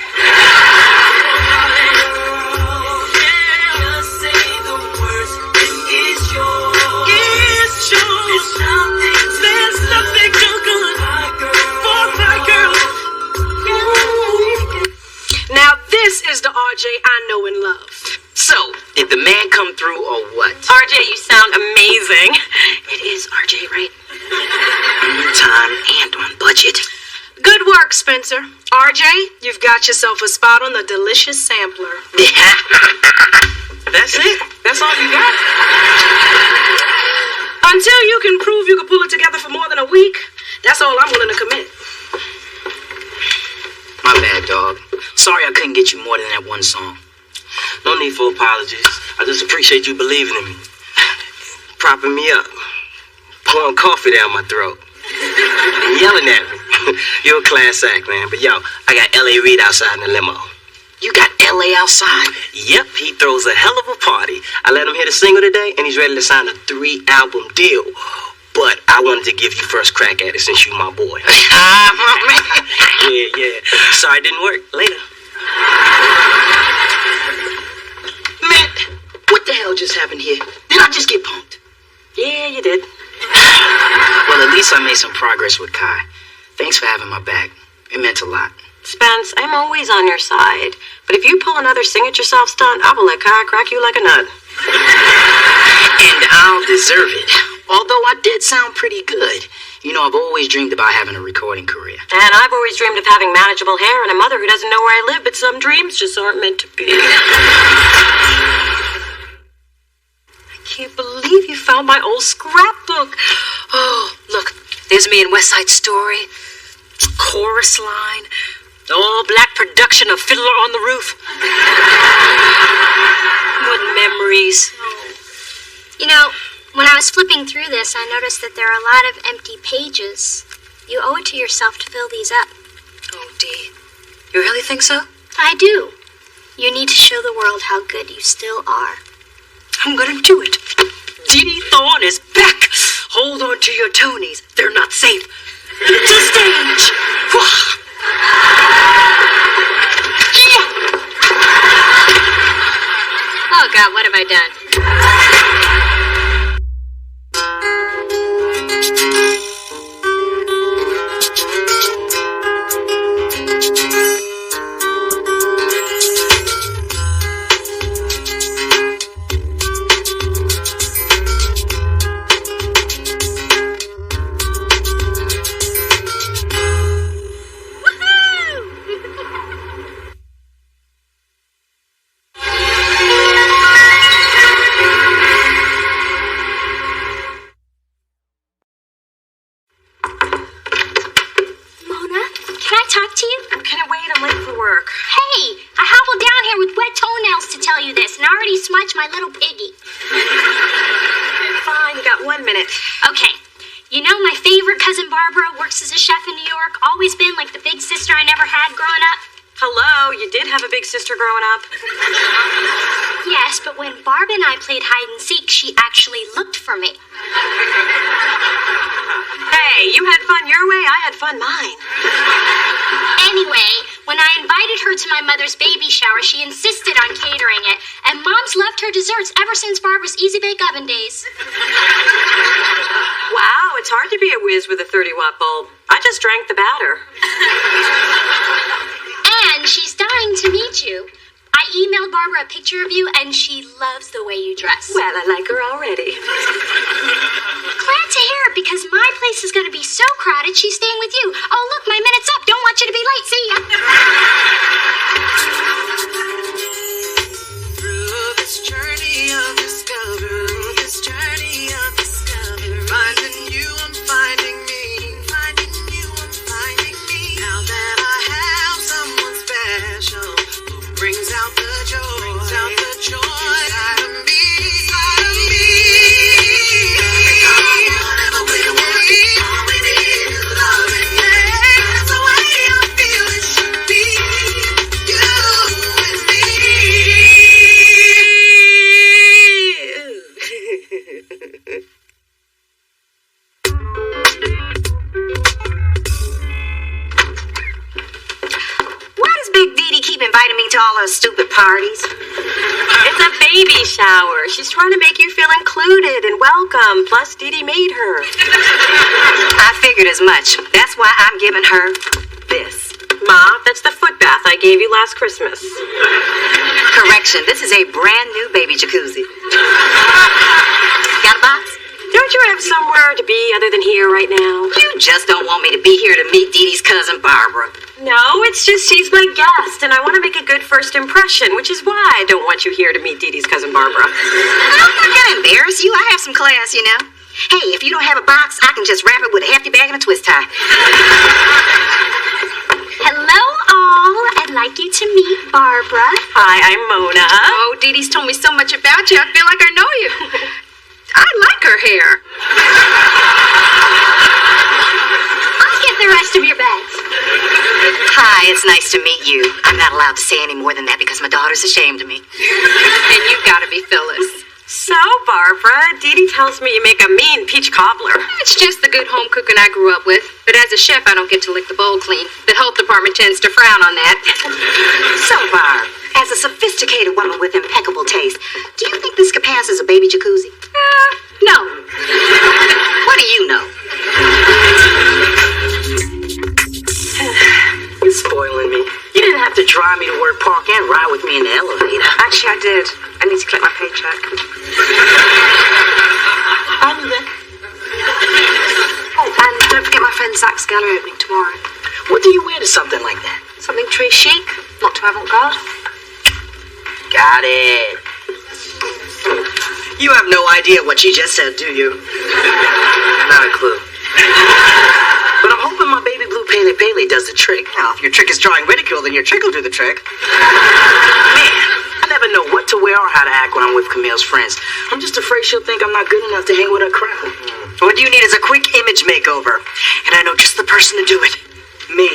Now this is the RJ I know and love. So, did the man come through or what? RJ, you sound amazing. It is RJ, right? On time and on budget. Good work, Spencer. RJ, you've got yourself a spot on the delicious sampler. That's it? That's all you got? Until you can prove you can pull it together for more than a week, that's all I'm willing to commit. My bad, dog. Sorry I couldn't get you more than that one song. No need for apologies. I just appreciate you believing in me. Propping me up. Pouring coffee down my throat. And yelling at me. You're a class act, man. But yo, I got L.A. Reid outside in the limo. You got L.A. outside? Yep, he throws a hell of a party. I let him hear the single today, and he's ready to sign a 3-album deal. But I wanted to give you first crack at it since you my boy. My man. Yeah. Sorry it didn't work. Later. Man, what the hell just happened here? Did I just get punked? Yeah, you did. Well, at least I made some progress with Kai. Thanks for having my back. It meant a lot. Spence, I'm always on your side. But if you pull another sing-it-yourself stunt, I will let Kai crack you like a nut. And I'll deserve it. Although I did sound pretty good. You know, I've always dreamed about having a recording career. And I've always dreamed of having manageable hair and a mother who doesn't know where I live, but some dreams just aren't meant to be. I can't believe you found my old scrapbook. Oh, look, there's me in West Side Story. Chorus line. All black production of Fiddler on the Roof. What memories. You know, when I was flipping through this, I noticed that there are a lot of empty pages. You owe it to yourself to fill these up. Oh, Dee. You really think so? I do. You need to show the world how good you still are. I'm gonna do it. Dee Dee Thorne is back. Hold on to your Tonys. They're not safe. To stage. Oh, God, what have I done? My little piggy. Fine, you got 1 minute. Okay. You know my favorite cousin Barbara works as a chef in New York. Always been like the big sister I never had growing up. Hello, you did have a big sister growing up. Yes, but when Barb and I played hide and seek, she actually looked for me. Hey, you had fun your way, I had fun mine. Anyway, her to my mother's baby shower. She insisted on catering it. And Mom's loved her desserts ever since Barbara's Easy Bake Oven days. Wow, it's hard to be a whiz with a 30-watt bulb. I just drank the batter. And she's dying to meet you. I emailed Barbara a picture of you, and she loves the way you dress. Well, I like her already. Glad to hear it, because my place is going to be so crowded, she's staying with you. Oh, look, my minute's up. Don't want you to be late. See ya. Through this journey of discovery, finding you, I'm finding me. Finding you, I'm finding me. Now that I have someone special who brings out the joy, inside of me. Whatever we want, all we need is love and that's the way I feel it should be. You and me. Why does Big Dee keep inviting me to all her stupid parties? It's a baby shower. She's trying to make you feel included and welcome. Plus, Dee Dee made her. I figured as much. That's why I'm giving her this. Ma, that's the foot bath I gave you last Christmas. Correction, this is a brand new baby jacuzzi. Got a box? Don't you have somewhere to be other than here right now? You just don't want me to be here to meet Dee Dee's cousin Barbara. No, it's just she's my guest, and I want to make a good first impression, which is why I don't want you here to meet Dee Dee's cousin Barbara. I'm not gonna embarrass you. I have some class, you know. Hey, if you don't have a box, I can just wrap it with a hefty bag and a twist tie. Hello, all. I'd like you to meet Barbara. Hi, I'm Mona. Oh, Dee Dee's told me so much about you, I feel like I know you. I like her hair. I'll get the rest of your bags. Hi, it's nice to meet you. I'm not allowed to say any more than that because my daughter's ashamed of me. And you've got to be Phyllis. So, Barbara, Dee Dee tells me you make a mean peach cobbler. It's just the good home cooking I grew up with. But as a chef, I don't get to lick the bowl clean. The health department tends to frown on that. So, Barb, as a sophisticated woman with impeccable taste, do you think this could pass as a baby jacuzzi? No. What do you know? You're spoiling me. You didn't have to drive me to work, park, and ride with me in the elevator. Actually, I did. I need to collect my paycheck. I knew that. Oh, and don't forget my friend Zach's gallery opening tomorrow. What do you wear to something like that? Something très chic, not too avant-garde. Got it. You have no idea what she just said, do you? Not a clue. But I'm hoping my baby blue Pele Pele does the trick. Now, if your trick is drawing ridicule, then your trick will do the trick. Man, I never know what to wear or how to act when I'm with Camille's friends. I'm just afraid she'll think I'm not good enough to hang with her crowd. What you need is a quick image makeover. And I know just the person to do it. Me.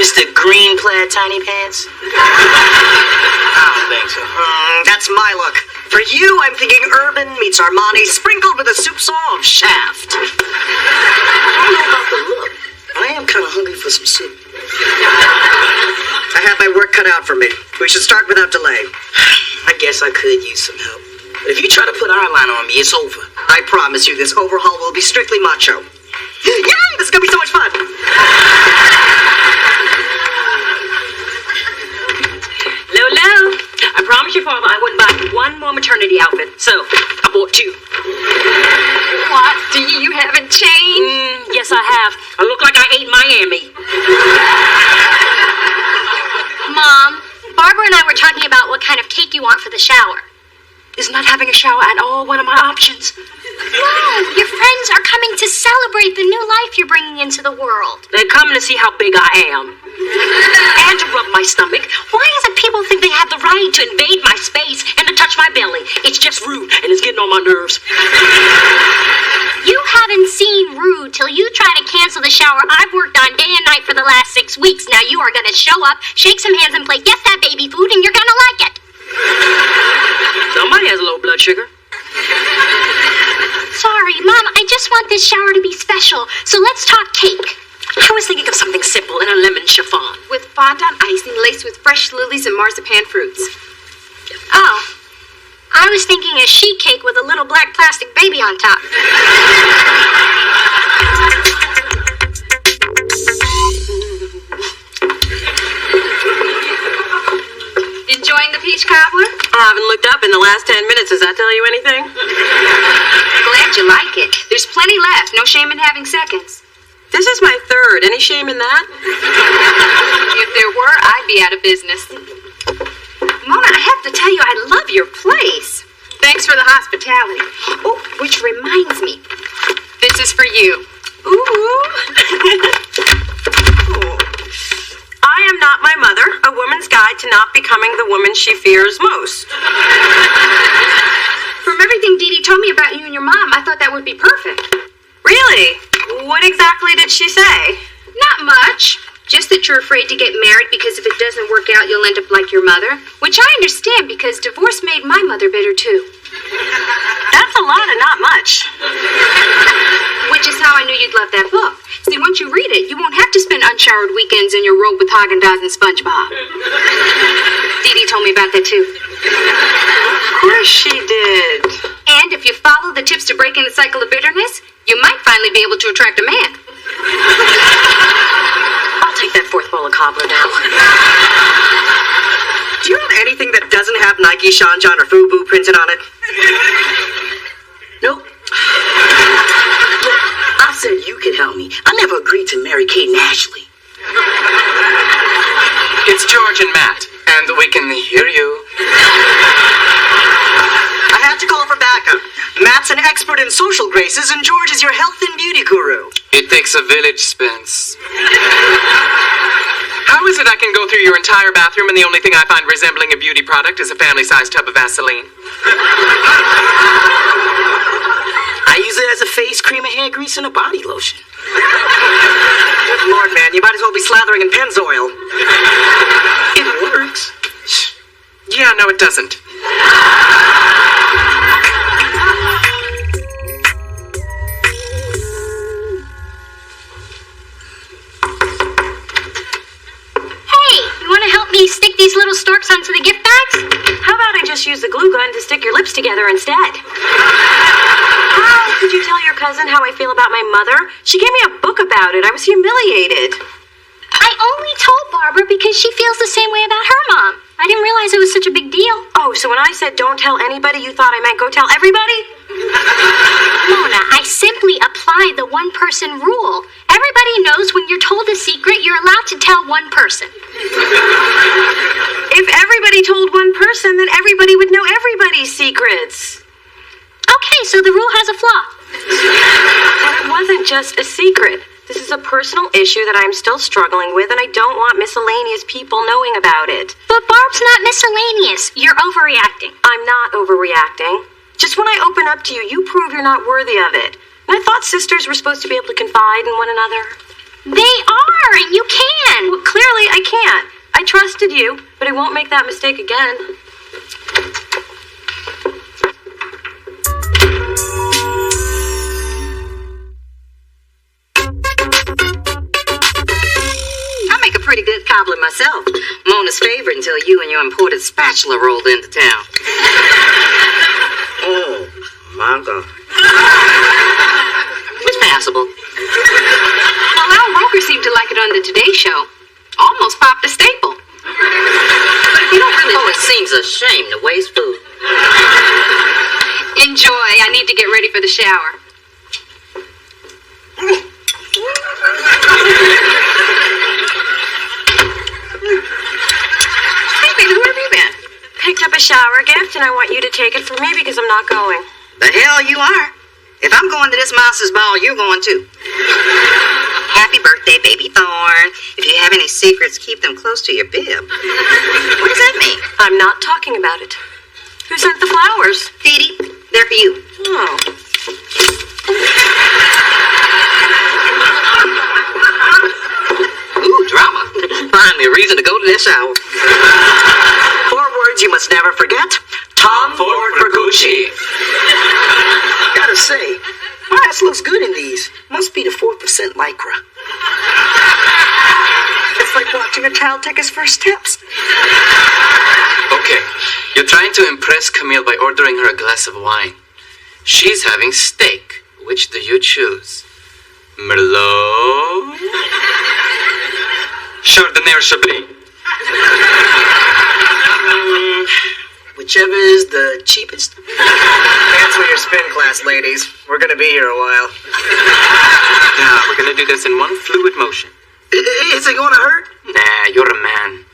Mr. Green Plaid Tiny Pants? I don't think so. That's my look. For you, I'm thinking Urban meets Armani sprinkled with a soup saw of Shaft. I don't know about the look. I am kind of hungry for some soup. I have my work cut out for me. We should start without delay. I guess I could use some help. But if you try to put eyeliner on me, it's over. I promise you this overhaul will be strictly macho. Yay! This is gonna be so much fun! Lolo, I promised your father I wouldn't buy one more maternity outfit, so I bought two. What? Dee, you haven't changed? Yes, I have. I look like I ate Miami. Mom, Barbara and I were talking about what kind of cake you want for the shower. Is not having a shower at all one of my options? No, your friends are coming to celebrate the new life you're bringing into the world. They're coming to see how big I am. And to rub my stomach. Why is it people think they have the right to invade my space and to touch my belly? It's just rude, and it's getting on my nerves. You haven't seen Rude till you try to cancel the shower I've worked on day and night for the last 6 weeks. Now you are going to show up, shake some hands, and play Guess That Baby Food, and you're going to like it. Somebody has low blood sugar. Sorry, Mom, I just want this shower to be special, so let's talk cake. I was thinking of something simple in a lemon chiffon. With fondant icing laced with fresh lilies and marzipan fruits. Oh, I was thinking a sheet cake with a little black plastic baby on top. Enjoying the peach cobbler? I haven't looked up in the last 10 minutes. Does that tell you anything? Glad you like it. There's plenty left. No shame in having seconds. This is my third. Any shame in that? If there were, I'd be out of business. Mona, I have to tell you, I love your place. Thanks for the hospitality. Oh, which reminds me. This is for you. Ooh. I Am Not My Mother, A Woman's Guide to Not Becoming the Woman She Fears Most. From everything Dee Dee told me about you and your mom, I thought that would be perfect. Really? What exactly did she say? Not much. Just that you're afraid to get married because if it doesn't work out, you'll end up like your mother. Which I understand because divorce made my mother bitter too. That's a lot and not much. Which is how I knew you'd love that book. See, once you read it, you won't have to spend unshowered weekends in your robe with Haagen-Dazs and SpongeBob. Dee Dee told me about that too. Of course she did. And if you follow the tips to breaking the cycle of bitterness, you might finally be able to attract a man. I'll take that fourth bowl of cobbler now. Do you have anything that doesn't have Nike, Sean John, or Fubu printed on it? Nope. Look, I said you could help me. I never agreed to marry Kate and Ashley. It's George and Matt, and we can hear you. I had to call for backup. Matt's an expert in social graces, and George is your health and beauty guru. It takes a village, Spence. How is it I can go through your entire bathroom and the only thing I find resembling a beauty product is a family-sized tub of Vaseline? I use it as a face cream, a hair grease, and a body lotion. Good Lord, man, you might as well be slathering in Pennzoil. It works. Yeah, no, it doesn't. Stick these little storks onto the gift bags? How about I just use the glue gun to stick your lips together instead? How could you tell your cousin how I feel about my mother? She gave me a book about it. I was humiliated. I only told Barbara because she feels the same way about her mom. I didn't realize it was such a big deal. Oh, so when I said don't tell anybody, you thought I meant go tell everybody? Mona, I simply applied the one-person rule. Everybody knows when you're told a secret, you're allowed to tell one person. If everybody told one person, then everybody would know everybody's secrets. Okay, so the rule has a flaw. And it wasn't just a secret. This is a personal issue that I'm still struggling with, and I don't want miscellaneous people knowing about it. But Barb's not miscellaneous. You're overreacting. I'm not overreacting. Just when I open up to you, you prove you're not worthy of it. And I thought sisters were supposed to be able to confide in one another. They are, and you can. Well, clearly I can't. I trusted you, but I won't make that mistake again. Pretty good cobbler myself. Mona's favorite until you and your imported spatula rolled into town. Oh, my God. It's passable. Well, Al Roker seemed to like it on the Today Show. Almost popped a staple. But if you don't really... Oh, it seems a shame to waste food. Enjoy. I need to get ready for the shower. Who have you been? Picked up a shower gift, and I want you to take it for me because I'm not going. The hell you are. If I'm going to this monster's ball, you're going too. Happy birthday, baby Thorn. If you have any secrets, keep them close to your bib. What does that mean? I'm not talking about it. Who sent the flowers? Dee Dee, they're for you. Oh. Ooh, drama. Finally, a reason to go to this hour. 4 words you must never forget. Tom Ford for Gucci. Gotta say, my ass looks good in these. Must be the 4% Lycra. like watching a child take his first steps. Okay, you're trying to impress Camille by ordering her a glass of wine. She's having steak. Which do you choose? Merlot? Chardonnay or Chablis? Whichever is the cheapest. Cancel your spin class, ladies. We're gonna be here a while. Now, we're gonna do this in one fluid motion. Is it gonna hurt? Nah, you're a man.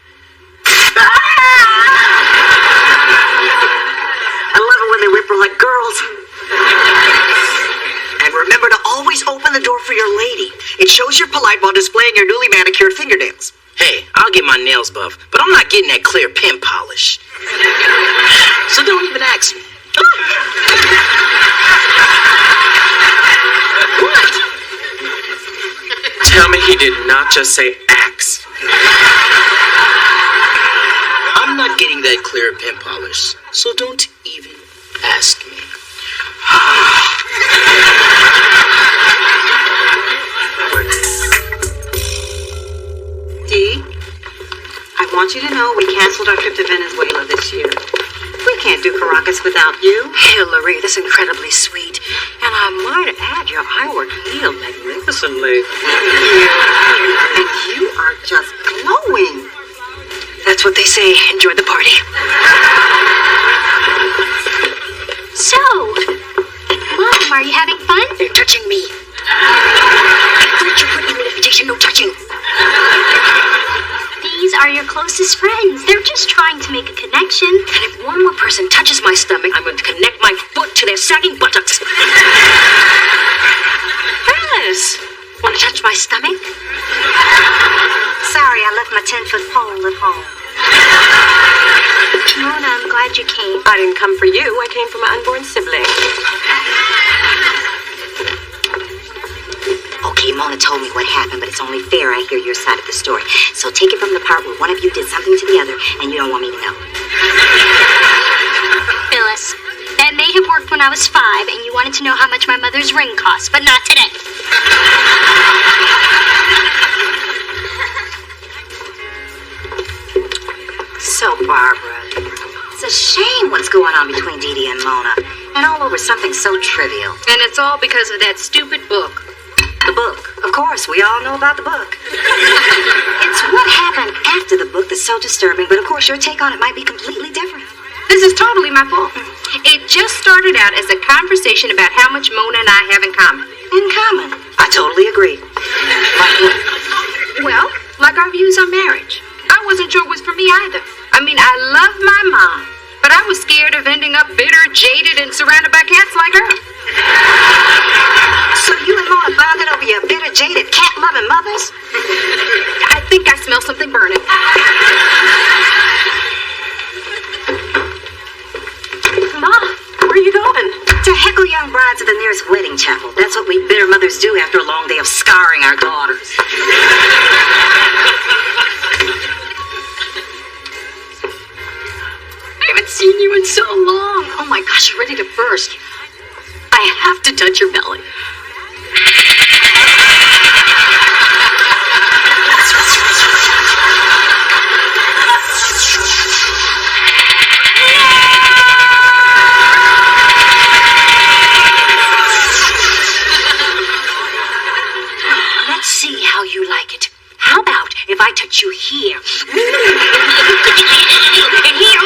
I love it when they whimper like girls. And remember to always open the door for your lady. It shows you're polite while displaying your newly manicured fingernails. Hey, I'll get my nails buffed, but I'm not getting that clear pin polish. So don't even ask me. What? Tell me he did not just say axe. I'm not getting that clear pin polish, so don't even ask me. Dee, I want you to know we canceled our trip to Venezuela this year. We can't do Caracas without you. Hillary, that's incredibly sweet. And I might add, your eyework healed magnificently. And you are just glowing. That's what they say. Enjoy the party. So, Mom, are you having fun? They're touching me. I thought you put in the invitation, no touching. These are your closest friends. They're just trying to make a connection. And if one more person touches my stomach, I'm going to connect my foot to their sagging buttocks. Yes. Want to touch my stomach? Sorry, I left my 10-foot pole at home. Mona, I'm glad you came. I didn't come for you. I came for my unborn sibling. Okay, Mona told me what happened, but it's only fair I hear your side of the story. So take it from the part where one of you did something to the other, and you don't want me to know. Phyllis, that may have worked when I was 5, and you wanted to know how much my mother's ring cost, but not today. So, Barbara, it's a shame what's going on between Dee Dee and Mona, and all over something so trivial. And it's all because of that stupid book. The book. Of course, we all know about the book. It's what happened after the book that's so disturbing, but of course your take on it might be completely different. This is totally my fault. It just started out as a conversation about how much Mona and I have in common. In common? I totally agree. Well, like our views on marriage. I wasn't sure it was for me either. I mean, I love my mom, but I was scared of ending up bitter, jaded, and surrounded by cats like her. So you and Mona bonded over your bitter, jaded, cat-loving mothers? I think I smell something burning. Ma, where are you going? To heckle young brides at the nearest wedding chapel. That's what we bitter mothers do after a long day of scarring our daughters. I haven't seen you in so long. Oh my gosh, you're ready to burst. I have to touch your belly. Let's see how you like it. How about if I touch you here? And here.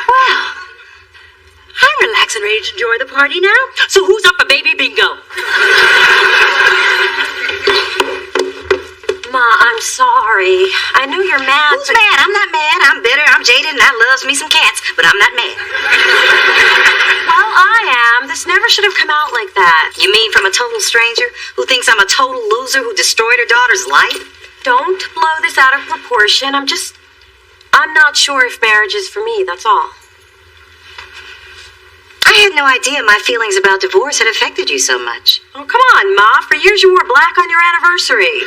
Well, I'm relaxed and ready to enjoy the party now. So who's up for baby bingo? Ma, I'm sorry. I know you're mad. Who's mad? I'm not mad. I'm bitter, I'm jaded, and I loves me some cats, but I'm not mad. Well, I am. This never should have come out like that. You mean from a total stranger who thinks I'm a total loser who destroyed her daughter's life? Don't blow this out of proportion. I'm not sure if marriage is for me, that's all. I had no idea my feelings about divorce had affected you so much. Oh, come on, Ma. For years you wore black on your anniversary.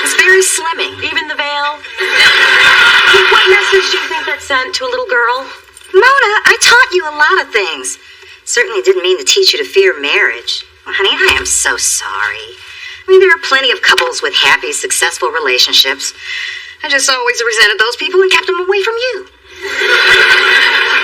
It's very slimming. Even the veil. What message do you think that sent to a little girl? Mona, I taught you a lot of things. Certainly didn't mean to teach you to fear marriage. Well, honey, I am so sorry. I mean, there are plenty of couples with happy, successful relationships. I just always resented those people and kept them away from you.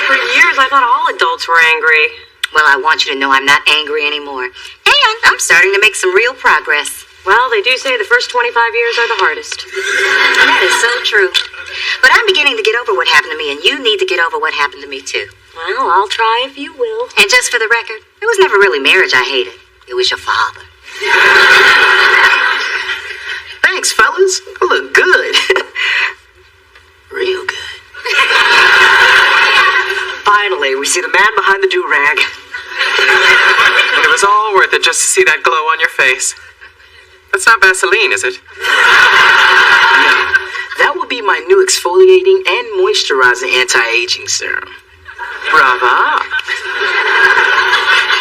For years, I thought all adults were angry. Well, I want you to know I'm not angry anymore. And I'm starting to make some real progress. Well, they do say the first 25 years are the hardest. That is so true. But I'm beginning to get over what happened to me, and you need to get over what happened to me, too. Well, I'll try if you will. And just for the record, it was never really marriage I hated. It was your father. Thanks, fellas. I look good. Real good. Finally, we see the man behind the do-rag. And it was all worth it just to see that glow on your face. That's not Vaseline, is it? No, that would be my new exfoliating and moisturizing anti-aging serum. Brava.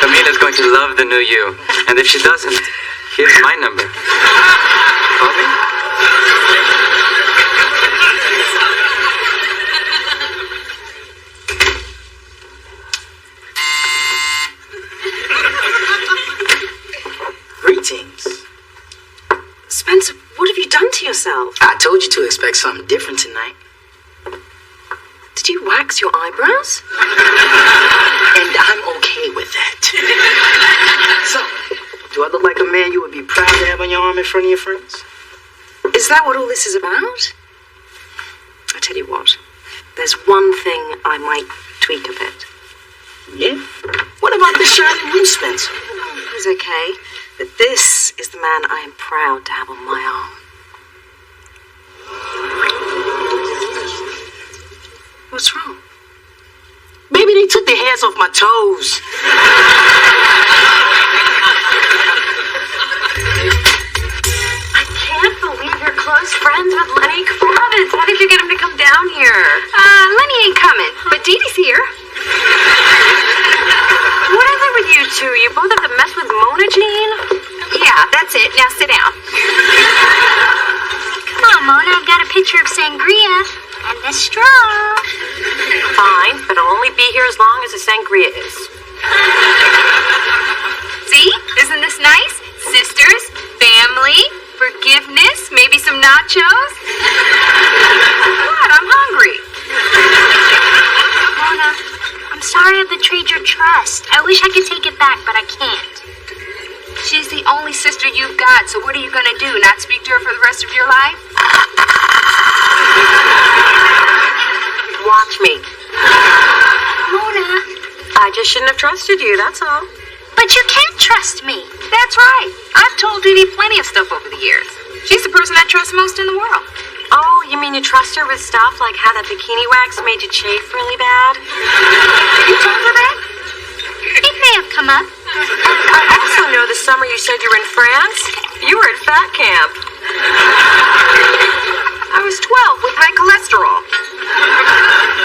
Camila's going to love the new you. And if she doesn't, here's my number. Call me. Greetings. Spencer, what have you done to yourself? I told you to expect something different tonight. Did you wax your eyebrows? And I'm okay with that. So, do I look like a man you would be proud to have on your arm in front of your friends? Is that what all this is about? I tell you what, there's one thing I might tweak a bit. Yeah? What about the shining ring, Spencer? It's okay, but this is the man I am proud to have on my arm. What's wrong? Baby, they took their hands off my toes. I can't believe you're close friends with Lenny Kravitz. How did you get him to come down here? Lenny ain't coming, but Dee Dee's here. What is it with you two? You both have to mess with Mona Jean? Yeah, that's it. Now sit down. Come on, Mona, I've got a picture of sangria and the straw. Fine, but I'll only be here as long as the sangria is. See? Isn't this nice? Sisters, family, forgiveness, maybe some nachos. What? I'm hungry. Mona, I'm sorry I betrayed your trust. I wish I could take it back, but I can't. She's the only sister you've got, so what are you gonna do? Not speak to her for the rest of your life? Watch me. Mona. I just shouldn't have trusted you, that's all. But you can't trust me. That's right. I've told Dee Dee plenty of stuff over the years. She's the person I trust most in the world. Oh, you mean you trust her with stuff like how that bikini wax made you chafe really bad? You told her that? It may have come up. I also know the summer you said you were in France. You were at fat camp. I was 12 with high cholesterol.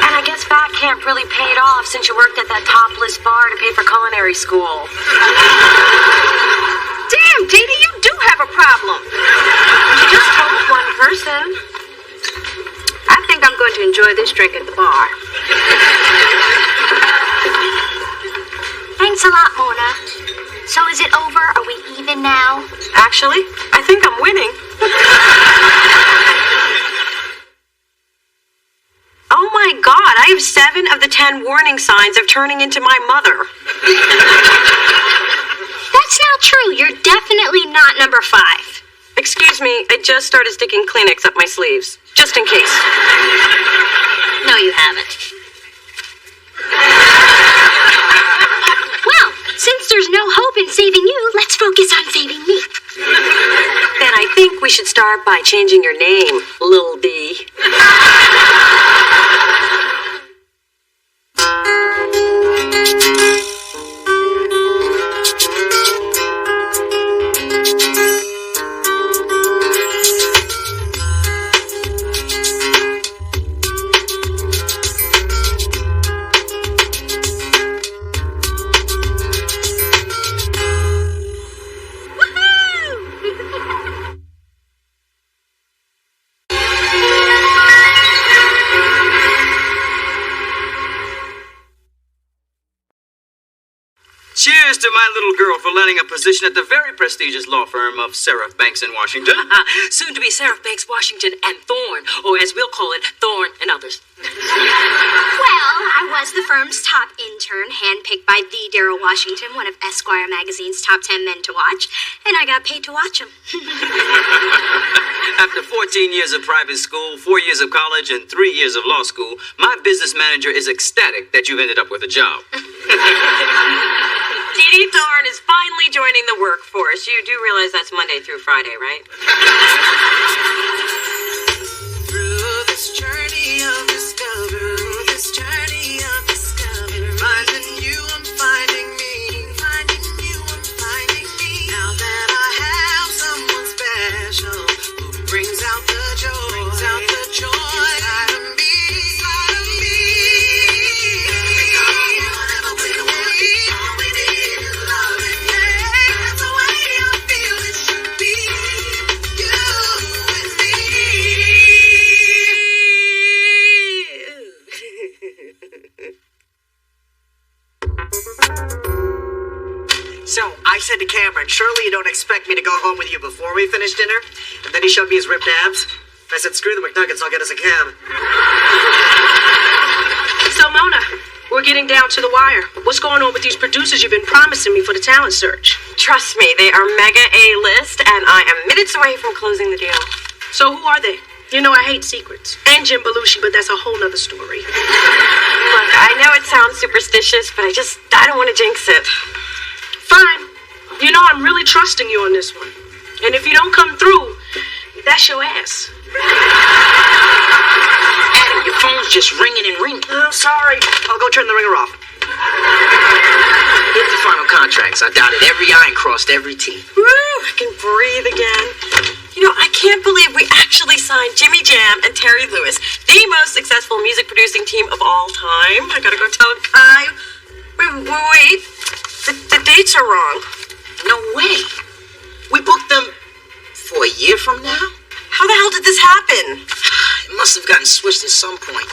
And I guess fat camp really paid off since you worked at that topless bar to pay for culinary school. Damn, Dee Dee, you do have a problem. You just told one person. I think I'm going to enjoy this drink at the bar. Thanks a lot, Mona. So is it over? Are we even now? Actually, I think I'm winning. Oh my God, I have 7 of the 10 warning signs of turning into my mother. That's not true. You're definitely not number 5. Excuse me, I just started sticking Kleenex up my sleeves. Just in case. No, you haven't. Well, since there's no hope in saving you, let's focus on saving me. Then I think we should start by changing your name, Lil D. to my little girl for landing a position at the very prestigious law firm of Seraph Banks in Washington. Soon to be Seraph Banks, Washington, and Thorne, or as we'll call it, Thorne and others. Well, I was the firm's top intern, handpicked by the Daryl Washington, one of Esquire magazine's top 10 men to watch, and I got paid to watch him. After 14 years of private school, 4 years of college, and 3 years of law school, my business manager is ecstatic that you've ended up with a job. Dee Thorne is finally joining the workforce. You do realize that's Monday through Friday, right? Through this journey of discovery, finding you, I'm finding me, finding you, I'm finding me. Now that I have someone special who brings out the joy, inside of me, inside of me. Whatever we want, all we need is love, and yeah, that's the way I feel it should be. You and me. So, I said to Cameron, surely you don't expect me to go home with you before we finish dinner? And then he showed me his ripped abs. I said, screw the McNuggets, I'll get us a cab. So, Mona, we're getting down to the wire. What's going on with these producers you've been promising me for the talent search? Trust me, they are mega A-list, and I am minutes away from closing the deal. So who are they? You know I hate secrets. And Jim Belushi, but that's a whole nother story. Look, I know it sounds superstitious, but I don't want to jinx it. Fine. You know I'm really trusting you on this one. And if you don't come through, that's your ass. Adam, your phone's just ringing and ringing. Oh, sorry. I'll go turn the ringer off. Here's the final contracts. I dotted every I and crossed every T. Woo, I can breathe again. You know, I can't believe we actually signed Jimmy Jam and Terry Lewis, the most successful music producing team of all time. I gotta go tell Kai. Wait. The dates are wrong. No way. We booked them for a year from now? How the hell did this happen? It must have gotten switched at some point.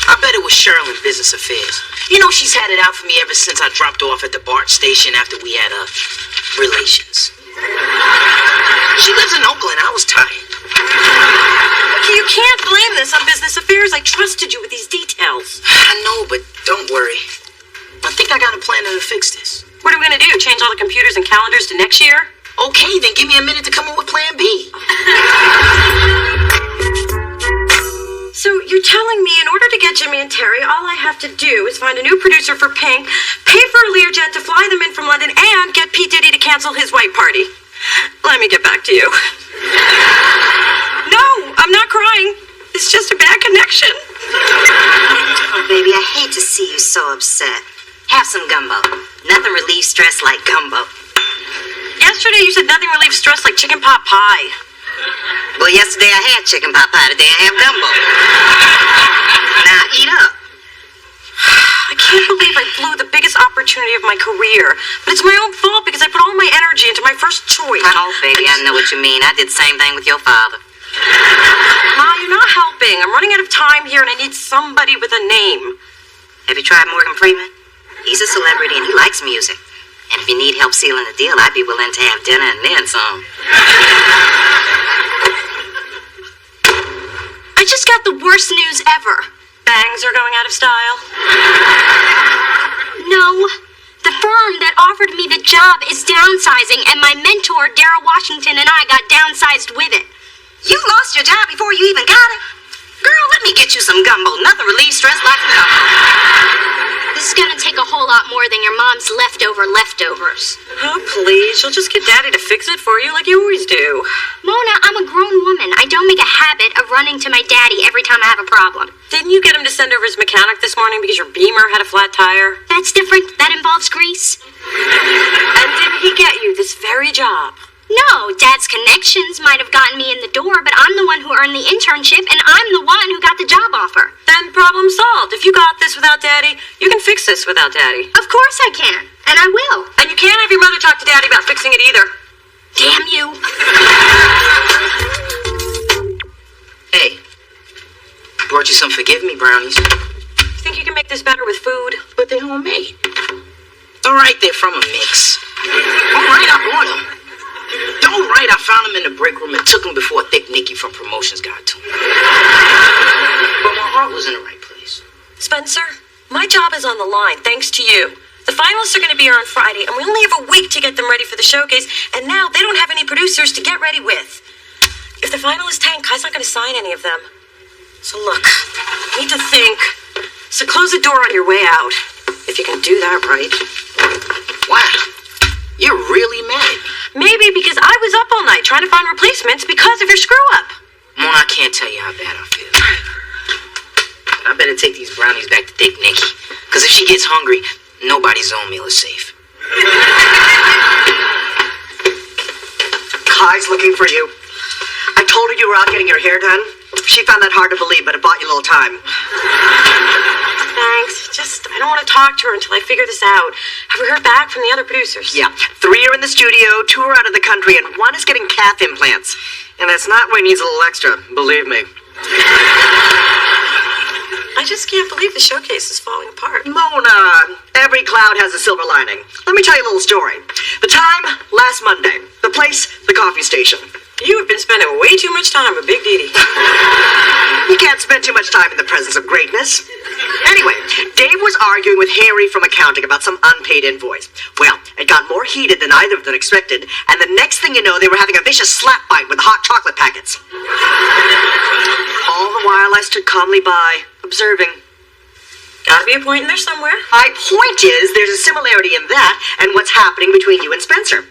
I bet it was Cheryl in business affairs. You know, she's had it out for me ever since I dropped off at the BART station after we had relations. She lives in Oakland. I was tired. Okay, you can't blame this on business affairs. I trusted you with these details. I know, but don't worry. I think I got a plan to fix this. What are we gonna do? Change all the computers and calendars to next year? Okay, then give me a minute to come up with plan B. So you're telling me in order to get Jimmy and Terry, all I have to do is find a new producer for Pink, pay for a Learjet to fly them in from London, and get Pete Diddy to cancel his white party. Let me get back to you. No, I'm not crying. It's just a bad connection. Oh, baby, I hate to see you so upset. Have some gumbo. Nothing relieves stress like gumbo. Yesterday you said nothing relieves stress like chicken pot pie. Well, yesterday I had chicken pot pie. Today I have gumbo. Now eat up. I can't believe I blew the biggest opportunity of my career. But it's my own fault because I put all my energy into my first choice. Oh, baby, I know what you mean. I did the same thing with your father. Ma, you're not helping. I'm running out of time here and I need somebody with a name. Have you tried Morgan Freeman? He's a celebrity and he likes music. And if you need help sealing the deal, I'd be willing to have dinner and then some. I just got the worst news ever. Bangs are going out of style? No. The firm that offered me the job is downsizing, and my mentor, Daryl Washington, and I got downsized with it. You lost your job before you even got it? Girl, let me get you some gumbo. Nothing relieves stress like gumbo. This is gonna take a whole lot more than your mom's leftovers. Oh, please. You'll just get Daddy to fix it for you like you always do. Mona, I'm a grown woman. I don't make a habit of running to my daddy every time I have a problem. Didn't you get him to send over his mechanic this morning because your Beamer had a flat tire? That's different. That involves grease. And didn't he get you this very job? No, Dad's connections might have gotten me in the door, but I'm the one who earned the internship, and I'm the one who got the job offer. Then problem solved. If you got this without Daddy, you can fix this without Daddy. Of course I can, and I will. And you can't have your mother talk to Daddy about fixing it either. Damn you. Hey, brought you some forgive me brownies. You think you can make this better with food? But they're homemade. All right, they're from a mix. All right, I bought them. All right, I found them in the break room and took them before Thick Nicky from promotions got to them. But my heart was in the right place. Spencer, my job is on the line, thanks to you. The finalists are going to be here on Friday, and we only have a week to get them ready for the showcase, and now they don't have any producers to get ready with. If the finalists tank, Kai's not going to sign any of them. So look, you need to think. So close the door on your way out, if you can do that right. Wow, you're really mad. Maybe because I was up all night trying to find replacements because of your screw-up. Mona, I can't tell you how bad I feel. I better take these brownies back to Thick Nicky, because if she gets hungry, nobody's own meal is safe. Kai's looking for you. I told her you were out getting your hair done. She found that hard to believe, but it bought you a little time. Thanks. Just, I don't want to talk to her until I figure this out. Have we heard back from the other producers? Yeah. 3 are in the studio, 2 are out of the country, and 1 is getting calf implants. And that's not why he needs a little extra, believe me. I just can't believe the showcase is falling apart. Mona, every cloud has a silver lining. Let me tell you a little story. The time, last Monday. The place, the coffee station. You have been spending way too much time with Big Dee Dee. You can't spend too much time in the presence of greatness. Anyway, Dave was arguing with Harry from accounting about some unpaid invoice. Well, it got more heated than either of them expected, and the next thing you know, they were having a vicious slap fight with hot chocolate packets. All the while, I stood calmly by, observing. Gotta be a point in there somewhere. My point is, there's a similarity in that and what's happening between you and Spencer.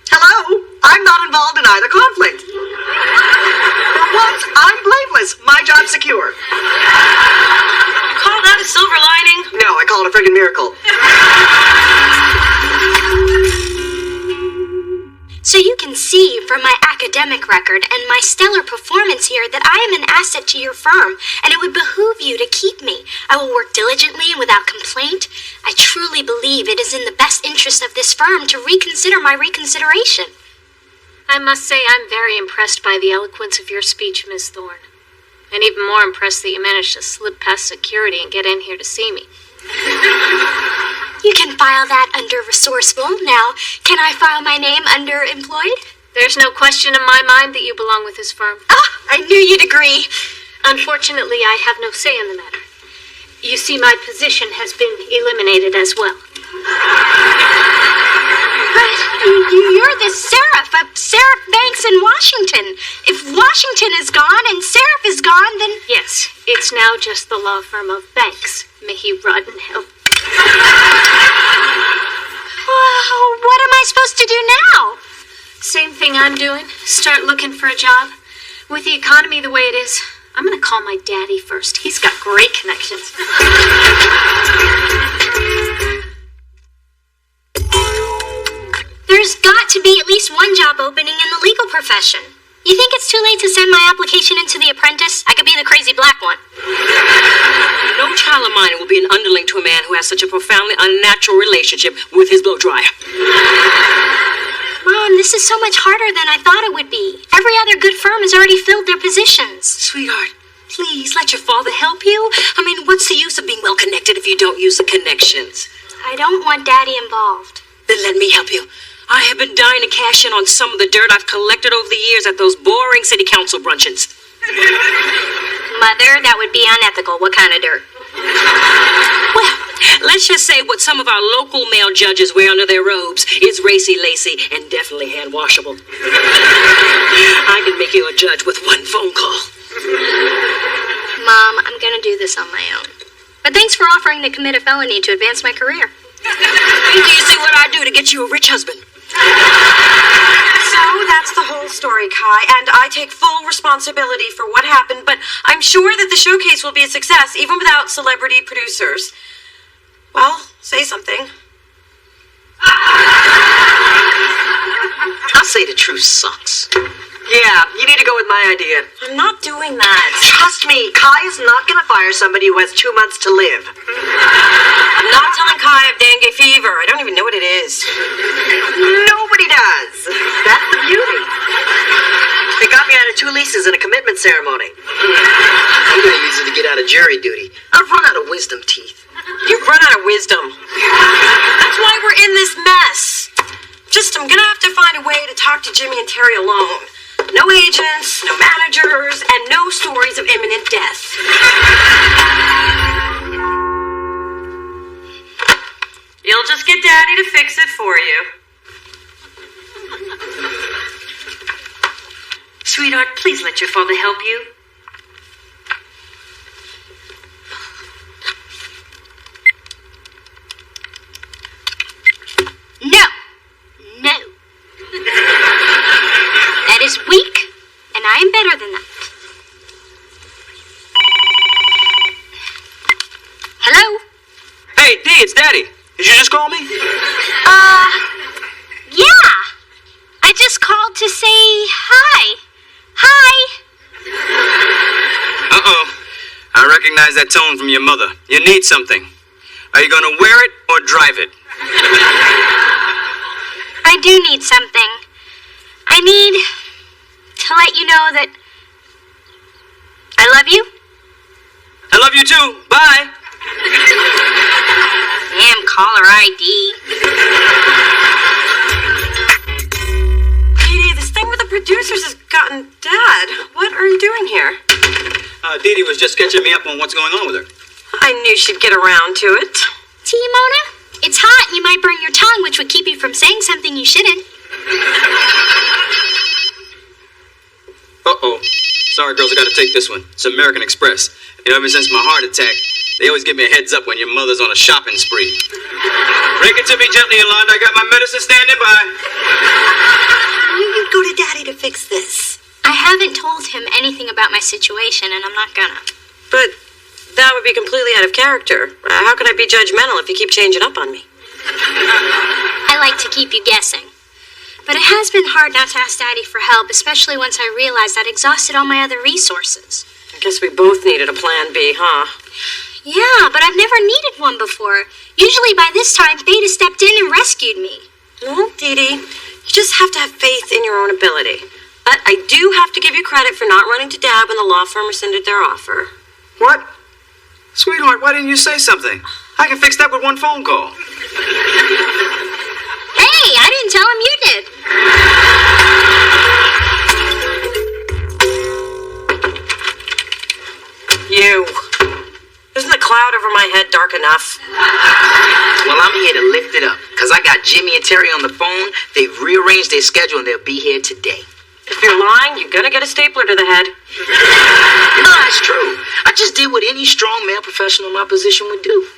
Hello? I'm not involved in either conflict. For once, I'm blameless. My job's secure. Call that a silver lining? No, I call it a friggin' miracle. So you can see from my academic record and my stellar performance here that I am an asset to your firm, and it would behoove you to keep me. I will work diligently and without complaint. I truly believe it is in the best interest of this firm to reconsider my reconsideration. I must say I'm very impressed by the eloquence of your speech, Miss Thorne. And even more impressed that you managed to slip past security and get in here to see me. You can file that under resourceful. Now, can I file my name under employed? There's no question in my mind that you belong with this firm. Ah, I knew you'd agree. Unfortunately, I have no say in the matter. You see, my position has been eliminated as well. But you're the Seraph of Seraph Banks in Washington. If Washington is gone and Seraph is gone, then... Yes, it's now just the law firm of Banks. May he rot in hell. Well, what am I supposed to do now? Same thing I'm doing. Start looking for a job. With the economy the way it is, I'm going to call my daddy first. He's got great connections. There's got to be at least one job opening in the legal profession. You think it's too late to send my application into The Apprentice? I could be the crazy black one. No child of mine will be an underling to a man who has such a profoundly unnatural relationship with his blow dryer. Mom, this is so much harder than I thought it would be. Every other good firm has already filled their positions. Sweetheart, please let your father help you. I mean, what's the use of being well connected if you don't use the connections? I don't want Daddy involved. Then let me help you. I have been dying to cash in on some of the dirt I've collected over the years at those boring city council bruncheons. Mother, that would be unethical. What kind of dirt? Well, let's just say what some of our local male judges wear under their robes is racy-lacy and definitely hand-washable. I can make you a judge with one phone call. Mom, I'm gonna do this on my own. But thanks for offering to commit a felony to advance my career. Do you see what I do to get you a rich husband? So that's the whole story, Kai, and I take full responsibility for what happened, but I'm sure that the showcase will be a success, even without celebrity producers. Well, say something. I'll say the truth sucks. Yeah, you need to go with my idea. I'm not doing that. Trust me, Kai is not going to fire somebody who has 2 months to live. I'm not telling Kai I have dengue fever. I don't even know what it is. Nobody does. That's the beauty. They got me out of 2 leases and a commitment ceremony. I'm going to use it to get out of jury duty. I've run out of wisdom teeth. You've run out of wisdom. That's we're in this mess. I'm gonna have to find a way to talk to Jimmy and Terry alone. No agents, no managers, and no stories of imminent death. You'll just get Daddy to fix it for you. Sweetheart, please let your father help you. No. No. That is weak, and I am better than that. Hello? Hey, D, it's Daddy. Did you just call me? Yeah. I just called to say hi. Hi. Uh-oh. I recognize that tone from your mother. You need something. Are you gonna wear it or drive it? I do need something. I need to let you know that I love you. I love you too. Bye. Damn caller ID. Dee Dee, this thing with the producers has gotten dead. What are you doing here? Dee Dee was just catching me up on what's going on with her. I knew she'd get around to it. Tea, Mona? It's hot and you might burn your tongue, which would keep you from saying something you shouldn't. Uh-oh. Sorry, girls, I gotta take this one. It's American Express. You know, ever since my heart attack, they always give me a heads up when your mother's on a shopping spree. Break it to me gently, Yolanda. I got my medicine standing by. You go to Daddy to fix this. I haven't told him anything about my situation, and I'm not gonna. But that would be completely out of character. How can I be judgmental if you keep changing up on me? I like to keep you guessing. But it has been hard not to ask Daddy for help, especially once I realized I'd exhausted all my other resources. I guess we both needed a plan B, huh? Yeah, but I've never needed one before. Usually by this time, Fate has stepped in and rescued me. Well, Dee Dee, you just have to have faith in your own ability. But I do have to give you credit for not running to Dad when the law firm rescinded their offer. What? Sweetheart, why didn't you say something? I can fix that with one phone call. Hey, I didn't tell him you did. You. Isn't the cloud over my head dark enough? Well, I'm here to lift it up, because I got Jimmy and Terry on the phone. They've rearranged their schedule, and they'll be here today. If you're lying, you're gonna get a stapler to the head. No, it's true. I just did what any strong male professional in my position would do.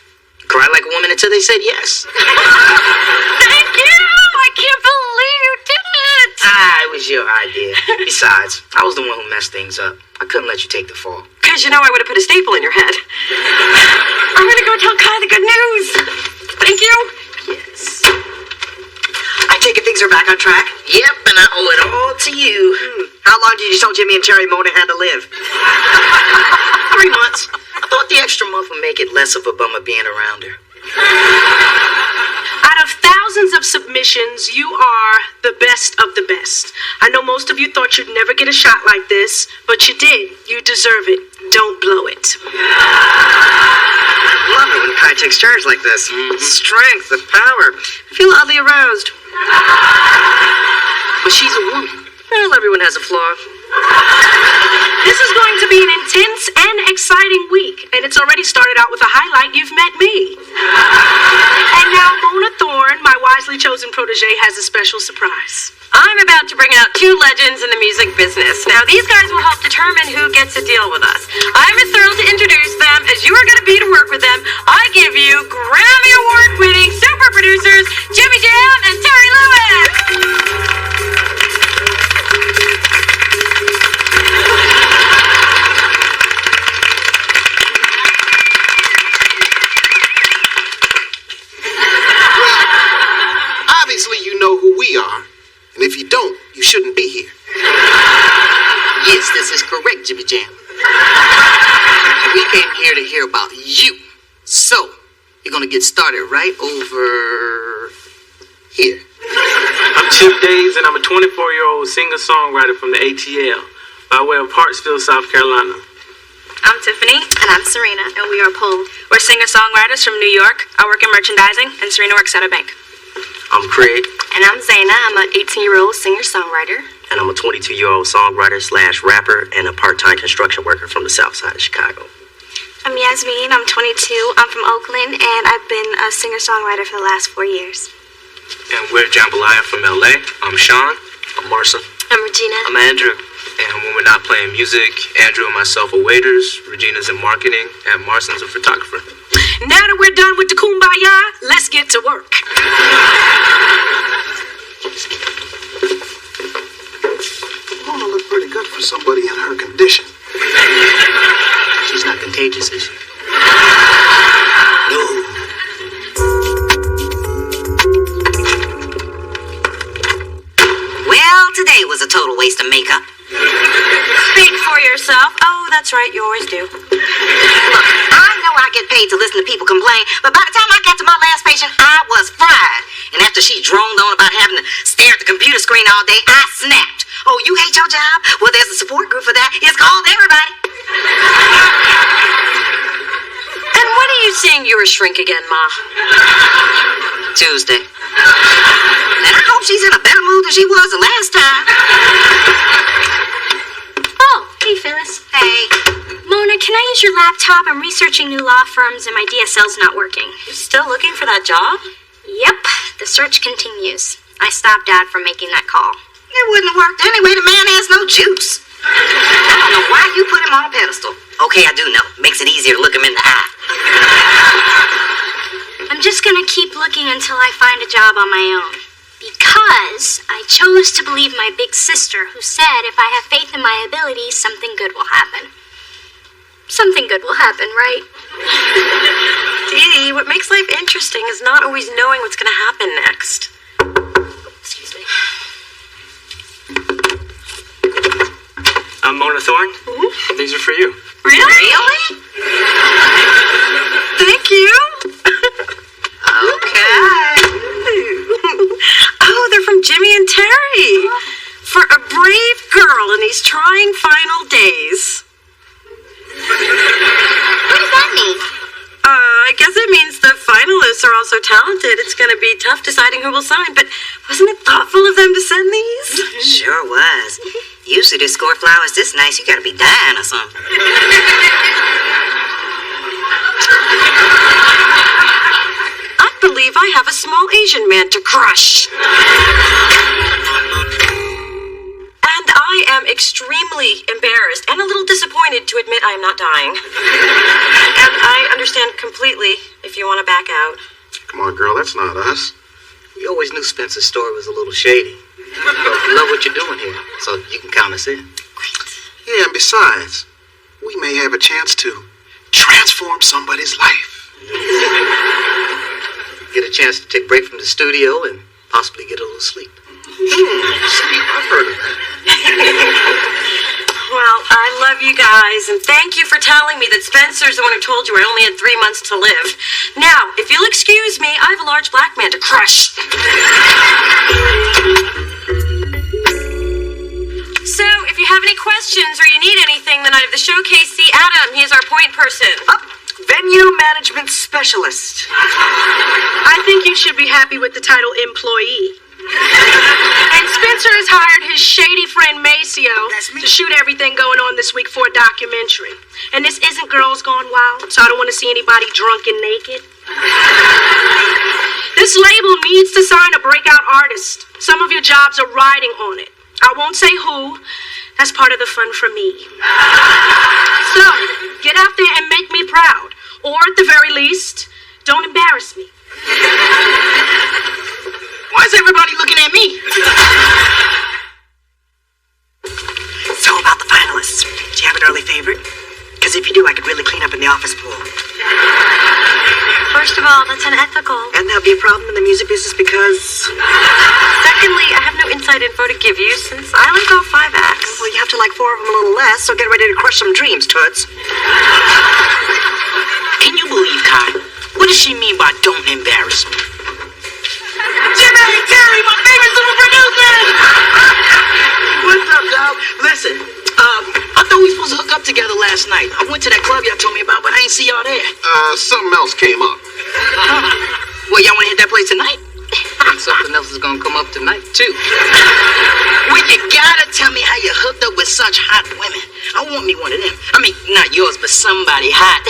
Cry like a woman until they said yes. Thank you! I can't believe you did it! It was your idea. Besides, I was the one who messed things up. I couldn't let you take the fall. Because you know I would have put a staple in your head. I'm gonna go tell Kai the good news. Thank you. Yes. I take it things are back on track? Yep, and I owe it all to you. How long did you tell Jimmy and Terry Mona had to live? 3 months. I thought the extra month would make it less of a bummer being around her. Out of thousands of submissions, you are the best of the best. I know most of you thought you'd never get a shot like this, but you did. You deserve it. Don't blow it. Love it when Kai takes charge like this. Strength, the power. I feel oddly aroused. But she's a woman. Well, everyone has a flaw. This is going to be an intense and exciting week, and it's already started out with a highlight. You've met me. And now Mona Thorne, my wisely chosen protege, has a special surprise. I'm about to bring out 2 legends in the music business. Now, these guys will help determine who gets a deal with us. I'm as thrilled to introduce them as you are going to be to work with them. I give you Grammy Award-winning super producers Jimmy Jam and Terry Lewis. Obviously, you know who we are. And if you don't, you shouldn't be here. Yes, this is correct, Jimmy Jam. We came here to hear about you. So, you're gonna get started right over here. I'm Chip Days, and I'm a 24-year-old singer-songwriter from the ATL by way of Hartsville, South Carolina. I'm Tiffany. And I'm Serena, and we are Pole. We're singer-songwriters from New York. I work in merchandising, and Serena works at a bank. I'm Craig. And I'm Zaina. I'm an 18-year-old singer-songwriter. And I'm a 22-year-old songwriter/rapper and a part-time construction worker from the south side of Chicago. I'm Yasmin. I'm 22. I'm from Oakland, and I've been a singer-songwriter for the last 4 years. And we're Jambalaya from LA. I'm Sean. I'm Marson. I'm Regina. I'm Andrew. And when we're not playing music, Andrew and myself are waiters, Regina's in marketing, and Marson's a photographer. Now that we're done with the kumbaya, let's get to work. Mona looked pretty good for somebody in her condition. She's not contagious, is she? No. Well, today was a total waste of makeup. Speak for yourself. Oh, that's right, you always do. Look, I know I get paid to listen to people complain, but by the time I got to my last patient, I was fried. And after she droned on about having to stare at the computer screen all day, I snapped. Oh, you hate your job? Well, there's a support group for that. It's called everybody. And when are you saying you're a shrink again, Ma? Tuesday. And I hope she's in a better mood than she was the last time. Oh, hey, Phyllis. Hey. Mona, can I use your laptop? I'm researching new law firms and my DSL's not working. You're still looking for that job? Yep, the search continues. I stopped Dad from making that call. It wouldn't have worked anyway. The man has no juice. I don't know why you put him on a pedestal. Okay, I do know. Makes it easier to look him in the eye. I'm just gonna keep looking until I find a job on my own. Because I chose to believe my big sister, who said if I have faith in my abilities, something good will happen. Something good will happen, right? Dee Dee, what makes life interesting is not always knowing what's gonna happen next. Excuse me. I'm Mona Thorne. Mm-hmm. These are for you. Really? Thank you. Okay. Oh, they're from Jimmy and Terry. For a brave girl in these trying final days. What does that mean? I guess it means the finalists are all so talented, it's going to be tough deciding who will sign. But wasn't it thoughtful of them to send these? Sure was. Usually to score flowers this nice, you gotta be dying or something. I believe I have a small Asian man to crush. And I am extremely embarrassed and a little disappointed to admit I am not dying. And I understand completely if you want to back out. Come on, girl, that's not us. We always knew Spencer's story was a little shady. We love what you're doing here, so you can count us in. Yeah, and besides, we may have a chance to transform somebody's life. Get a chance to take a break from the studio and possibly get a little sleep. Sleep, I've heard of that. Well, I love you guys, and thank you for telling me that Spencer's the one who told you I only had 3 months to live. Now, if you'll excuse me, I have a large black man to crush. So, if you have any questions or you need anything the night of the showcase, see Adam. He is our point person. Venue management specialist. I think you should be happy with the title employee. And Spencer has hired his shady friend Maceo to shoot everything going on this week for a documentary. And this isn't Girls Gone Wild, so I don't want to see anybody drunk and naked. This label needs to sign a breakout artist. Some of your jobs are riding on it. I won't say who. That's part of the fun for me. So, get out there and make me proud. Or at the very least, don't embarrass me. Why is everybody looking at me? So about the finalists, do you have an early favorite? Because if you do, I could really clean up in the office pool. First of all, that's unethical. And there'll be a problem in the music business because... Secondly, I have no inside info to give you since I only go 5 acts. Well, you have to like 4 of them a little less, so get ready to crush some dreams, Toots. Can you believe, Kai? What does she mean by don't embarrass me? Jimmy and Terry, my favorite super producers! What's up, dog? Listen, I thought we were supposed to hook up together last night. I went to that club y'all told me about, but I ain't see y'all there. Something else came up. Well, y'all want to hit that place tonight? something else is gonna come up tonight, too. Well, you gotta tell me how you hooked up with such hot women. I want me one of them. I mean, not yours, but somebody hot.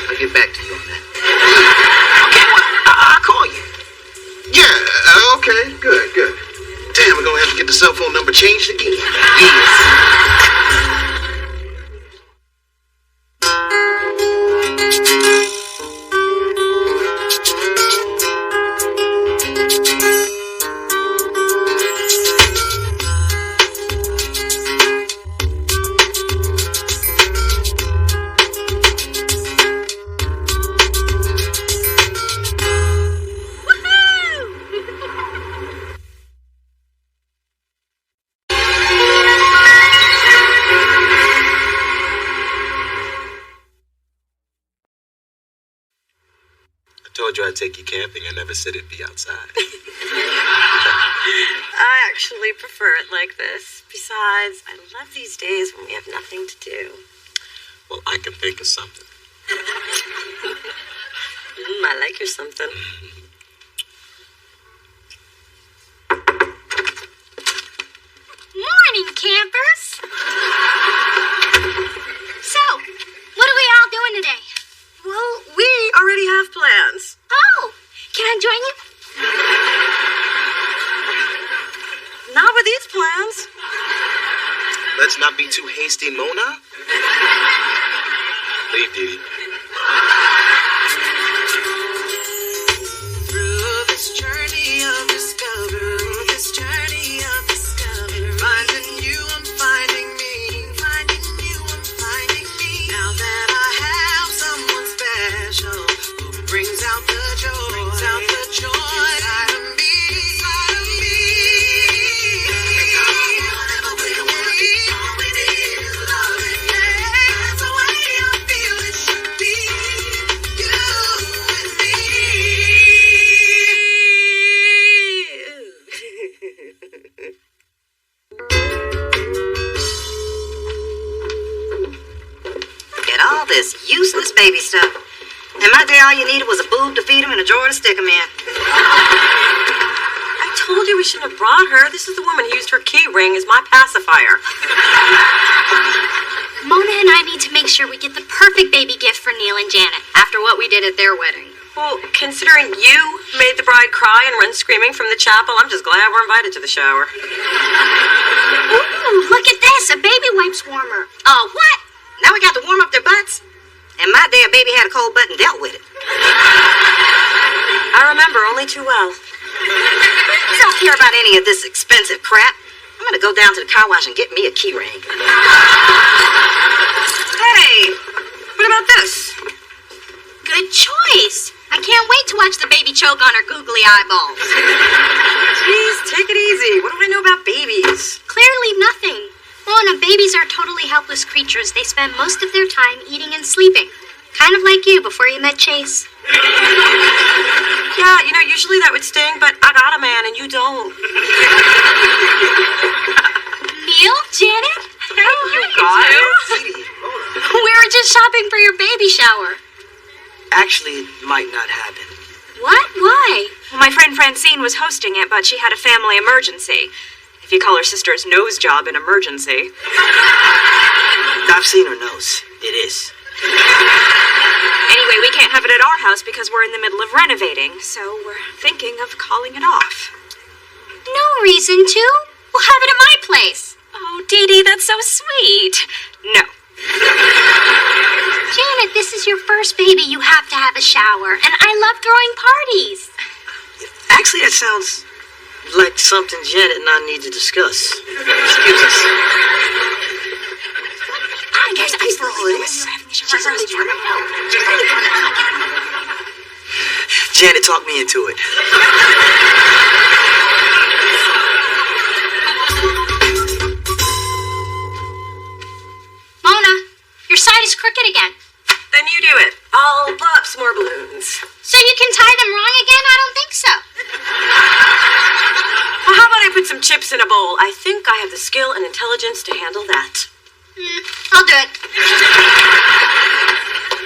I'll get back to you on that. Okay, well, I'll call you. Yeah, okay, good. Damn, we're gonna have to get the cell phone number changed again. Yes. I told you I'd take you camping. I never said it'd be outside. I actually prefer it like this. Besides, I love these days when we have nothing to do. Well, I can think of something. I like your something. Morning, campers. So, what are we all doing today? Well, we already have plans. Oh, can I join you? Not with these plans. Let's not be too hasty, Mona. Leave, Dee Dee. Through this journey of discovery, finding you, I'm finding me, Now that I have someone special who brings out the joy, inside of me. Whatever we want, all we need is love, and that's the way I feel it should be. You and me. Look at all this useless baby stuff. In my day, all you needed was a boob to feed him and a drawer to stick him in. I told you we shouldn't have brought her. This is the woman who used her key ring as my pacifier. Mona and I need to make sure we get the perfect baby gift for Neil and Janet after what we did at their wedding. Well, considering you made the bride cry and run screaming from the chapel, I'm just glad we're invited to the shower. Ooh, look at this, a baby wipes warmer. Oh, what? Now we got to warm up their butts? In my day, a baby had a cold butt and dealt with it. I remember only too well. You don't care about any of this expensive crap. I'm gonna go down to the car wash and get me a key ring. Hey, what about this? Good choice. I can't wait to watch the baby choke on her googly eyeballs. Jeez, take it easy. What do I know about babies? Clearly nothing. Mona, babies are totally helpless creatures. They spend most of their time eating and sleeping. Kind of like you before you met Chase. Yeah, usually that would sting, but I got a man and you don't. Neil? Janet? Hey, you guys. We were just shopping for your baby shower. Actually, it might not happen. What? Why? Well, my friend Francine was hosting it, but she had a family emergency. If you call her sister's nose job an emergency. I've seen her nose. It is. Anyway, we can't have it at our house because we're in the middle of renovating, so we're thinking of calling it off. No reason to. We'll have it at my place. Oh, Dee Dee, that's so sweet. No. Janet, this is your first baby. You have to have a shower. And I love throwing parties. Actually, that sounds like something Janet and I need to discuss. Excuse us. There's absolutely no way we're having a shower. Janet talked me into it. Mona, your side is crooked again. Then you do it. I'll blow up some more balloons. So you can tie them wrong again? I don't think so. Well, how about I put some chips in a bowl? I think I have the skill and intelligence to handle that. I'll do it.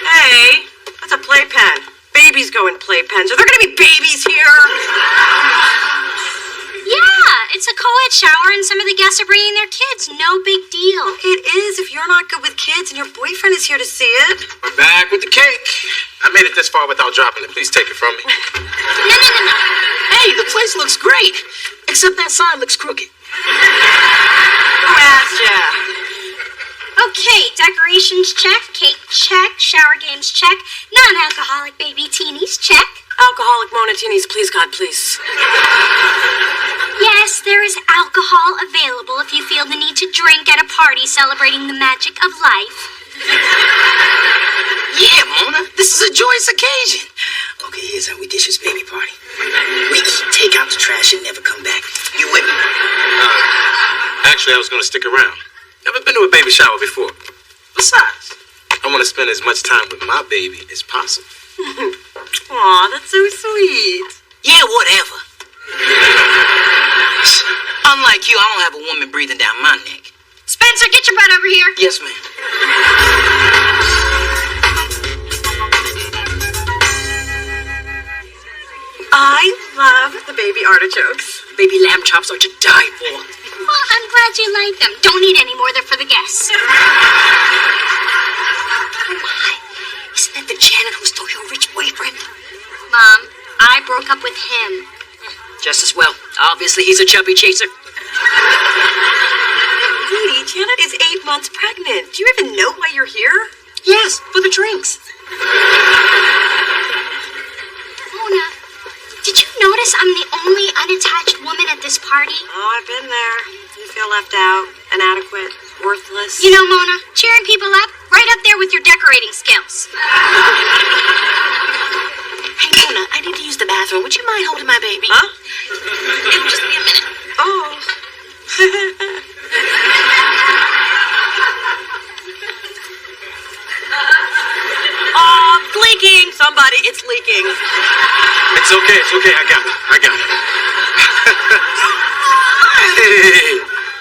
Hey, that's a playpen. Baby babies go in playpens? Are there going to be babies here? Yeah, it's a co-ed shower and some of the guests are bringing their kids. No big deal. It is if you're not good with kids and your boyfriend is here to see it. We're back with the cake. I made it this far without dropping it. Please take it from me. No. Hey, the place looks great. Except that sign looks crooked. Who asked ya? Okay, decorations check, cake check, shower games check, non-alcoholic baby teenies check. Alcoholic monatinis, please, God, please. Yes, there is alcohol available if you feel the need to drink at a party celebrating the magic of life. Yeah, Mona, this is a joyous occasion. Okay, here's how we dish this baby party. We eat, take out the trash, and never come back. You with me? Actually, I was going to stick around. Never been to a baby shower before. Besides, I want to spend as much time with my baby as possible. Aw, that's so sweet. Yeah, whatever. Unlike you, I don't have a woman breathing down my neck. Spencer, get your butt over here. Yes, ma'am. I love the baby artichokes. Baby lamb chops are to die for. Well, I'm glad you like them. Don't eat any more. They're for the guests. Oh, my. Isn't that the janitor who stole your rich boyfriend? Mom, I broke up with him. Just as well. Obviously, he's a chubby chaser. Dee, Janet is 8 months pregnant. Do you even know why you're here? Yes, for the drinks. Mona, did you notice I'm the only unattached woman at this party? Oh, I've been there. You feel left out, inadequate, worthless. You know, Mona, cheering people up, right up there with your decorating skills. Hey, Mona, I need to use the bathroom. Would you mind holding my baby? Huh? It would just be a minute. Oh. Oh, it's leaking. Somebody, it's leaking. It's okay, I got it. Hey,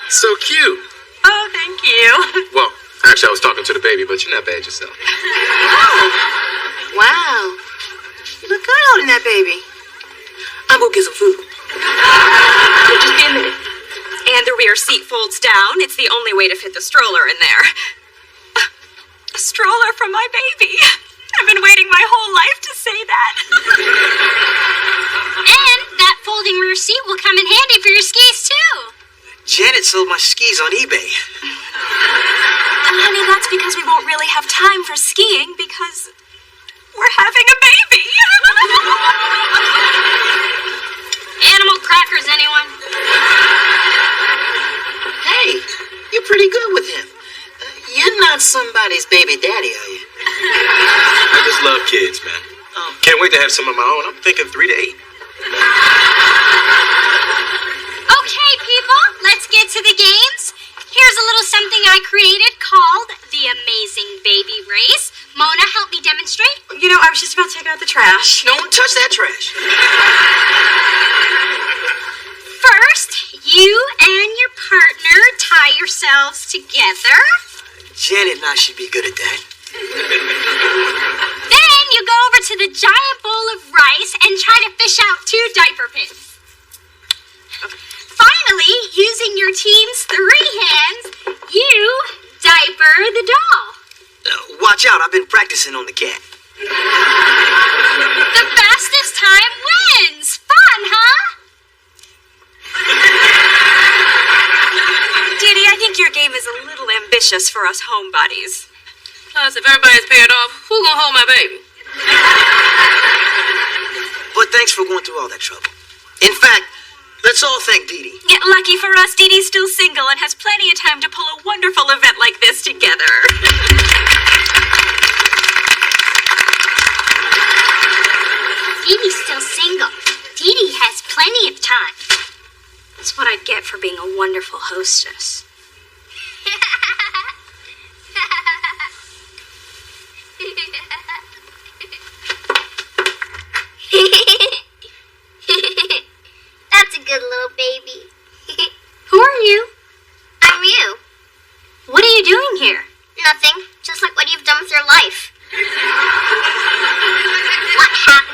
so cute. Oh, thank you. Well, actually, I was talking to the baby, but you're not bad yourself. Oh, wow. You look good holding that baby. I'll go get some food. Just be a minute. And the rear seat folds down. It's the only way to fit the stroller in there. A stroller for my baby. I've been waiting my whole life to say that. And that folding rear seat will come in handy for your skis, too. Janet sold my skis on eBay. And honey, that's because we won't really have time for skiing because we're having a baby. Animal crackers, anyone? Hey, you're pretty good with him. You're not somebody's baby daddy, are you? I just love kids, man. Can't wait to have some of my own. I'm thinking 3 to 8. Okay, people, let's get to the games. Here's a little something I created called the Amazing Baby Race. Mona, help me demonstrate. You know, I was just about to take out the trash. Don't touch that trash. First, you and your partner tie yourselves together. Janet and I should be good at that. Then you go over to the giant bowl of rice and try to fish out 2 diaper pins. Finally, using your team's 3 hands, you diaper the doll. Watch out, I've been practicing on the cat. The fastest time wins. Fun, huh? Dee Dee, I think your game is a little ambitious for us homebodies. Plus, if everybody's paired off, who gonna hold my baby? But thanks for going through all that trouble. In fact, let's all thank Dee Dee. Yet lucky for us, Dee Dee's still single and has plenty of time to pull a wonderful event like this together. Dee Dee's still single. Dee Dee has plenty of time. That's what I get for being a wonderful hostess. That's a good little baby. Who are you? I'm you. What are you doing here? Nothing. Just like what you've done with your life. What happened?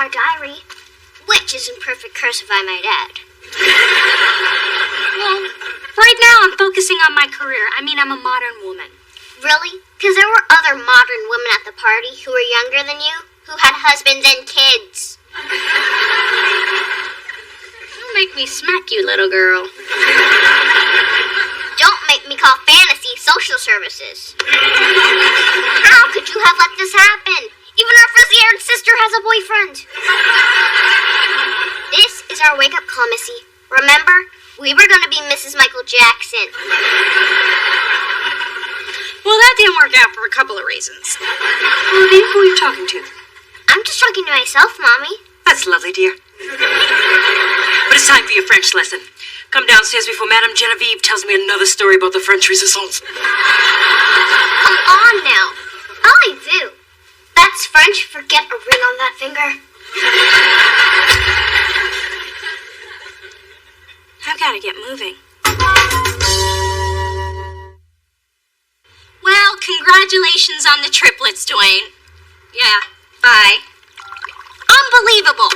our diary, which is in perfect cursive, I might add. Well, right now I'm focusing on my career. I mean, I'm a modern woman. Really? Because there were other modern women at the party who were younger than you, who had husbands and kids. Don't make me smack you, little girl. Don't make me call fantasy social services. How could you have let this happen? Even our frizzy-haired sister has a boyfriend. This is our wake-up call, Missy. Remember, we were going to be Mrs. Michael Jackson. Well, that didn't work out for a couple of reasons. Olivia, who are you talking to? I'm just talking to myself, Mommy. That's lovely, dear. But it's time for your French lesson. Come downstairs before Madame Genevieve tells me another story about the French Resistance. Come on now. All I do. That's French for get a ring on that finger. I've got to get moving. Well, congratulations on the triplets, Dwayne. Yeah, bye. Unbelievable.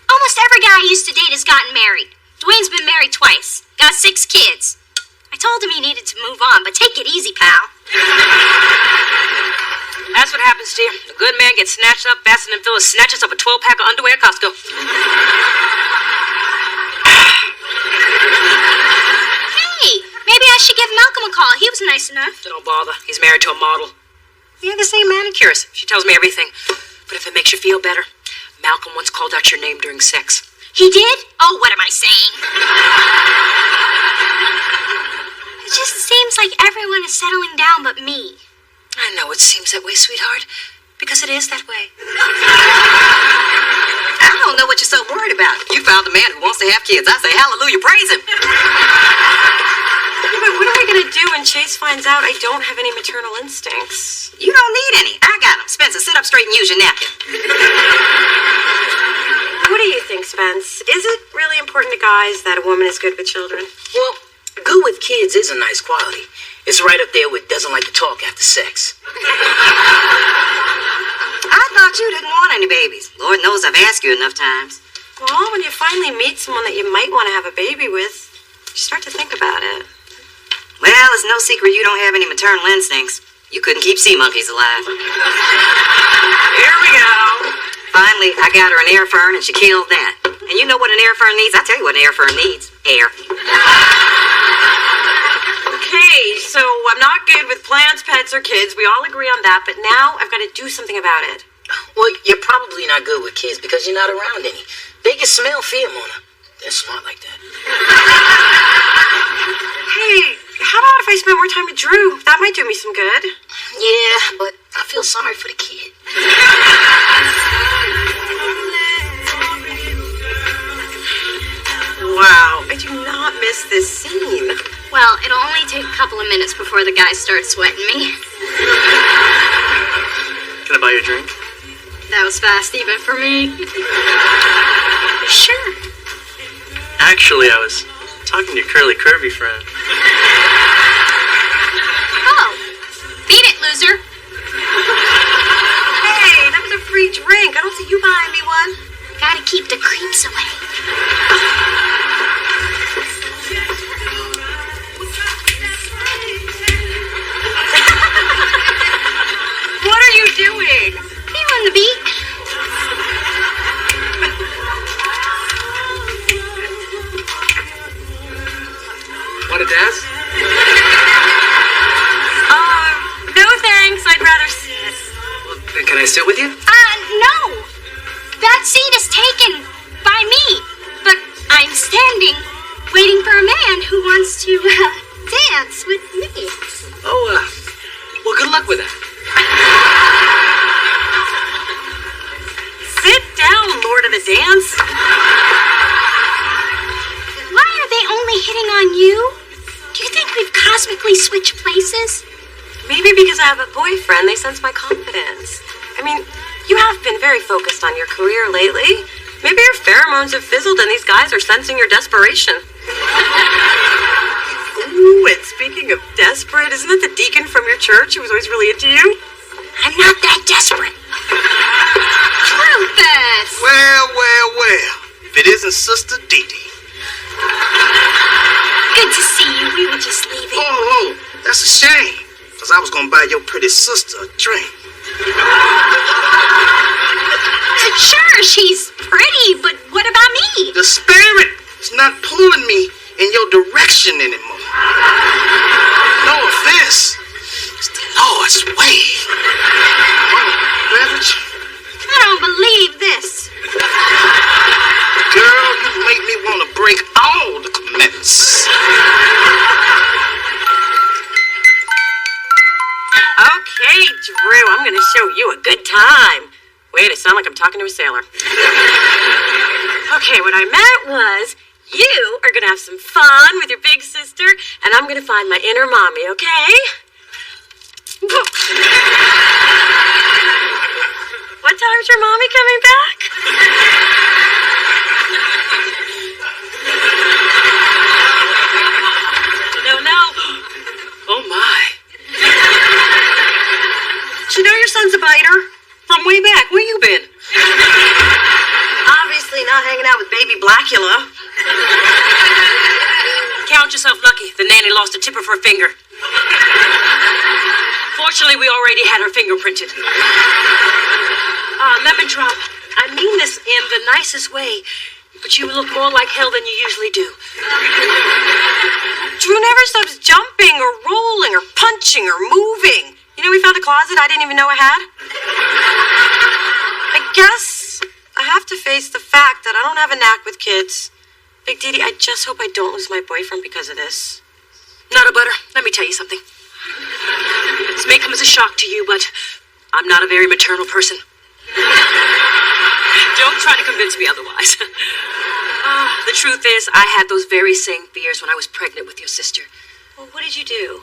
Almost every guy I used to date has gotten married. Dwayne's been married twice. Got 6 kids. I told him he needed to move on, but take it easy, pal. That's what happens, dear. A good man gets snatched up faster than Phyllis snatches up a 12-pack of underwear at Costco. Hey, maybe I should give Malcolm a call. He was nice enough. Don't bother. He's married to a model. We have the same manicurist. She tells me everything. But if it makes you feel better, Malcolm once called out your name during sex. He did? Oh, what am I saying? It just seems like everyone is settling down but me. I know it seems that way, sweetheart, because it is that way. I don't know what you're so worried about. You found a man who wants to have kids. I say hallelujah, praise him. Yeah, but what am I going to do when Chase finds out I don't have any maternal instincts? You don't need any. I got them. Spencer, sit up straight and use your napkin. What do you think, Spence? Is it really important to guys that a woman is good with children? Well, good with kids is a nice quality. It's right up there with doesn't like to talk after sex. I thought you didn't want any babies. Lord knows I've asked you enough times. Well, when you finally meet someone that you might want to have a baby with, you start to think about it. Well, it's no secret you don't have any maternal instincts. You couldn't keep sea monkeys alive. Here we go. Finally, I got her an air fern and she killed that. And you know what an air fern needs? I'll tell you what an air fern needs. Air. Okay, so I'm not good with plants, pets, or kids. We all agree on that, but now I've got to do something about it. Well, you're probably not good with kids because you're not around any. They can smell fear, Mona. They're smart like that. Hey, how about if I spend more time with Drew? That might do me some good. Yeah, but I feel sorry for the kid. Wow, I do not miss this scene. Well, it'll only take a couple of minutes before the guys start sweating me. Can I buy you a drink? That was fast even for me. Sure. Actually, I was talking to your curly curvy friend. Oh, beat it, loser. Hey, that was a free drink. I don't see you buying me one. Gotta keep the creeps away. What are you doing? Feeling the beat. Want to dance? No thanks. I'd rather sit. Well, can I sit with you? No. That seat is taken by me. But I'm standing, waiting for a man who wants to dance with me. Oh, well, good luck with that. Sit down, Lord of the Dance. Why are they only hitting on you? Do you think we've cosmically switched places? Maybe because I have a boyfriend, they sense my confidence. I mean, you have been very focused on your career lately. Maybe your pheromones have fizzled and these guys are sensing your desperation. Ooh, and speaking of desperate, isn't it the deacon from your church who was always really into you? I'm not that desperate. Rufus! Well, if it isn't Sister Dee Dee. Good to see you. We were just leaving. Oh, that's a shame. Because I was going to buy your pretty sister a drink. Sure, she's pretty, but what about me? The spirit is not pulling me in your direction anymore. No offense. It's the Lord's way. Beverage? I don't believe this. Girl, you make me want to break all the commitments. Okay, Drew, I'm going to show you a good time. Wait, I sound like I'm talking to a sailor. Okay, what I meant was, you are going to have some fun with your big sister, and I'm going to find my inner mommy, okay? What time's your mommy coming back? No. Oh, my. You know your son's a biter? From way back. Where you been? Obviously not hanging out with baby Blackula. Count yourself lucky. The nanny lost a tip of her finger. Fortunately, we already had her fingerprinted. Lemon Drop, I mean this in the nicest way, but you look more like hell than you usually do. Drew never stops jumping or rolling or punching or moving. You know, we found a closet I didn't even know I had. I guess I have to face the fact that I don't have a knack with kids. Big Dee Dee, I just hope I don't lose my boyfriend because of this. Not a butter. Let me tell you something. This may come as a shock to you, but I'm not a very maternal person. Don't try to convince me otherwise. The truth is, I had those very same fears when I was pregnant with your sister. Well, what did you do?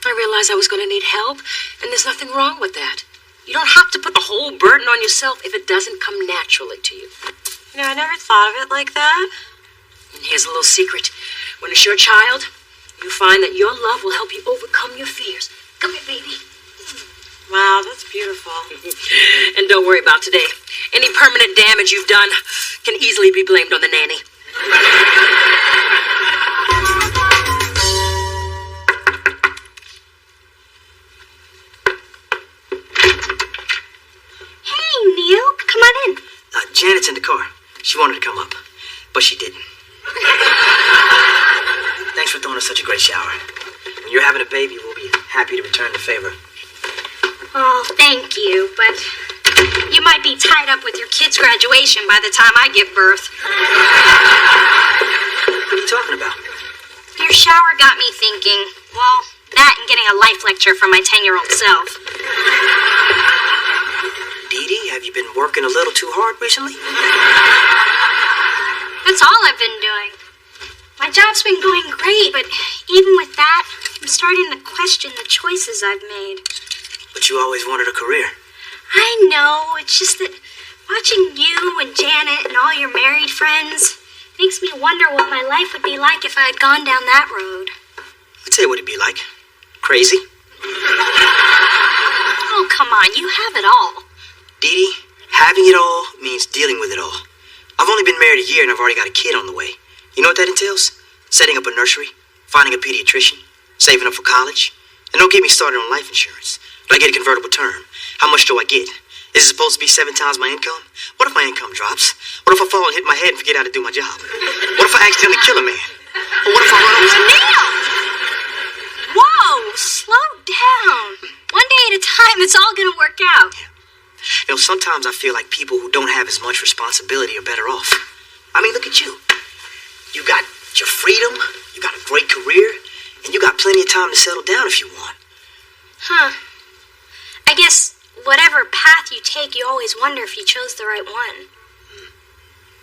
I realized I was going to need help, and there's nothing wrong with that. You don't have to put the whole burden on yourself if it doesn't come naturally to you. You know, I never thought of it like that. And here's a little secret. When it's your child, you find that your love will help you overcome your fears. Come here, baby. Wow, that's beautiful. And don't worry about today. Any permanent damage you've done can easily be blamed on the nanny. Hey, Neil, come on in. Janet's in the car. She wanted to come up, but she didn't. Thanks for throwing us such a great shower. When you're having a baby, we'll be happy to return the favor. Oh, thank you, but you might be tied up with your kid's graduation by the time I give birth. What are you talking about? Your shower got me thinking, well, that and getting a life lecture from my 10-year-old self. Dee Dee, have you been working a little too hard recently? That's all I've been doing. My job's been going great, but even with that, I'm starting to question the choices I've made. But you always wanted a career. I know, it's just that watching you and Janet and all your married friends makes me wonder what my life would be like if I had gone down that road. I'll tell you what it'd be like. Crazy. Oh, come on, you have it all. Dee Dee, having it all means dealing with it all. I've only been married a year and I've already got a kid on the way. You know what that entails? Setting up a nursery, finding a pediatrician, saving up for college. And don't get me started on life insurance. Do I get a convertible term? How much do I get? Is it supposed to be 7 times my income? What if my income drops? What if I fall and hit my head and forget how to do my job? What if I accidentally kill a man? Or what if I run over... Neil! Whoa, slow down. One day at a time, it's all gonna work out. You know, sometimes I feel like people who don't have as much responsibility are better off. I mean, look at you. You got your freedom, you got a great career, and you got plenty of time to settle down if you want. Huh. I guess whatever path you take, you always wonder if you chose the right one.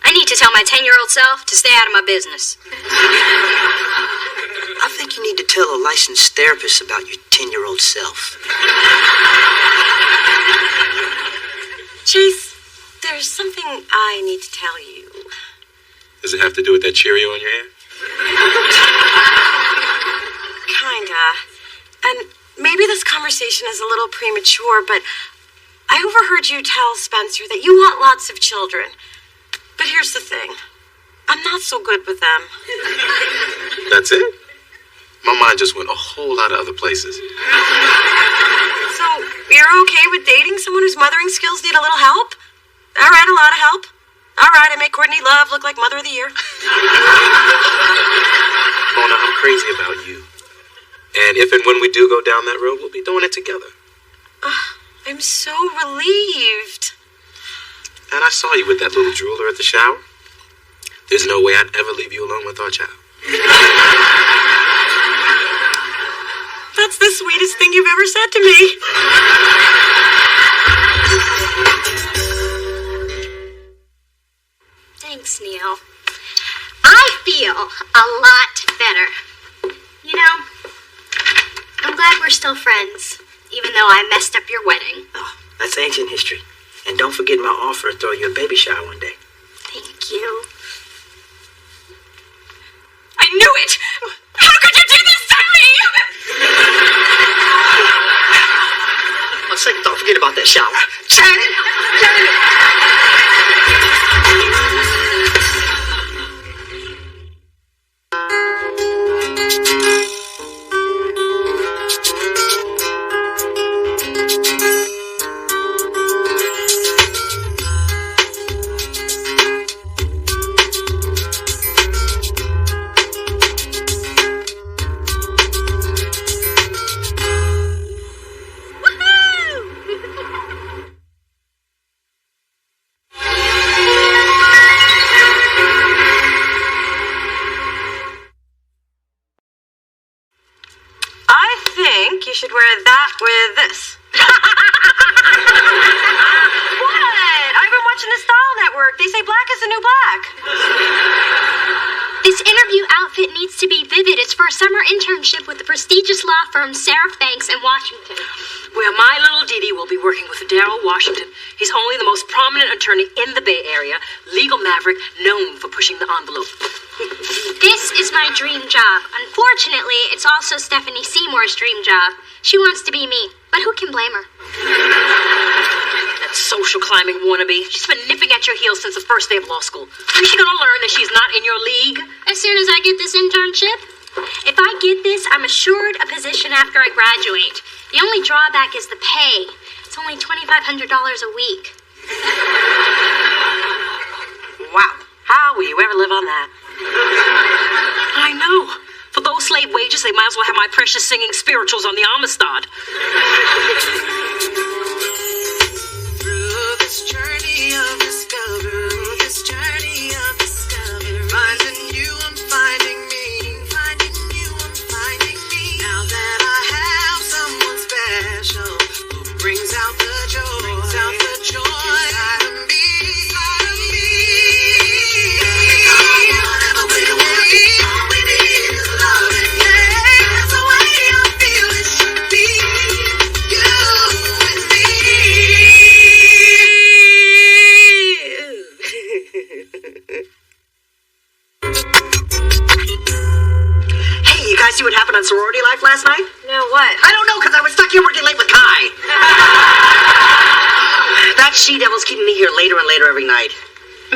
I need to tell my 10-year-old self to stay out of my business. I think you need to tell a licensed therapist about your 10-year-old self. Chase, there's something I need to tell you. Does it have to do with that Cheerio in your hair? Kinda. And maybe this conversation is a little premature, but I overheard you tell Spencer that you want lots of children. But here's the thing. I'm not so good with them. That's it? My mind just went a whole lot of other places. So, you're okay with dating someone whose mothering skills need a little help? All right, a lot of help. All right, I make Courtney Love look like Mother of the Year. Mona, I'm crazy about you. And if and when we do go down that road, we'll be doing it together. I'm so relieved. And I saw you with that little drooler at the shower. There's no way I'd ever leave you alone with our child. That's the sweetest thing you've ever said to me. Thanks, Neil. I feel a lot better. You know, I'm glad we're still friends, even though I messed up your wedding. Oh, that's ancient history. And don't forget my offer to throw you a baby shower one day. Thank you. I knew it! How could you do this to me? Let's say, don't forget about that shower. Janet! Janet! You should wear that with this. What? I've been watching the Style Network. They say black is the new black. This interview outfit needs to be vivid. It's for a summer internship with the prestigious law firm Sarah Banks in Washington. Where my little Didi will be working with Darrell Washington. He's only the most prominent attorney in the Bay Area, legal maverick known for pushing the envelope. This is my dream job. Unfortunately, it's also Stephanie Seymour's dream job. She wants to be me, but who can blame her? That social climbing wannabe. She's been nipping at your heels since the first day of law school. Is she gonna learn that she's not in your league? As soon as I get this internship? If I get this, I'm assured a position after I graduate. The only drawback is the pay. It's only $2,500 a week. Wow. How will you ever live on that? I know. For those slave wages, they might as well have my precious singing spirituals on the Amistad. Through this journey of discovery, finding you, I'm finding me, finding you, I'm finding me. Now that I have someone special who brings out the joy, inside of me. See what happened on sorority life last night? No, what? I don't know, because I was stuck here working late with Kai. That she-devil's keeping me here later and later every night.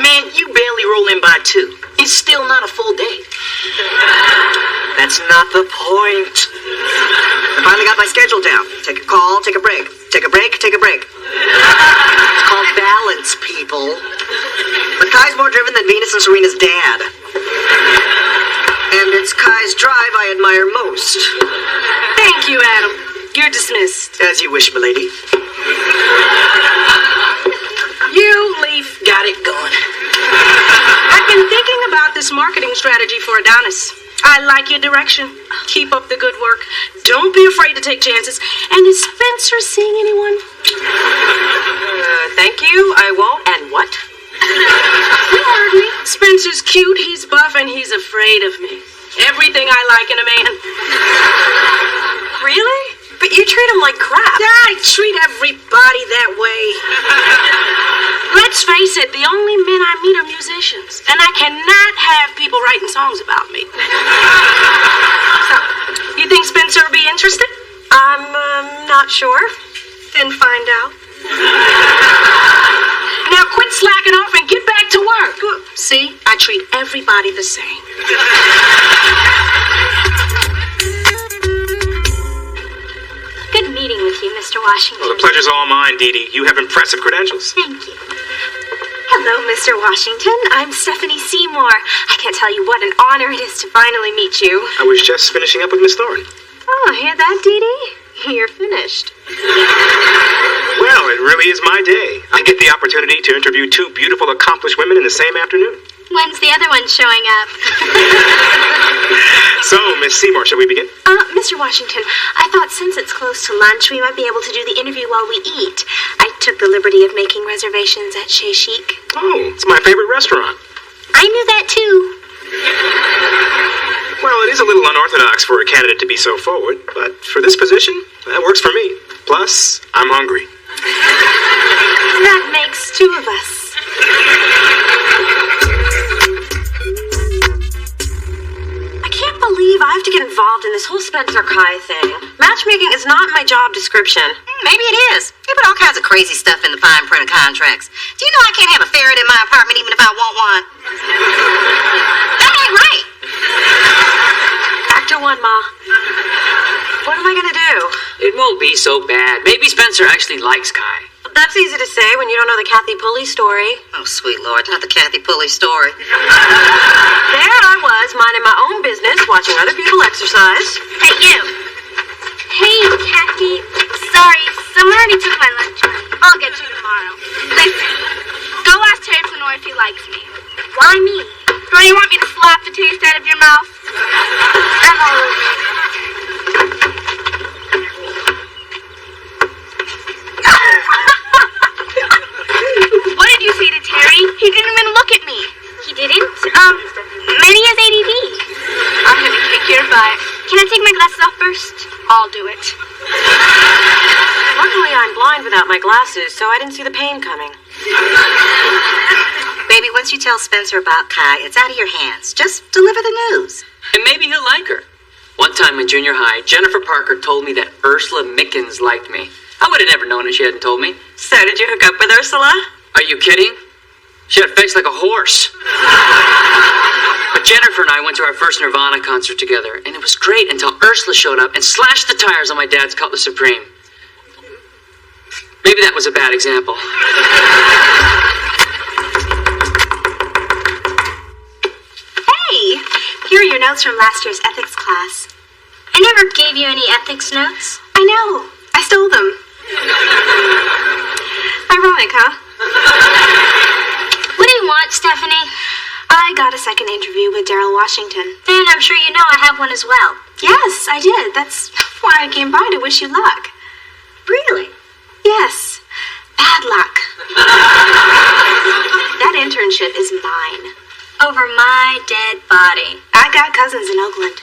Man, you barely roll in by 2. It's still not a full day. That's not the point. I finally got my schedule down. Take a call, take a break. Take a break, take a break. It's called balance, people. But Kai's more driven than Venus and Serena's dad. And it's Kai's drive I admire most. Thank you, Adam. You're dismissed. As you wish, milady. You, Leaf, got it going. I've been thinking about this marketing strategy for Adonis. I like your direction. Keep up the good work. Don't be afraid to take chances. And is Spencer seeing anyone? Thank you, I won't. And what? You heard me. Spencer's cute, he's buff, and he's afraid of me. Everything I like in a man. Really? But you treat him like crap. I treat everybody that way. Let's face it, the only men I meet are musicians. And I cannot have people writing songs about me. So, you think Spencer would be interested? I'm not sure. Then find out. Now quit slacking off and get back to work. See, I I treat everybody the same. Good meeting with you, Mr. Washington. Well, the pleasure's all mine, Dee Dee. You have impressive credentials. Thank you. Hello, Mr. Washington. I'm Stephanie Seymour. I can't tell you what an honor it is to finally meet you. I was just finishing up with Miss Thorne. Oh, hear that, Dee Dee? You're finished. Well, it really is my day. I get the opportunity to interview two beautiful, accomplished women in the same afternoon. When's the other one showing up? So, Miss Seymour, shall we begin? Mr. Washington, I thought since it's close to lunch, we might be able to do the interview while we eat. I took the liberty of making reservations at Chez Chic. Oh, it's my favorite restaurant. I knew that too. Well, it is a little unorthodox for a candidate to be so forward, but for this position, that works for me. Plus, I'm hungry. That makes two of us. I can't believe I have to get involved in this whole Spencer Kai thing. Matchmaking is not my job description. Maybe it is. You put all kinds of crazy stuff in the fine print of contracts. Do you know I can't have a ferret in my apartment even if I want one? That ain't right. Back to one, Ma. What am I gonna do? It won't be so bad. Maybe Spencer actually likes Kai. That's easy to say when you don't know the Kathy Pulley story. Oh, sweet Lord, not the Kathy Pulley story. There I was, minding my own business, watching other people exercise. Hey, you. Hey, Kathy. Sorry, someone already took my lunch money. I'll get you tomorrow. Listen, go ask Terry Flanoy if he likes me. Why me? Don't you want me to slap the taste out of your mouth? I'm all over it. What did you say to Terry? He didn't even look at me. He didn't? Maybe he has ADD. I'm gonna kick your butt. Can I take my glasses off first? I'll do it. Luckily, I'm blind without my glasses, so I didn't see the pain coming. Baby, once you tell Spencer about Kai, it's out of your hands. Just deliver the news. And maybe he'll like her. One time in junior high, Jennifer Parker told me that Ursula Mickens liked me. I would have never known if she hadn't told me. So did you hook up with Ursula? Are you kidding? She had a face like a horse. But Jennifer and I went to our first Nirvana concert together, and it was great until Ursula showed up and slashed the tires on my dad's Cutlass Supreme. Maybe that was a bad example. Hey, here are your notes from last year's ethics class. I never gave you any ethics notes. I know. I stole them. Ironic, huh? What do you want, Stephanie? I got a second interview with Daryl Washington. And I'm sure you know I have one as well. Yes, I did. That's why I came by to wish you luck. Really? Yes. Bad luck. That internship is mine. Over my dead body. I got cousins in Oakland.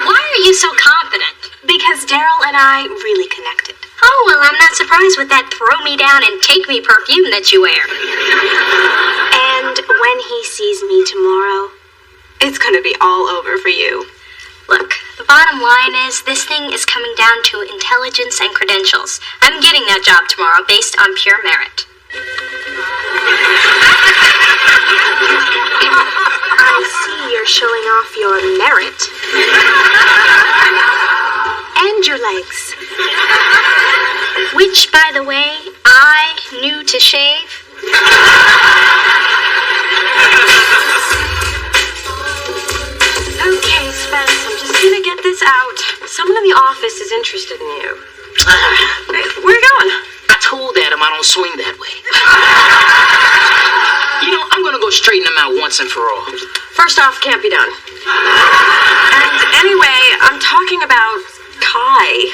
Why are you so confident? Because Daryl and I really connected. Oh, well, I'm not surprised with that throw me down and take me perfume that you wear. And when he sees me tomorrow, it's gonna be all over for you. Look, the bottom line is this thing is coming down to intelligence and credentials. I'm getting that job tomorrow based on pure merit. I see you're showing off your merit. And your legs. Which, by the way, I knew to shave. Okay, Spence, I'm just gonna get this out. Someone in the office is interested in you. Where are you going? I told Adam I don't swing that way. You know, I'm gonna go straighten him out once and for all. First off, can't be done. And anyway, I'm talking about Kai.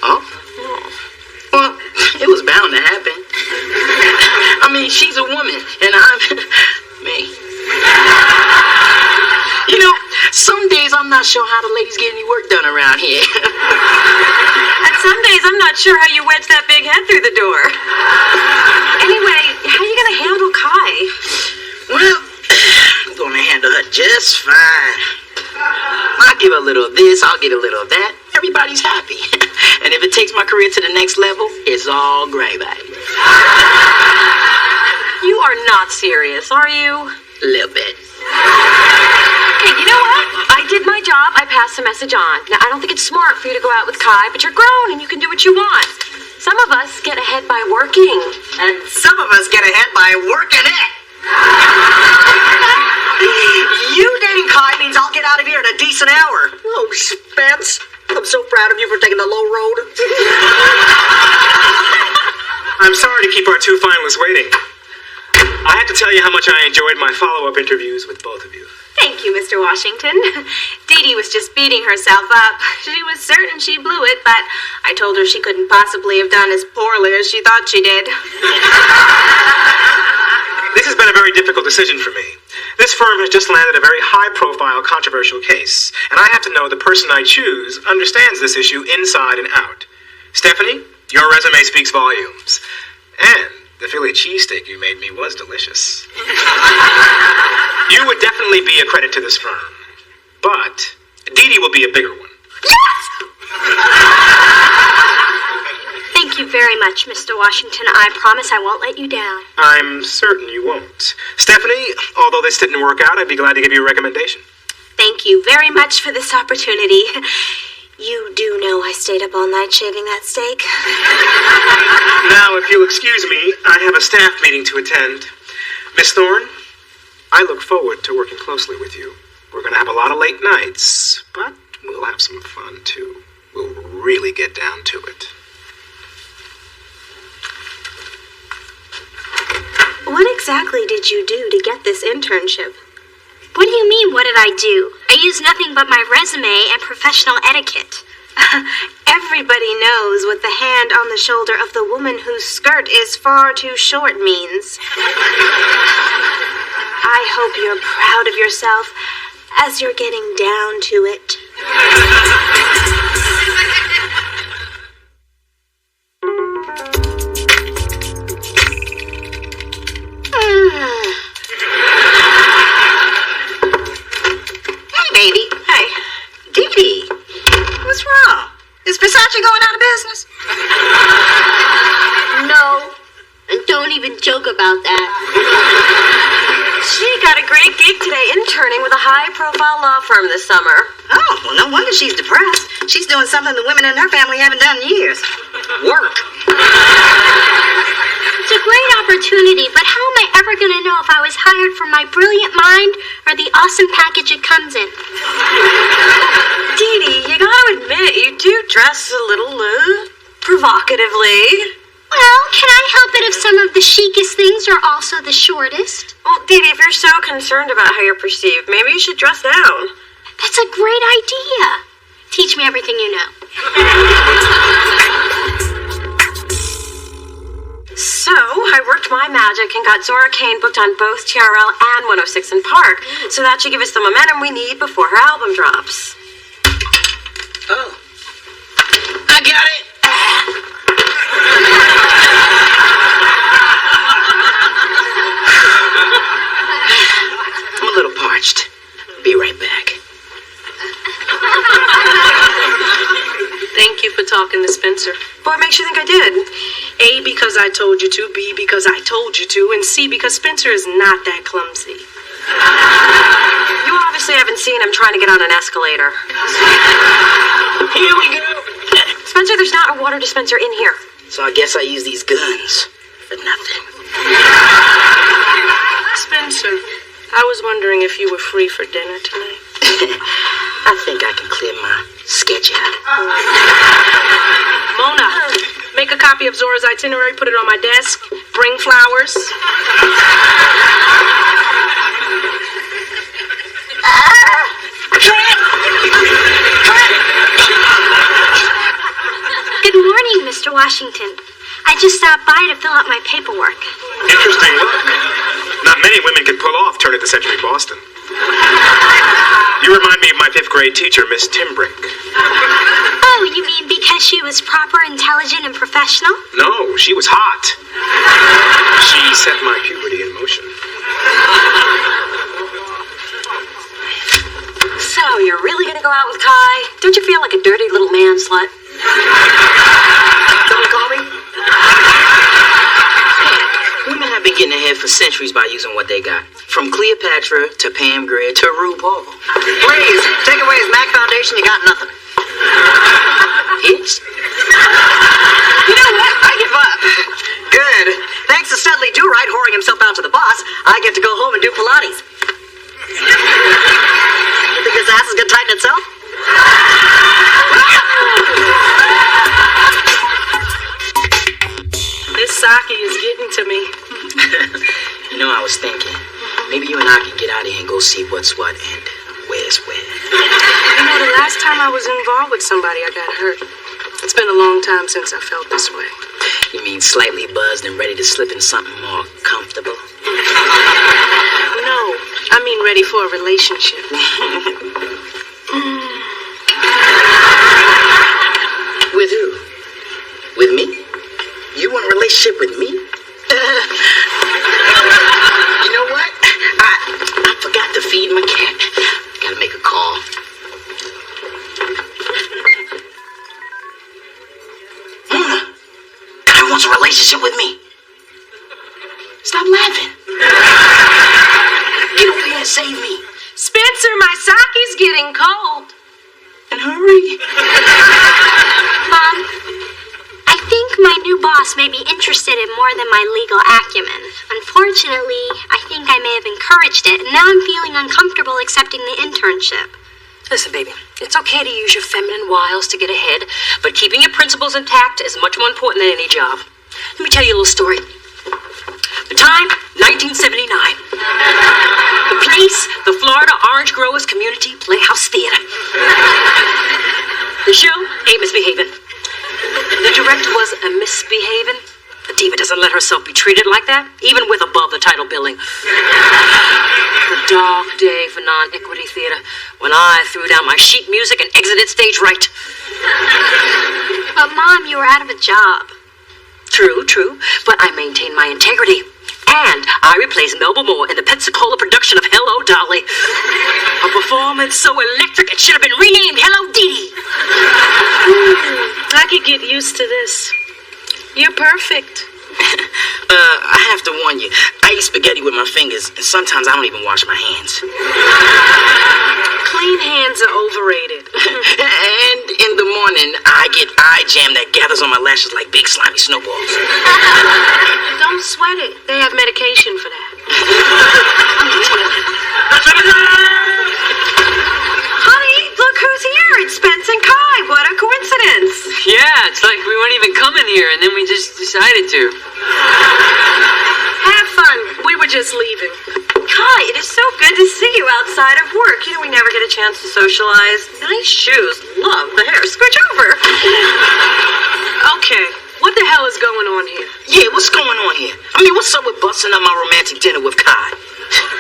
Oh? Well, it was bound to happen. I mean, she's a woman, and I'm me. You know, some days I'm not sure how the ladies get any work done around here. And some days I'm not sure how you wedge that big head through the door. Anyway, how are you gonna handle Kai? Well, I'm gonna handle her just fine. I'll give her a little of this, I'll get a little of that. Everybody's happy. And if it takes my career to the next level, it's all gravy. You are not serious, are you? A little bit. Okay, you know what? I did my job. I passed the message on. Now, I don't think it's smart for you to go out with Kai, but you're grown and you can do what you want. Some of us get ahead by working. And some of us get ahead by working it. You dating Kai means I'll get out of here in a decent hour. Oh, Spence, I'm so proud of you for taking the low road. I'm sorry to keep our two finalists waiting. I have to tell you how much I enjoyed my follow-up interviews with both of you. Thank you, Mr. Washington. Dee Dee was just beating herself up. She was certain she blew it, but I told her she couldn't possibly have done as poorly as she thought she did. This has been a very difficult decision for me. This firm has just landed a very high-profile, controversial case, and I have to know the person I choose understands this issue inside and out. Stephanie, your resume speaks volumes. And the Philly cheesesteak you made me was delicious. You would definitely be a credit to this firm. But Dee Dee will be a bigger one. Thank you very much, Mr. Washington. I promise I won't let you down. I'm certain you won't. Stephanie, although this didn't work out, I'd be glad to give you a recommendation. Thank you very much for this opportunity. You do know I stayed up all night shaving that steak. Now, if you'll excuse me, I have a staff meeting to attend. Miss Thorne, I look forward to working closely with you. We're going to have a lot of late nights, but we'll have some fun, too. We'll really get down to it. What exactly did you do to get this internship? What do you mean, what did I do? I used nothing but my resume and professional etiquette. Everybody knows what the hand on the shoulder of the woman whose skirt is far too short means. I hope you're proud of yourself as you're getting down to it. Baby. Hey, Dee Dee, what's wrong? Is Versace going out of business? No, and don't even joke about that. She got a great gig today interning with a high-profile law firm this summer. Oh, well, no wonder she's depressed. She's doing something the women in her family haven't done in years. Work. It's a great opportunity, but how am I ever going to know if I was hired for my brilliant mind or the awesome package it comes in? Dee Dee, you gotta admit, you do dress a little, provocatively. Well, can I help it if some of the chicest things are also the shortest? Well, Dee Dee, if you're so concerned about how you're perceived, maybe you should dress down. That's a great idea. Teach me everything you know. So, I worked my magic and got Zora Kane booked on both TRL and 106 in Park, so that should give us the momentum we need before her album drops. Oh. I got it. I'm a little parched. Be right back. Thank you for talking to Spencer. What makes you think I did? A, because I told you to. B, because I told you to. And C, because Spencer is not that clumsy. You obviously haven't seen him trying to get on an escalator. Here we go. Spencer, there's not a water dispenser in here. So I guess I use these guns for nothing. Spencer, I was wondering if you were free for dinner tonight. I think I can clear my sketch out. Mona, make a copy of Zora's itinerary, put it on my desk, bring flowers. Good morning, Mr. Washington. I just stopped by to fill out my paperwork. Interesting look. Not many women can pull off turn of the century Boston. You remind me of my 5th grade teacher, Miss Timbrick. Oh, you mean because she was proper, intelligent, and professional? No, she was hot. She set my puberty in motion. So, you're really gonna go out with Kai? Don't you feel like a dirty little man slut? Don't call me. Women have been getting getting ahead for centuries by using what they got. From Cleopatra to Pam Grier to RuPaul. Please, take away his Mac Foundation, you got nothing. His? You know what? I give up. Good. Thanks to Studley Do-Right whoring himself out to the boss, I get to go home and do Pilates. You think his ass is gonna tighten itself? This sake is getting to me. You know, I was thinking, maybe you and I can get out of here and go see what's what and where's where. You know, the last time I was involved with somebody, I got hurt. It's been a long time since I felt this way. You mean slightly buzzed and ready to slip in something more comfortable? No, I mean ready for a relationship. With who? With me? You want a relationship with me? You know what? I forgot to feed my cat. Gotta make a call. Mona, Kai wants a relationship with me. Stop laughing. Get over here and save me. Spencer, my sake's getting cold. And hurry. Mom, I think my new boss may be interested in more than my legal acumen. Unfortunately, I think I may have encouraged it, and now I'm feeling uncomfortable accepting the internship. Listen, baby, it's okay to use your feminine wiles to get ahead, but keeping your principles intact is much more important than any job. Let me tell you a little story. The time, 1979. The place, the Florida Orange Growers Community Playhouse Theater. The show, ain't misbehaving. The director was a misbehaving. The diva doesn't let herself be treated like that, even with above the title billing. A dark day for non-equity theater when I threw down my sheet music and exited stage right. But Mom, you were out of a job. True, but I maintained my integrity. And I replaced Melba Moore in the Pensacola production of Hello, Dolly. A performance so electric it should have been renamed Hello, Dee Dee. I could get used to this. You're perfect. I have to warn you, I eat spaghetti with my fingers, and sometimes I don't even wash my hands. Clean hands are overrated. And in the morning, I get eye jam that gathers on my lashes like big slimy snowballs. Don't sweat it. They have medication for that. Honey, look who's here. It's Spence and Kai. What a coincidence. Yeah, it's like we weren't even coming here, and then we just decided to. Have fun. We were just leaving. Kai, it is so good to see you outside of work. You know, we never get a chance to socialize. Nice shoes. Love the hair. Scooch over. Okay, what the hell is going on here? Yeah, what's going on here? I mean, what's up with busting up my romantic dinner with Kai?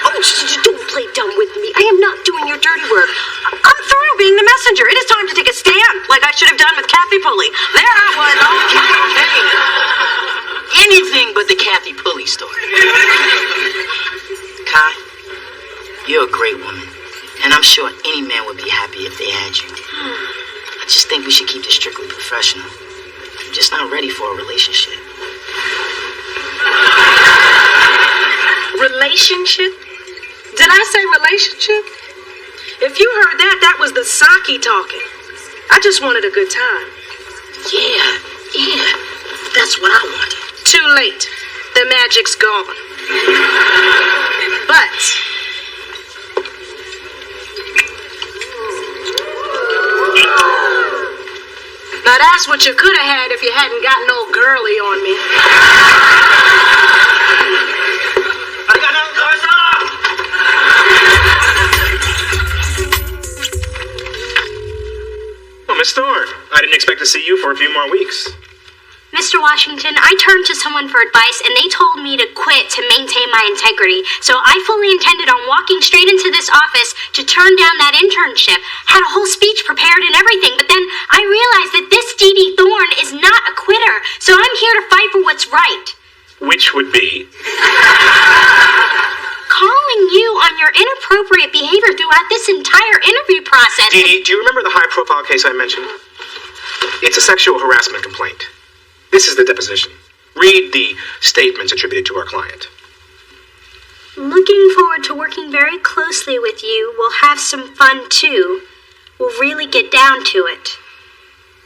Oh, don't play dumb with me. I am not doing your dirty work. I'm through being the messenger. It is time to take a stand, like I should have done with Kathy Pulley. There I was. Okay. Anything but the Kathy Pulley story. Kai, you're a great woman, and I'm sure any man would be happy if they had you. I just think we should keep this strictly professional. I'm just not ready for a relationship. Relationship? Did I say relationship? If you heard that, that was the sake talking. I just wanted a good time. Yeah, that's what I wanted. Too late. The magic's gone. But now that's what you could have had if you hadn't gotten old girly on me. Oh, Miss Thorne, I didn't expect to see you for a few more weeks. Mr. Washington, I turned to someone for advice, and they told me to quit to maintain my integrity. So I fully intended on walking straight into this office to turn down that internship. Had a whole speech prepared and everything, but then I realized that this Dee Dee Thorne is not a quitter. So I'm here to fight for what's right. Which would be? Calling you on your inappropriate behavior throughout this entire interview process. Dee Dee, do you remember the high-profile case I mentioned? It's a sexual harassment complaint. This is the deposition. Read the statements attributed to our client. Looking forward to working very closely with you. We'll have some fun too. We'll really get down to it.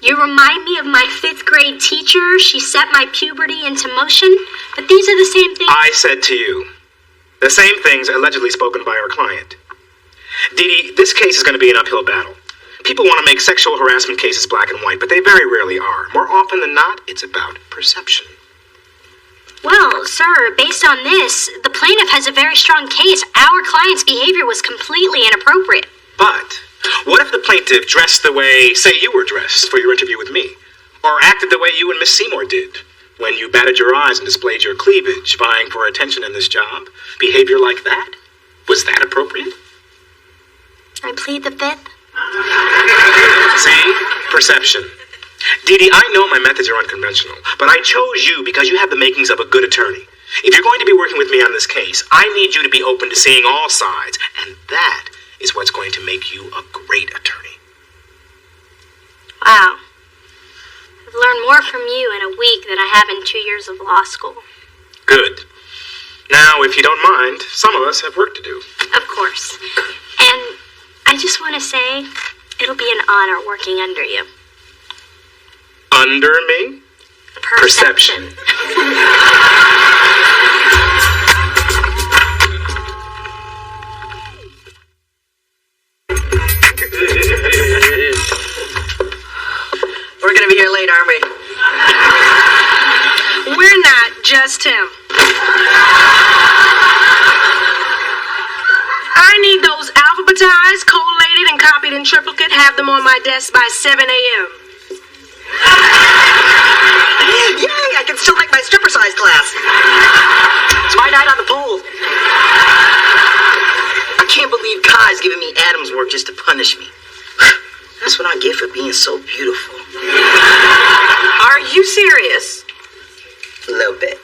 You remind me of my 5th grade teacher. She set my puberty into motion, but these are the same things. I said to you, the same things allegedly spoken by our client. Dee Dee, this case is going to be an uphill battle. People want to make sexual harassment cases black and white, but they very rarely are. More often than not, it's about perception. Well, sir, based on this, the plaintiff has a very strong case. Our client's behavior was completely inappropriate. But what if the plaintiff dressed the way, say, you were dressed for your interview with me? Or acted the way you and Miss Seymour did when you batted your eyes and displayed your cleavage, vying for attention in this job? Behavior like that? Was that appropriate? I plead the 5th. See? Perception. Dee Dee, I know my methods are unconventional, but I chose you because you have the makings of a good attorney. If you're going to be working with me on this case, I need you to be open to seeing all sides, and that is what's going to make you a great attorney. Wow. I've learned more from you in a week than I have in 2 years of law school. Good. Now, if you don't mind, some of us have work to do. Of course. And I just want to say, it'll be an honor working under you. Under me? Perception. We're gonna be here late, aren't we? We're not, just him. I need those alphabetized, collated, and copied in triplicate. Have them on my desk by 7 a.m. Yay, I can still make my stripper size class. It's my night on the pool. I can't believe Kai's giving me Adam's work just to punish me. That's what I get for being so beautiful. Are you serious? A little bit.